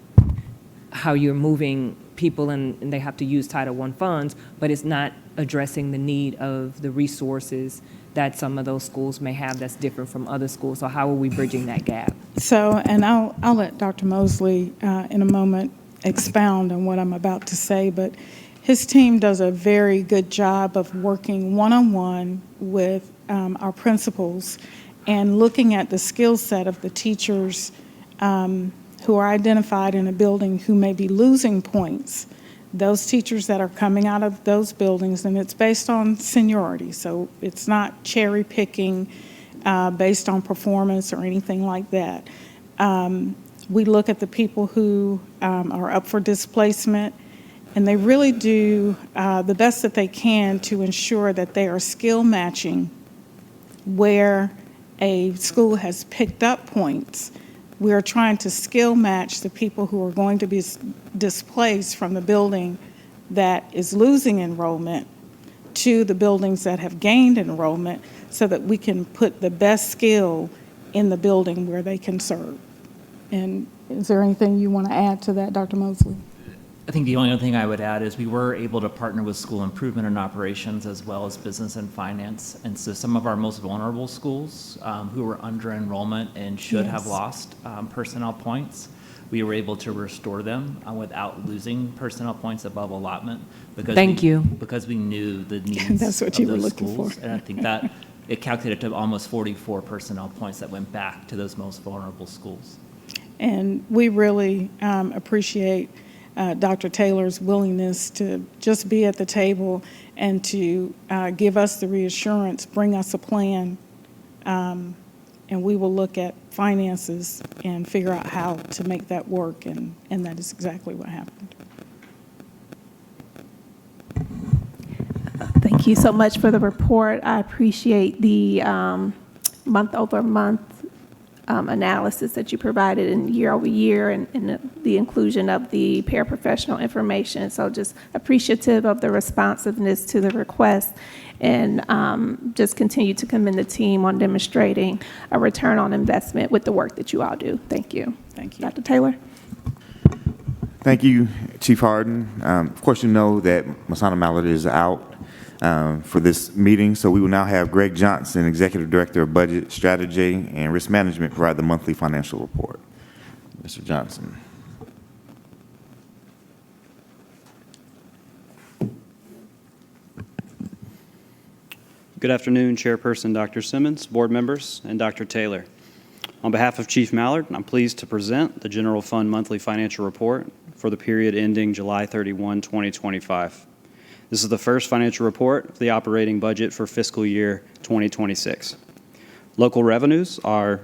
Speaker 13: how you're moving people and they have to use Title I funds, but it's not addressing the need of the resources that some of those schools may have that's different from other schools. So how are we bridging that gap?
Speaker 16: So, and I'll let Dr. Mosley in a moment expound on what I'm about to say, but his team does a very good job of working one-on-one with our principals and looking at the skill set of the teachers who are identified in a building who may be losing points. Those teachers that are coming out of those buildings, and it's based on seniority, so it's not cherry picking based on performance or anything like that. We look at the people who are up for displacement, and they really do the best that they can to ensure that they are skill matching where a school has picked up points. We are trying to skill match the people who are going to be displaced from the building that is losing enrollment to the buildings that have gained enrollment so that we can put the best skill in the building where they can serve. And is there anything you want to add to that, Dr. Mosley?
Speaker 17: I think the only other thing I would add is we were able to partner with school improvement and operations as well as business and finance. And so some of our most vulnerable schools who were under enrollment and should have lost personnel points, we were able to restore them without losing personnel points above allotment. Because we knew the needs
Speaker 16: That's what
Speaker 17: of
Speaker 16: you were
Speaker 17: those
Speaker 16: looking
Speaker 17: schools.
Speaker 16: for.
Speaker 17: And I think that it calculated to almost 44 personnel points that went back to those most vulnerable schools.
Speaker 16: And we really appreciate Dr. Taylor's willingness to just be at the table and to give us the reassurance, bring us a plan, and we will look at finances and figure out how to make that work, and that is exactly what happened.
Speaker 1: Thank you so much for the report. I appreciate the month-over-month analysis that you provided in year over year and the inclusion of the paraprofessional information. So just appreciative of the responsiveness to the request and just continue to commend the team on demonstrating a return on investment with the work that you all do. Thank you.
Speaker 16: Thank you.
Speaker 1: Dr. Taylor?
Speaker 2: Thank you, Chief Harden. Of course, you know that Masana Mallard is out for this meeting, so we will now have Greg Johnson, Executive Director of Budget Strategy and Risk Management, provide the monthly financial report. Mr. Johnson.
Speaker 18: Good afternoon, Chairperson Dr. Simmons, board members, and Dr. Taylor. On behalf of Chief Mallard, I'm pleased to present the General Fund Monthly Financial Report for the period ending July 31, 2025. This is the first financial report of the operating budget for fiscal year 2026. Local revenues are,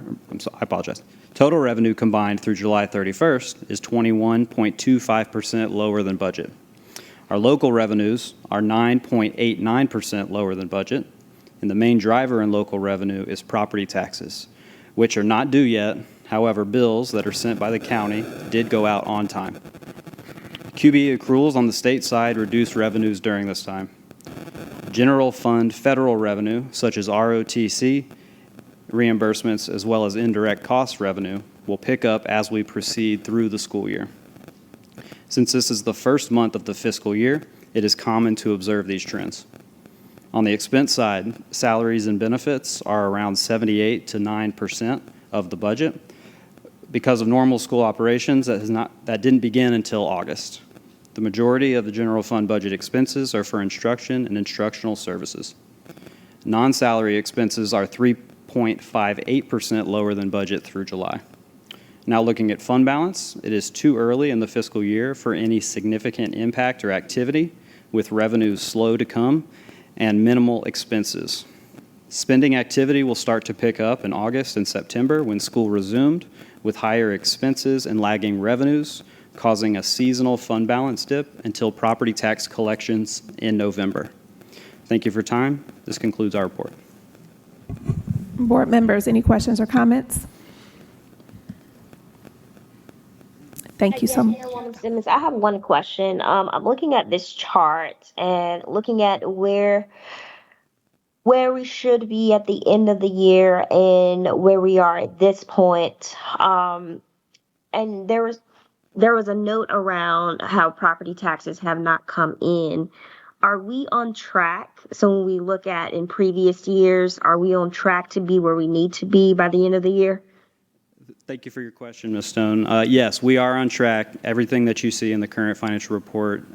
Speaker 18: I apologize. Total revenue combined through July 31st is 21.25% lower than budget. Our local revenues are 9.89% lower than budget, and the main driver in local revenue is property taxes, which are not due yet. However, bills that are sent by the county did go out on time. QBE accruals on the state side reduced revenues during this time. General fund federal revenue, such as ROTC reimbursements as well as indirect cost revenue, will pick up as we proceed through the school year. Since this is the first month of the fiscal year, it is common to observe these trends. On the expense side, salaries and benefits are around 78 to 9% of the budget. Because of normal school operations, that didn't begin until August. The majority of the general fund budget expenses are for instruction and instructional services. Non-salary expenses are 3.58% lower than budget through July. Now looking at fund balance, it is too early in the fiscal year for any significant impact or activity, with revenues slow to come and minimal expenses. Spending activity will start to pick up in August and September when school resumed, with higher expenses and lagging revenues, causing a seasonal fund balance dip until property tax collections in November. Thank you for your time. This concludes our report.
Speaker 1: Board members, any questions or comments? Thank you so much.
Speaker 9: Chairwoman Simmons, I have one question. I'm looking at this chart and looking at where we should be at the end of the year and where we are at this point. And there was a note around how property taxes have not come in. Are we on track? So when we look at in previous years, are we on track to be where we need to be by the end of the year?
Speaker 18: Thank you for your question, Ms. Stone. Yes, we are on track. Everything that you see in the current financial report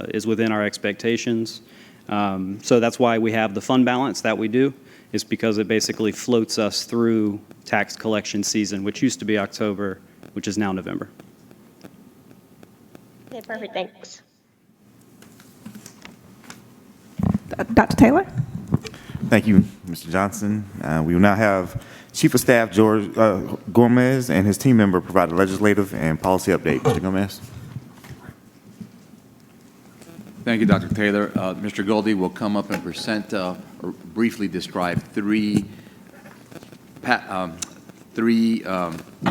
Speaker 18: is within our expectations. So that's why we have the fund balance that we do, is because it basically floats us through tax collection season, which used to be October, which is now November.
Speaker 9: Okay, perfect. Thanks.
Speaker 1: Dr. Taylor?
Speaker 2: Thank you, Mr. Johnson. We will now have Chief of Staff George Gomez and his team member provide a legislative and policy update. Mr. Gomez.
Speaker 19: Thank you, Dr. Taylor. Mr. Goldie will come up and present or briefly describe three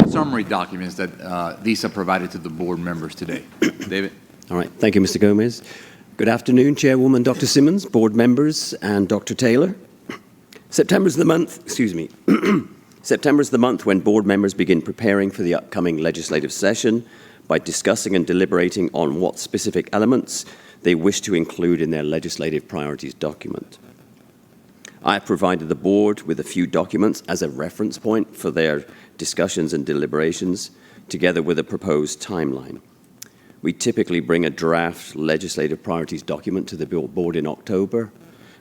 Speaker 19: summary documents that Lisa provided to the board members today. David?
Speaker 20: All right. Thank you, Mr. Gomez. Good afternoon, Chairwoman Dr. Simmons, board members, and Dr. Taylor. September is the month when board members begin preparing for the upcoming legislative session by discussing and deliberating on what specific elements they wish to include in their legislative priorities document. I have provided the board with a few documents as a reference point for their discussions and deliberations, together with a proposed timeline. We typically bring a draft legislative priorities document to the board in October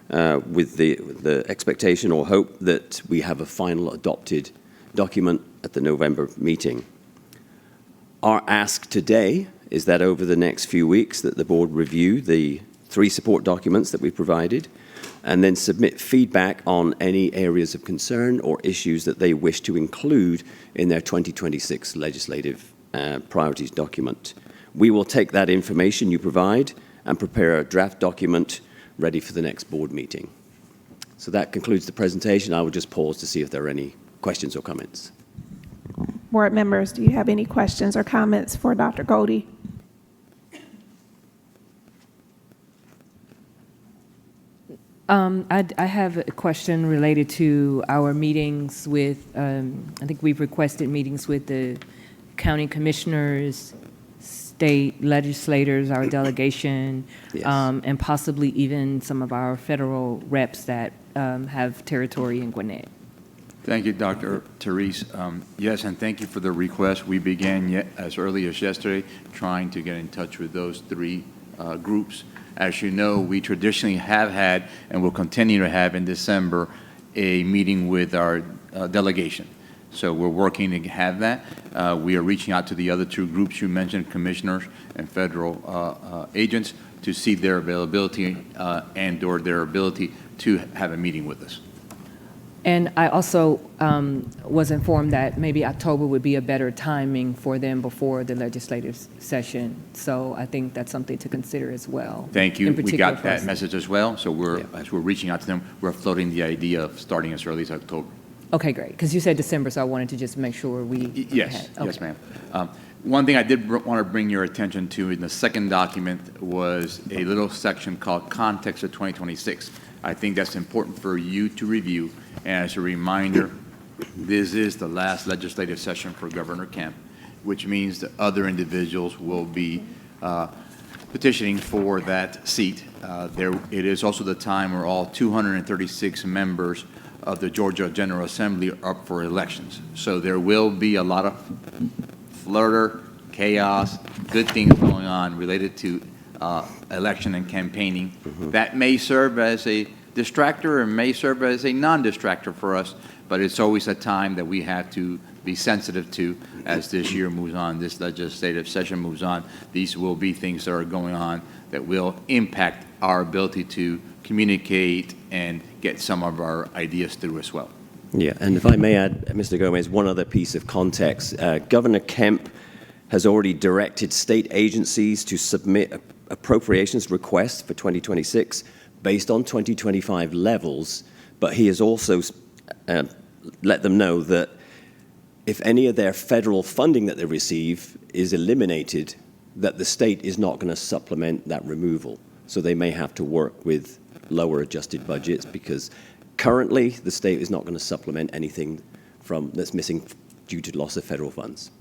Speaker 20: with the expectation or hope that we have a final adopted document at the November meeting. Our ask today is that over the next few weeks that the board review the three support documents that we provided and then submit feedback on any areas of concern or issues that they wish to include in their 2026 legislative priorities document. We will take that information you provide and prepare a draft document ready for the next board meeting. So that concludes the presentation. I will just pause to see if there are any questions or comments.
Speaker 1: Board members, do you have any questions or comments for Dr. Goldie?
Speaker 13: I have a question related to our meetings with, I think we've requested meetings with the county commissioners, state legislators, our delegation,
Speaker 20: Yes.
Speaker 13: And possibly even some of our federal reps that have territory in Gwinnett.
Speaker 19: Thank you, Dr. Therese. Yes, and thank you for the request. We began as early as yesterday trying to get in touch with those three groups. As you know, we traditionally have had and will continue to have in December a meeting with our delegation. So we're working to have that. We are reaching out to the other two groups you mentioned, commissioners and federal agents, to see their availability and/or their ability to have a meeting with us.
Speaker 13: And I also was informed that maybe October would be a better timing for them before the legislative session. So I think that's something to consider as well.
Speaker 19: Thank you.
Speaker 13: In
Speaker 19: We
Speaker 13: particular
Speaker 19: got
Speaker 13: for
Speaker 19: that
Speaker 13: us.
Speaker 19: message as well. So as we're reaching out to them, we're floating the idea of starting as early as October.
Speaker 13: Okay, great. Because you said December, so I wanted to just make sure we
Speaker 19: Yes,
Speaker 13: had-
Speaker 19: yes,
Speaker 13: okay.
Speaker 19: ma'am. One thing I did want to bring your attention to in the second document was a little section called Context of 2026. I think that's important for you to review. And as a reminder, this is the last legislative session for Governor Kemp, which means that other individuals will be petitioning for that seat. It is also the time where all 236 members of the Georgia General Assembly are up for elections. So there will be a lot of flutter, chaos, good things going on related to election and campaigning. That may serve as a distractor and may serve as a non-distractor for us, but it's always a time that we have to be sensitive to as this year moves on, this legislative session moves on. These will be things that are going on that will impact our ability to communicate and get some of our ideas through as well.
Speaker 20: Yeah, and if I may add, Mr. Gomez, one other piece of context. Governor Kemp has already directed state agencies to submit appropriations requests for 2026 based on 2025 levels, but he has also let them know that if any of their federal funding that they receive is eliminated, that the state is not going to supplement that removal. So they may have to work with lower adjusted budgets because currently the state is not going to supplement anything that's missing due to loss of federal funds.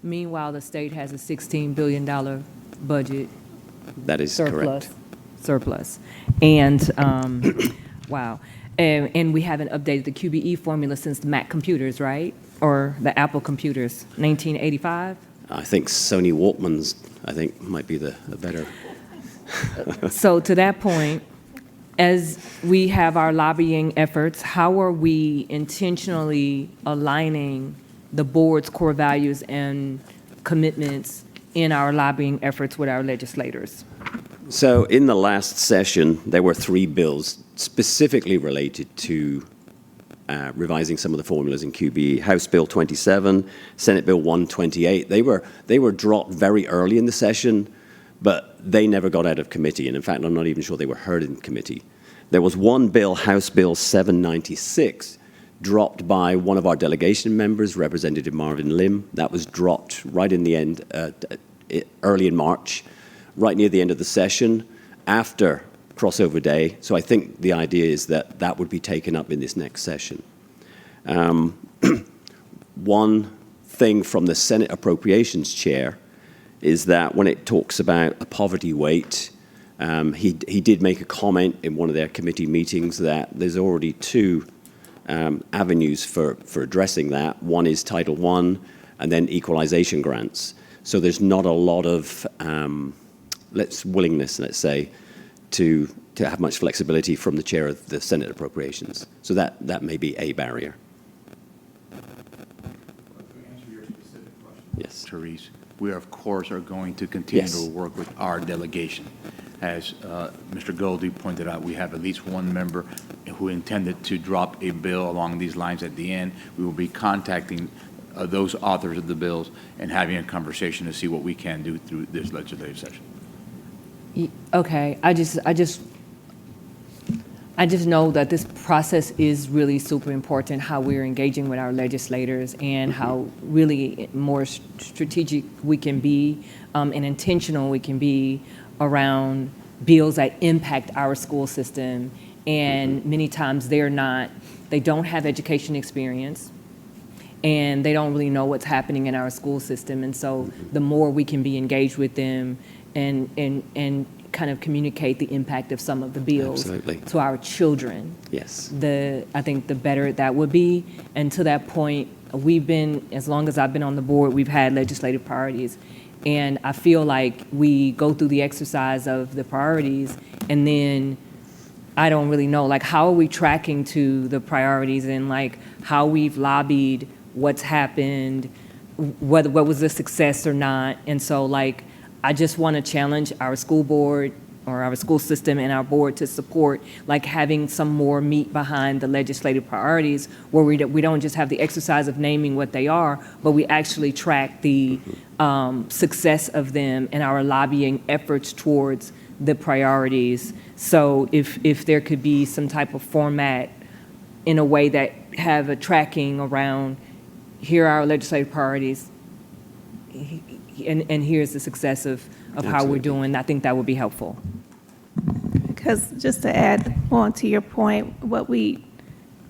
Speaker 13: Meanwhile, the state has a $16 billion budget
Speaker 20: That is correct.
Speaker 13: surplus. And, wow. And we haven't updated the QBE formula since the Mac computers, right? Or the Apple computers, 1985?
Speaker 20: I think Sony Walkmans, might be the better.
Speaker 13: So to that point, as we have our lobbying efforts, how are we intentionally aligning the board's core values and commitments in our lobbying efforts with our legislators?
Speaker 20: So in the last session, there were 3 bills specifically related to revising some of the formulas in QBE. House Bill 27, Senate Bill 128. They were dropped very early in the session, but they never got out of committee. And in fact, I'm not even sure they were heard in committee. There was one bill, House Bill 796, dropped by one of our delegation members, Representative Marvin Lim. That was dropped right in the end, early in March, right near the end of the session, after crossover day. So I think the idea is that that would be taken up in this next session. One thing from the Senate Appropriations Chair is that when it talks about a poverty weight, he did make a comment in one of their committee meetings that there's already 2 avenues for addressing that. One is Title I, and then equalization grants. So there's not a lot of willingness, let's say, to have much flexibility from the chair of the Senate Appropriations. So that may be a barrier.
Speaker 19: Yes. Therese, we of course are going to continue
Speaker 20: Yes.
Speaker 19: to work with our delegation. As Mr. Goldie pointed out, we have at least one member who intended to drop a bill along these lines at the end. We will be contacting those authors of the bills and having a conversation to see what we can do through this legislative session.
Speaker 13: Okay, I just know that this process is really super important, how we're engaging with our legislators and how really more strategic we can be and intentional we can be around bills that impact our school system. And many times they don't have education experience and they don't really know what's happening in our school system. And so the more we can be engaged with them and kind of communicate the impact of some of the bills
Speaker 20: Absolutely.
Speaker 13: to our children.
Speaker 20: Yes.
Speaker 13: I think the better that would be. And to that point, as long as I've been on the board, we've had legislative priorities. And I feel like we go through the exercise of the priorities and then I don't really know, like how are we tracking to the priorities and like how we've lobbied what's happened, what was a success or not. And so, like, I just want to challenge our school board or our school system and our board to support, like, having some more meat behind the legislative priorities, where we don't just have the exercise of naming what they are, but we actually track the success of them and our lobbying efforts towards the priorities. So if there could be some type of format in a way that have a tracking around, here are our legislative priorities, and here's the success of how we're doing, I think that would be helpful.
Speaker 1: Because just to add on to your point, what we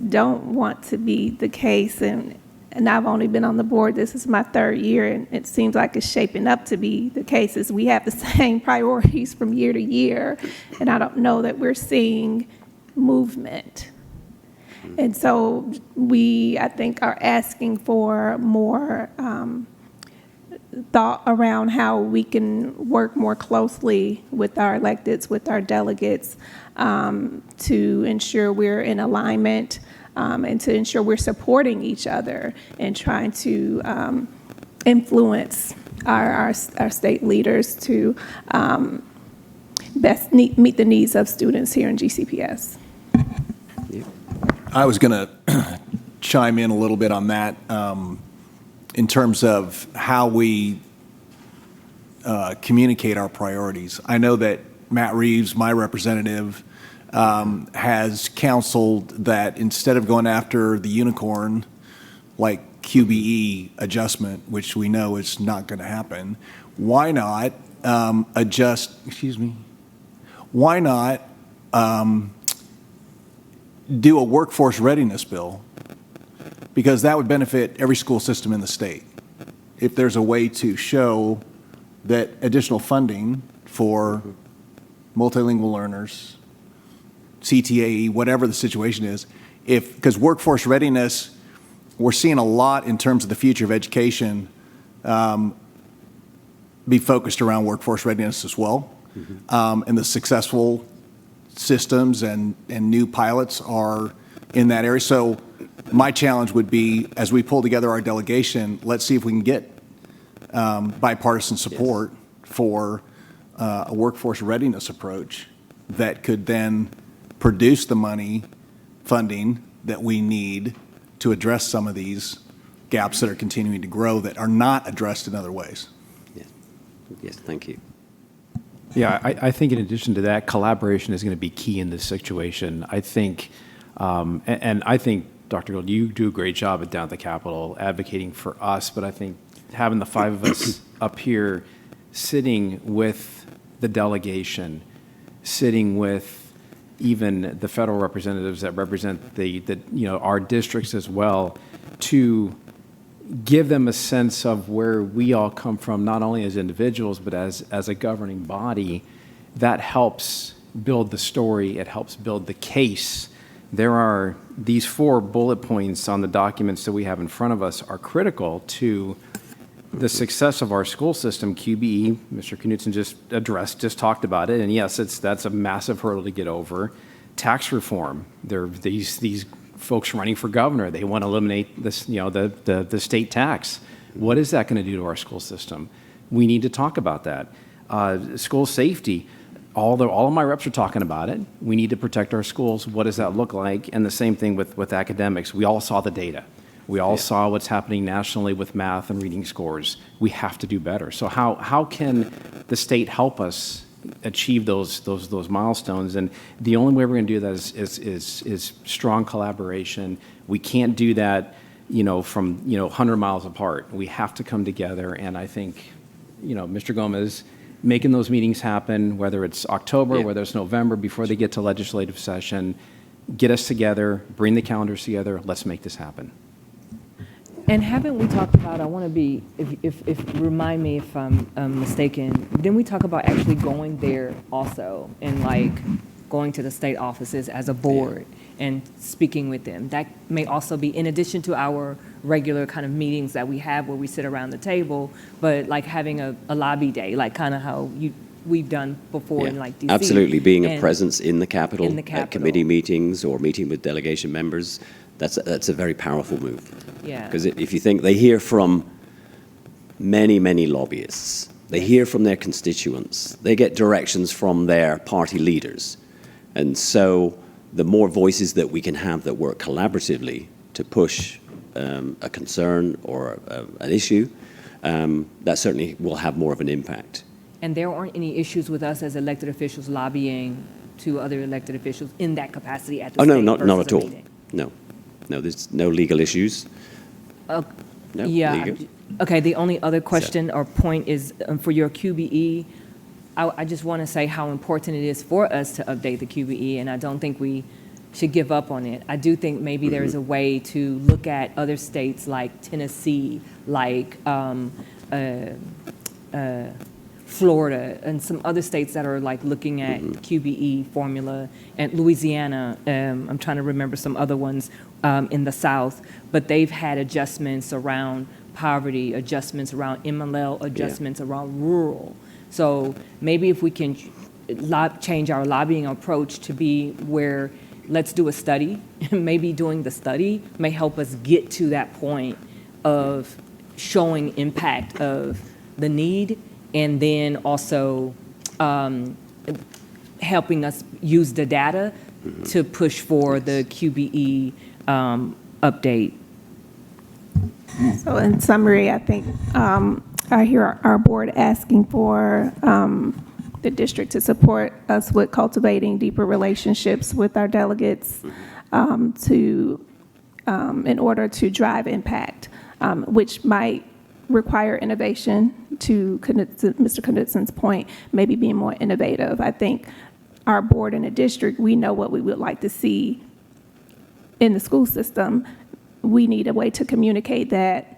Speaker 1: don't want to be the case, and I've only been on the board, this is my 3rd year, and it seems like it's shaping up to be the case, is we have the same priorities from year to year, and I don't know that we're seeing movement. And so we, I think, are asking for more thought around how we can work more closely with our electeds, with our delegates, to ensure we're in alignment, and to ensure we're supporting each other and trying to influence our state leaders to best meet the needs of students here in GCPS.
Speaker 10: I was going to chime in a little bit on that in terms of how we communicate our priorities. I know that Matt Reeves, my representative, has counseled that instead of going after the unicorn, like QBE adjustment, which we know is not going to happen, why not why not do a workforce readiness bill? Because that would benefit every school system in the state. If there's a way to show that additional funding for multilingual learners, CTAE, whatever the situation is, because workforce readiness, we're seeing a lot in terms of the future of education be focused around workforce readiness as well. And the successful systems and new pilots are in that area. So my challenge would be, as we pull together our delegation, let's see if we can get bipartisan support for a workforce readiness approach that could then produce the funding that we need to address some of these gaps that are continuing to grow that are not addressed in other ways.
Speaker 20: Yes, thank you.
Speaker 12: Yeah, I think in addition to that, collaboration is going to be key in this situation. I think, and I think, Dr. Gould, you do a great job down at the Capitol advocating for us, but I think having the 5 of us up here sitting with the delegation, sitting with even the federal representatives that represent our districts as well, to give them a sense of where we all come from, not only as individuals, but as a governing body, that helps build the story. It helps build the case. There are these 4 bullet points on the documents that we have in front of us are critical to the success of our school system. QBE, Mr. Knutson just talked about it, and yes, that's a massive hurdle to get over. Tax reform, there are these folks running for governor. They want to eliminate this, the state tax. What is that going to do to our school system? We need to talk about that. School safety, all of my reps are talking about it. We need to protect our schools. What does that look like? And the same thing with academics. We all saw the data. We all saw what's happening nationally with math and reading scores. We have to do better. So how can the state help us achieve those milestones? And the only way we're going to do that is strong collaboration. We can't do that, from 100 miles apart. We have to come together. And I think, Mr. Gomez, making those meetings happen, whether it's October, whether it's November, before they get to legislative session, get us together, bring the calendars together. Let's make this happen.
Speaker 13: And haven't we talked about, I want to be, if remind me if I'm mistaken, didn't we talk about actually going there also and like going to the state offices as a board and speaking with them? That may also be in addition to our regular kind of meetings that we have where we sit around the table, but like having a lobby day, like kind of how we've done before in like DC.
Speaker 20: Absolutely, being a presence in the Capitol, at committee meetings or meeting with delegation members. That's a very powerful move.
Speaker 13: Yeah.
Speaker 20: Because if you think, they hear from many, many lobbyists. They hear from their constituents. They get directions from their party leaders. And so the more voices that we can have that work collaboratively to push a concern or an issue, that certainly will have more of an impact.
Speaker 13: And there aren't any issues with us as elected officials lobbying to other elected officials in that capacity at the
Speaker 20: Oh, no,
Speaker 13: state
Speaker 20: not
Speaker 13: versus
Speaker 20: at
Speaker 13: a
Speaker 20: all.
Speaker 13: meeting?
Speaker 20: No, there's no legal issues. No,
Speaker 13: Yeah.
Speaker 20: legal.
Speaker 13: Okay, the only other question or point is for your QBE, I just want to say how important it is for us to update the QBE, and I don't think we should give up on it. I do think maybe there is a way to look at other states like Tennessee, like Florida, and some other states that are like looking at QBE formula, and Louisiana. I'm trying to remember some other ones in the South, but they've had adjustments around poverty, adjustments around MLL, adjustments around rural. So maybe if we can change our lobbying approach to be where let's do a study, maybe doing the study may help us get to that point of showing impact of the need, and then also helping us use the data to push for the QBE update.
Speaker 1: So in summary, I think I hear our board asking for the district to support us with cultivating deeper relationships with our delegates in order to drive impact, which might require innovation, to Mr. Knutson's point, maybe being more innovative. I think our board and the district, we know what we would like to see in the school system. We need a way to communicate that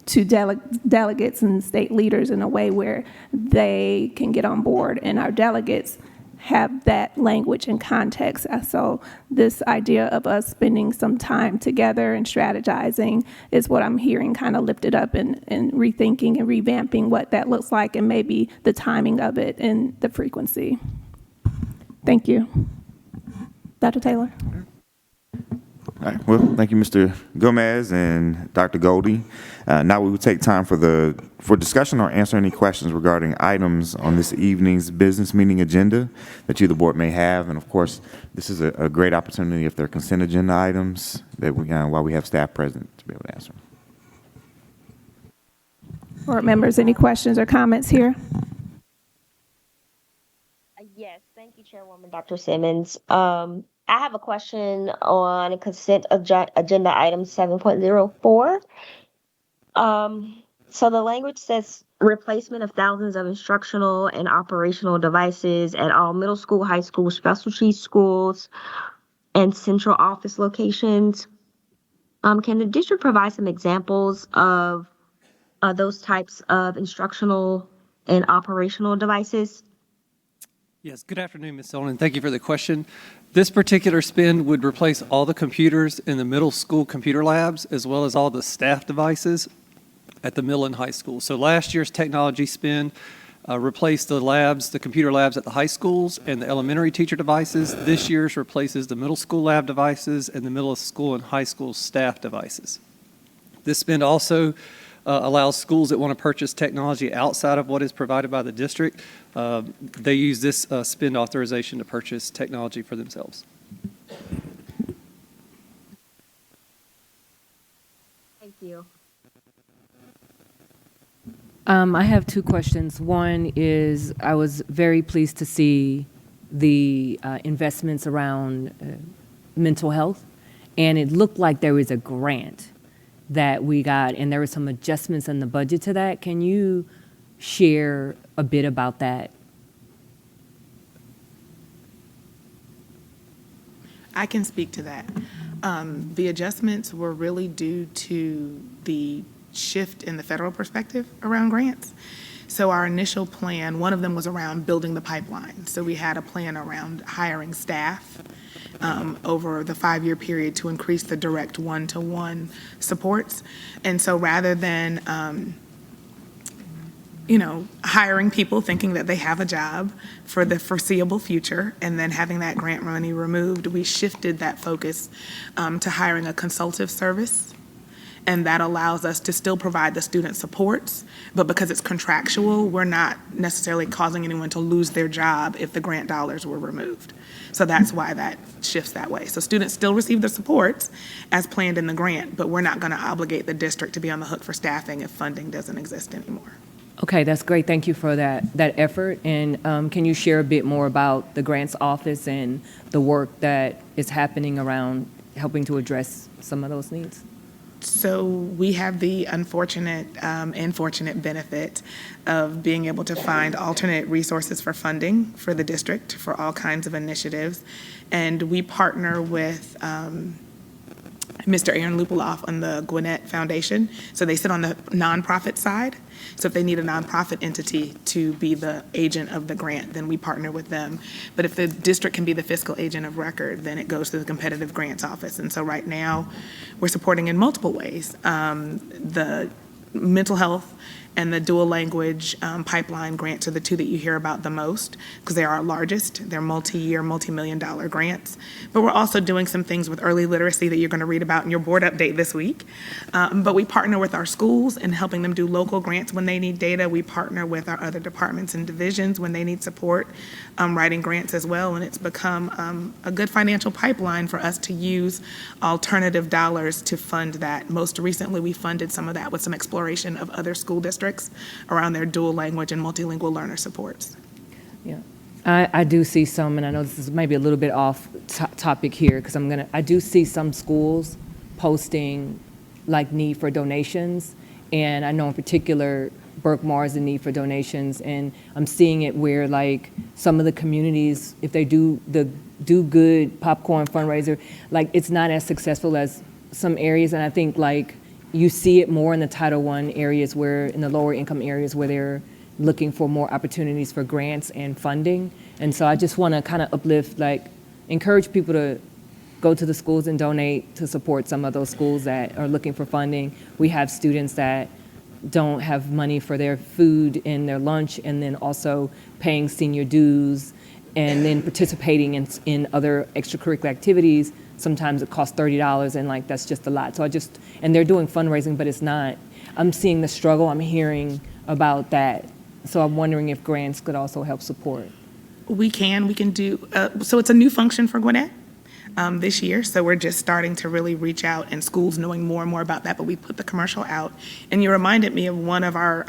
Speaker 1: to delegates and state leaders in a way where they can get on board, and our delegates have that language and context. So this idea of us spending some time together and strategizing is what I'm hearing kind of lifted up, and rethinking and revamping what that looks like, and maybe the timing of it and the frequency. Thank you. Dr. Taylor?
Speaker 2: All right. Well, thank you, Mr. Gomez and Dr. Goldie. Now we will take time for discussion or answer any questions regarding items on this evening's business meeting agenda that you, the board, may have. And of course, this is a great opportunity if there are consent agenda items that while we have staff present to be able to answer.
Speaker 1: Board members, any questions or comments here?
Speaker 9: Yes, thank you, Chairwoman Dr. Simmons. I have a question on consent agenda item 7.04. So the language says replacement of thousands of instructional and operational devices at all middle school, high school, specialty schools, and central office locations. Can the district provide some examples of those types of instructional and operational devices?
Speaker 21: Yes, good afternoon, Ms. Sullivan. Thank you for the question. This particular spend would replace all the computers in the middle school computer labs, as well as all the staff devices at the middle and high school. So last year's technology spend replaced the labs, the computer labs at the high schools and the elementary teacher devices. This year's replaces the middle school lab devices and the middle school and high school staff devices. This spend also allows schools that want to purchase technology outside of what is provided by the district. They use this spend authorization to purchase technology for themselves.
Speaker 9: Thank you.
Speaker 13: I have two questions. One is, I was very pleased to see the investments around mental health, and it looked like there was a grant that we got, and there were some adjustments in the budget to that. Can you share a bit about that?
Speaker 11: I can speak to that. The adjustments were really due to the shift in the federal perspective around grants. So our initial plan, one of them was around building the pipeline. So we had a plan around hiring staff over the 5-year period to increase the direct one-to-one supports. And so rather than hiring people thinking that they have a job for the foreseeable future and then having that grant money removed, we shifted that focus to hiring a consultative service. And that allows us to still provide the student supports, but because it's contractual, we're not necessarily causing anyone to lose their job if the grant dollars were removed. So that's why that shifts that way. So students still receive the supports as planned in the grant, but we're not going to obligate the district to be on the hook for staffing if funding doesn't exist anymore.
Speaker 13: Okay, that's great. Thank you for that effort. And can you share a bit more about the grants office and the work that is happening around helping to address some of those needs?
Speaker 11: So we have the unfortunate and fortunate benefit of being able to find alternate resources for funding for the district for all kinds of initiatives. And we partner with Mr. Aaron Lupoloff on the Gwinnett Foundation. So they sit on the nonprofit side. So if they need a nonprofit entity to be the agent of the grant, then we partner with them. But if the district can be the fiscal agent of record, then it goes to the competitive grants office. And so right now, we're supporting in multiple ways. The mental health and the dual language pipeline grants are the two that you hear about the most because they are our largest. They're multi-year, multi-million-dollar grants. But we're also doing some things with early literacy that you're going to read about in your board update this week. But we partner with our schools in helping them do local grants when they need data. We partner with our other departments and divisions when they need support writing grants as well. And it's become a good financial pipeline for us to use alternative dollars to fund that. Most recently, we funded some of that with some exploration of other school districts around their dual language and multilingual learner supports.
Speaker 13: Yeah, I do see some, and I know this is maybe a little bit off topic here because I do see some schools posting like need for donations, and I know in particular Berkmar is in need for donations, and I'm seeing it where like some of the communities, if they do the Do Good popcorn fundraiser, like it's not as successful as some areas, and I think like you see it more in the Title I areas where, in the lower income areas where they're looking for more opportunities for grants and funding. And so I just want to kind of uplift, like encourage people to go to the schools and donate to support some of those schools that are looking for funding. We have students that don't have money for their food and their lunch, and then also paying senior dues and then participating in other extracurricular activities. Sometimes it costs $30, and like that's just a lot. So and they're doing fundraising, but it's not. I'm seeing the struggle. I'm hearing about that. So I'm wondering if grants could also help support.
Speaker 11: We can do, so it's a new function for Gwinnett this year. So we're just starting to really reach out, and schools knowing more and more about that, but we put the commercial out. And you reminded me of one of our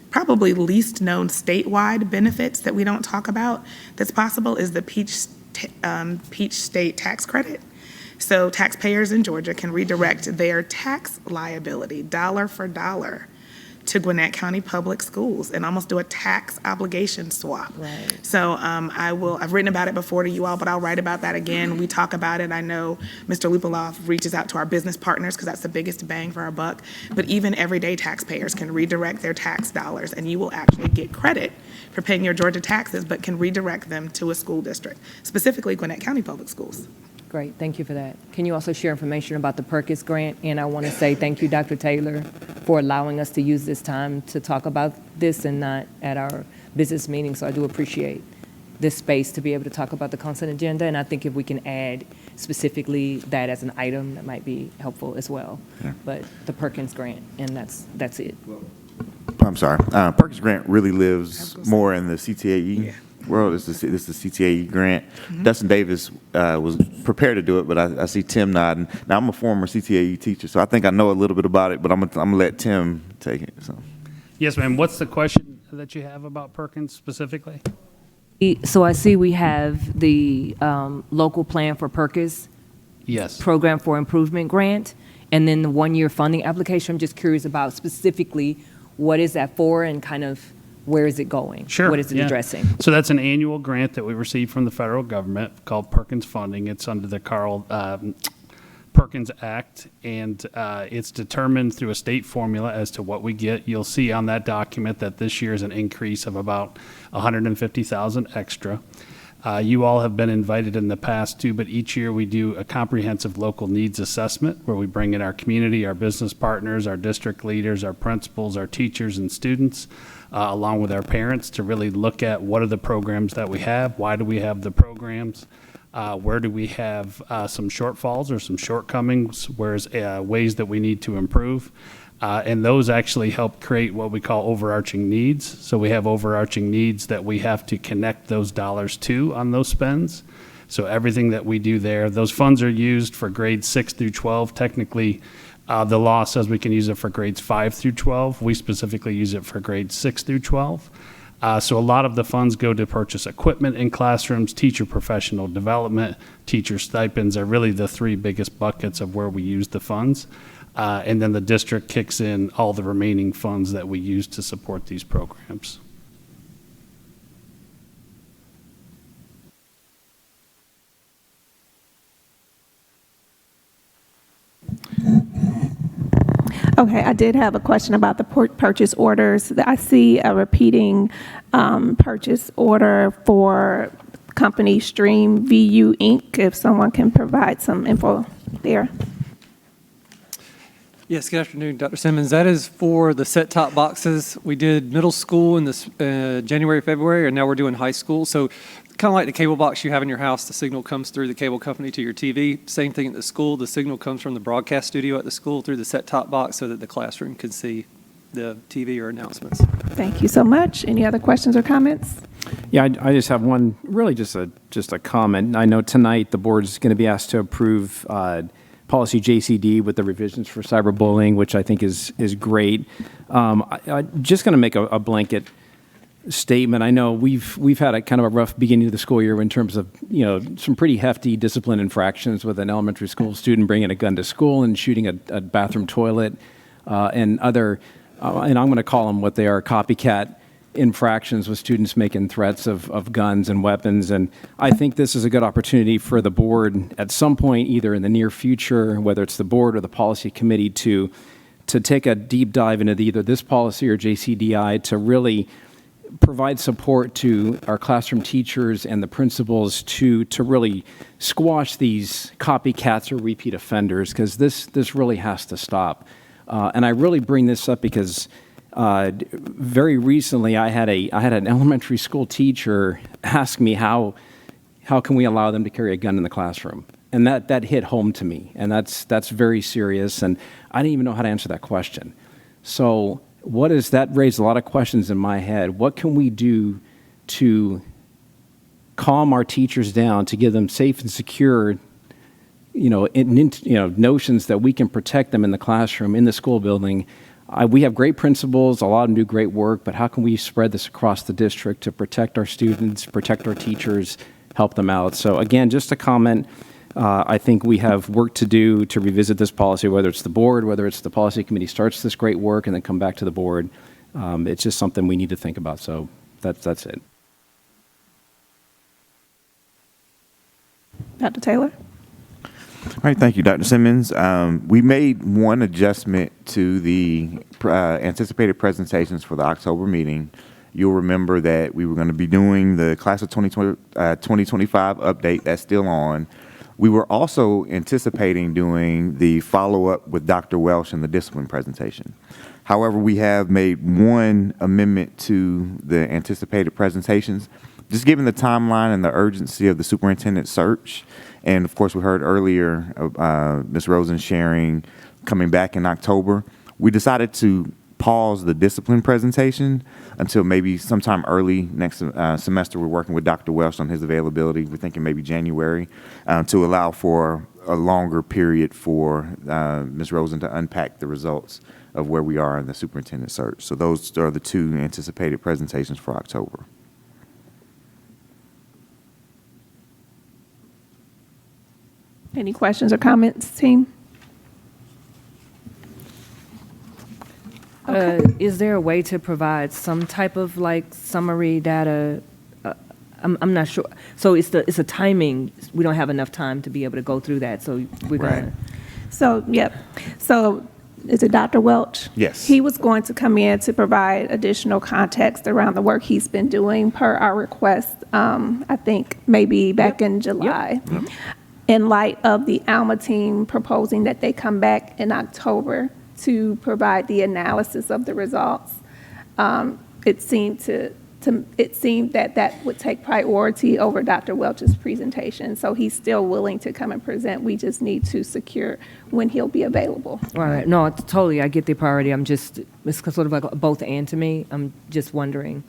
Speaker 11: probably least known statewide benefits that we don't talk about that's possible is the Peach State tax credit. So taxpayers in Georgia can redirect their tax liability dollar for dollar to Gwinnett County Public Schools and almost do a tax obligation swap.
Speaker 13: Right.
Speaker 11: So I've written about it before to you all, but I'll write about that again. We talk about it. I know Mr. Lupoloff reaches out to our business partners because that's the biggest bang for our buck. But even everyday taxpayers can redirect their tax dollars, and you will actually get credit for paying your Georgia taxes, but can redirect them to a school district, specifically Gwinnett County Public Schools.
Speaker 13: Great, thank you for that. Can you also share information about the Perkins grant? And I want to say thank you, Dr. Taylor, for allowing us to use this time to talk about this and not at our business meeting. So I do appreciate this space to be able to talk about the consent agenda. And I think if we can add specifically that as an item, that might be helpful as well.
Speaker 2: Yeah.
Speaker 13: But the Perkins grant, and that's it.
Speaker 2: I'm sorry. Perkins Grant really lives more in the CTAE world. It's the CTAE grant. Dustin Davis was prepared to do it, but I see Tim nodding. Now, I'm a former CTAE teacher, so I think I know a little bit about it, but I'm gonna let Tim take it. So.
Speaker 6: Yes, ma'am. What's the question that you have about Perkins specifically?
Speaker 13: So I see we have the local plan for Perkins.
Speaker 6: Yes.
Speaker 13: Program for Improvement grant, and then the one-year funding application. I'm just curious about specifically what is that for and kind of where is it going?
Speaker 6: Sure.
Speaker 13: What is it addressing?
Speaker 6: So that's an annual grant that we receive from the federal government called Perkins Funding. It's under the Carl Perkins Act, and it's determined through a state formula as to what we get. You'll see on that document that this year is an increase of about $150,000 extra. You all have been invited in the past too, but each year we do a comprehensive local needs assessment where we bring in our community, our business partners, our district leaders, our principals, our teachers, and students. along with our parents, to really look at what are the programs that we have, why do we have the programs, where do we have some shortfalls or some shortcomings, where's ways that we need to improve. And those actually help create what we call overarching needs. So we have overarching needs that we have to connect those dollars to on those spends. So everything that we do there, those funds are used for grades 6 through 12. Technically, the law says we can use it for grades 5 through 12. We specifically use it for grades 6 through 12. So a lot of the funds go to purchase equipment in classrooms, teacher professional development, teacher stipends are really the three biggest buckets of where we use the funds. And then the district kicks in all the remaining funds that we use to support these programs.
Speaker 1: Okay, I did have a question about the purchase orders. I see a repeating purchase order for company Stream VU Inc. If someone can provide some info there.
Speaker 21: Yes, good afternoon, Dr. Simmons. That is for the set-top boxes. We did middle school in this January, February, and now we're doing high school. So kind of like the cable box you have in your house, the signal comes through the cable company to your TV. Same thing at the school. The signal comes from the broadcast studio at the school through the set-top box so that the classroom can see the TV or announcements.
Speaker 1: Thank you so much. Any other questions or comments?
Speaker 12: Yeah, I just have one, really just a comment. I know tonight the board is going to be asked to approve policy JCD with the revisions for cyberbullying, which I think is great. I'm just going to make a blanket statement. I know we've had a kind of a rough beginning of the school year in terms of, some pretty hefty discipline infractions with an elementary school student bringing a gun to school and shooting a bathroom toilet and other, and I'm going to call them what they are, copycat infractions with students making threats of guns and weapons. And I think this is a good opportunity for the board at some point, either in the near future, whether it's the board or the policy committee, to take a deep dive into either this policy or JCDI to really provide support to our classroom teachers and the principals to really squash these copycats or repeat offenders, because this really has to stop. And I really bring this up because very recently I had an elementary school teacher ask me how can we allow them to carry a gun in the classroom, and that hit home to me, and that's very serious, and I didn't even know how to answer that question. So that raised a lot of questions in my head. What can we do to calm our teachers down, to give them safe and secure, notions that we can protect them in the classroom, in the school building? We have great principals, a lot of them do great work, but how can we spread this across the district to protect our students, protect our teachers, help them out? So again, just a comment. I think we have work to do to revisit this policy, whether it's the board, whether it's the policy committee starts this great work and then come back to the board. It's just something we need to think about. So that's it.
Speaker 1: Dr. Taylor?
Speaker 2: All right, thank you, Dr. Simmons. We made one adjustment to the anticipated presentations for the October meeting. You'll remember that we were going to be doing the class of 2025 update. That's still on. We were also anticipating doing the follow-up with Dr. Welsh in the discipline presentation. However, we have made one amendment to the anticipated presentations, just given the timeline and the urgency of the superintendent search. And of course, we heard earlier Ms. Rosen sharing coming back in October. We decided to pause the discipline presentation until maybe sometime early next semester. We're working with Dr. Welsh on his availability. We're thinking maybe January to allow for a longer period for Ms. Rosen to unpack the results of where we are in the superintendent search. So those are the two anticipated presentations for October.
Speaker 1: Any questions or comments, team?
Speaker 13: Is there a way to provide some type of summary data? I'm not sure. So it's a timing. We don't have enough time to be able to go through that. So we're going to.
Speaker 1: So, yep. So is it Dr. Welch?
Speaker 2: Yes.
Speaker 1: He was going to come in to provide additional context around the work he's been doing per our request, I think maybe back in July.
Speaker 2: Yep.
Speaker 1: In light of the ALMA team proposing that they come back in October to provide the analysis of the results. it seemed that would take priority over Dr. Welch's presentation. So he's still willing to come and present. We just need to secure when he'll be available.
Speaker 13: All right, no, totally, I get the priority. It's sort of like both and to me. I'm just wondering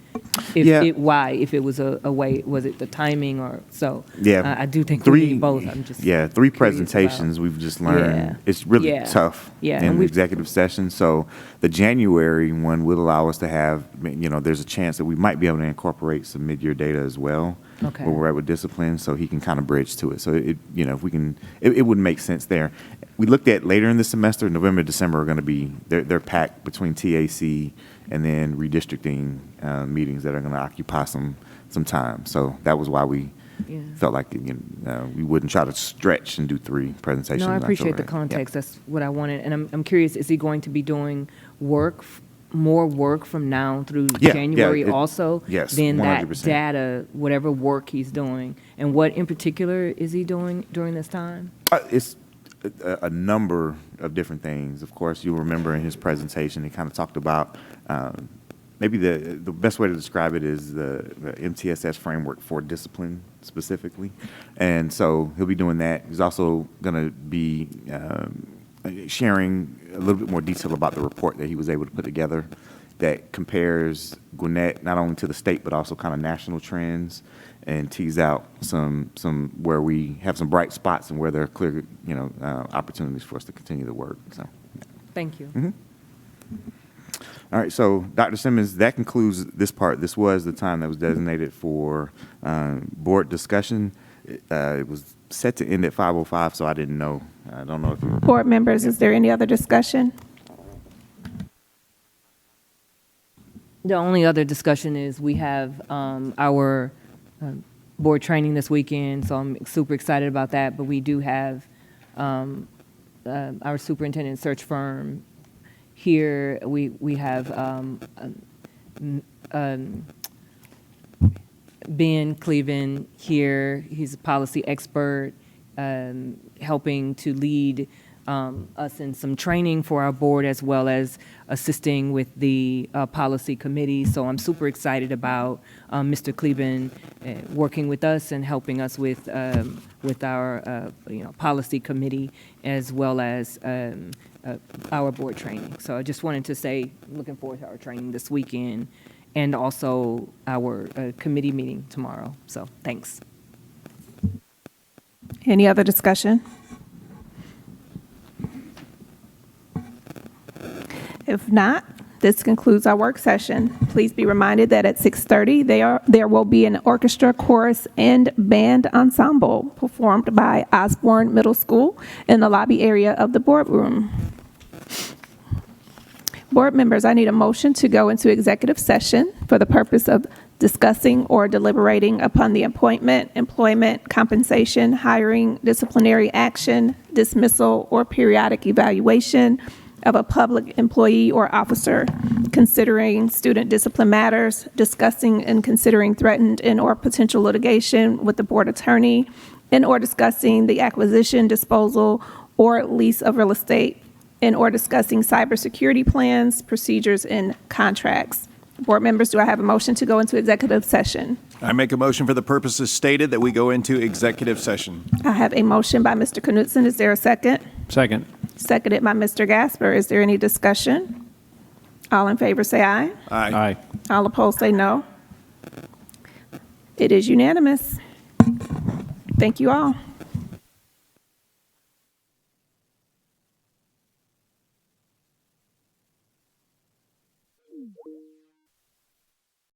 Speaker 13: why, if it was a way, was it the timing or so?
Speaker 2: Yeah.
Speaker 13: I do think we need both. I'm just
Speaker 2: three presentations we've just learned. It's really tough in the executive session. So the January one would allow us to have, there's a chance that we might be able to incorporate some mid-year data as well.
Speaker 13: Okay.
Speaker 2: Where we're at with discipline, so he can kind of bridge to it. So if we can, it would make sense there. We looked at later in the semester, November, December are going to be, they're packed between TAC and then redistricting meetings that are going to occupy some time. So that was why we felt like we wouldn't try to stretch and do 3 presentations.
Speaker 13: No, I appreciate the
Speaker 2: October.
Speaker 13: context. That's what I wanted. And I'm curious, is he going to be doing more work from now through January also?
Speaker 2: Yes,
Speaker 13: than
Speaker 2: 100%.
Speaker 13: that data, whatever work he's doing? And what in particular is he doing during this time?
Speaker 2: It's a number of different things. Of course, you'll remember in his presentation, he kind of talked about maybe the best way to describe it is the MTSS framework for discipline specifically. And so he'll be doing that. He's also going to be sharing a little bit more detail about the report that he was able to put together that compares Gwinnett not only to the state but also kind of national trends and tease out some where we have some bright spots and where there are clear opportunities for us to continue the work. So,
Speaker 13: Thank you.
Speaker 2: Mm-hmm. All right, so Dr. Simmons, that concludes this part. This was the time that was designated for board discussion. It was set to end at 5:05, so I didn't know. I don't know if you...
Speaker 1: Board members, is there any other discussion?
Speaker 13: The only other discussion is we have our board training this weekend, so I'm super excited about that. But we do have our superintendent search firm here. We have Ben Cleveland here. He's a policy expert, helping to lead us in some training for our board as well as assisting with the policy committee. So I'm super excited about Mr. Cleveland working with us and helping us with our policy committee as well as our board training. So I just wanted to say, looking forward to our training this weekend and also our committee meeting tomorrow. So thanks.
Speaker 1: Any other discussion? If not, this concludes our work session. Please be reminded that at 6:30, there will be an orchestra, chorus, and band ensemble performed by Osborne Middle School in the lobby area of the boardroom. Board members, I need a motion to go into executive session for the purpose of discussing or deliberating upon the appointment, employment, compensation, hiring, disciplinary action, dismissal, or periodic evaluation of a public employee or officer, considering student discipline matters, discussing and considering threatened and/or potential litigation with the board attorney, and/or discussing the acquisition, disposal, or lease of real estate, and/or discussing cybersecurity plans, procedures, and contracts. Board members, do I have a motion to go into executive session?
Speaker 10: I make a motion for the purposes stated that we go into executive session.
Speaker 1: I have a motion by Mr. Knutson. Is there a second?
Speaker 12: Second.
Speaker 1: Seconded by Mr. Gasper. Is there any discussion? All in favor say aye.
Speaker 10: Aye.
Speaker 12: Aye.
Speaker 1: All opposed say no. It is unanimous. Thank you all.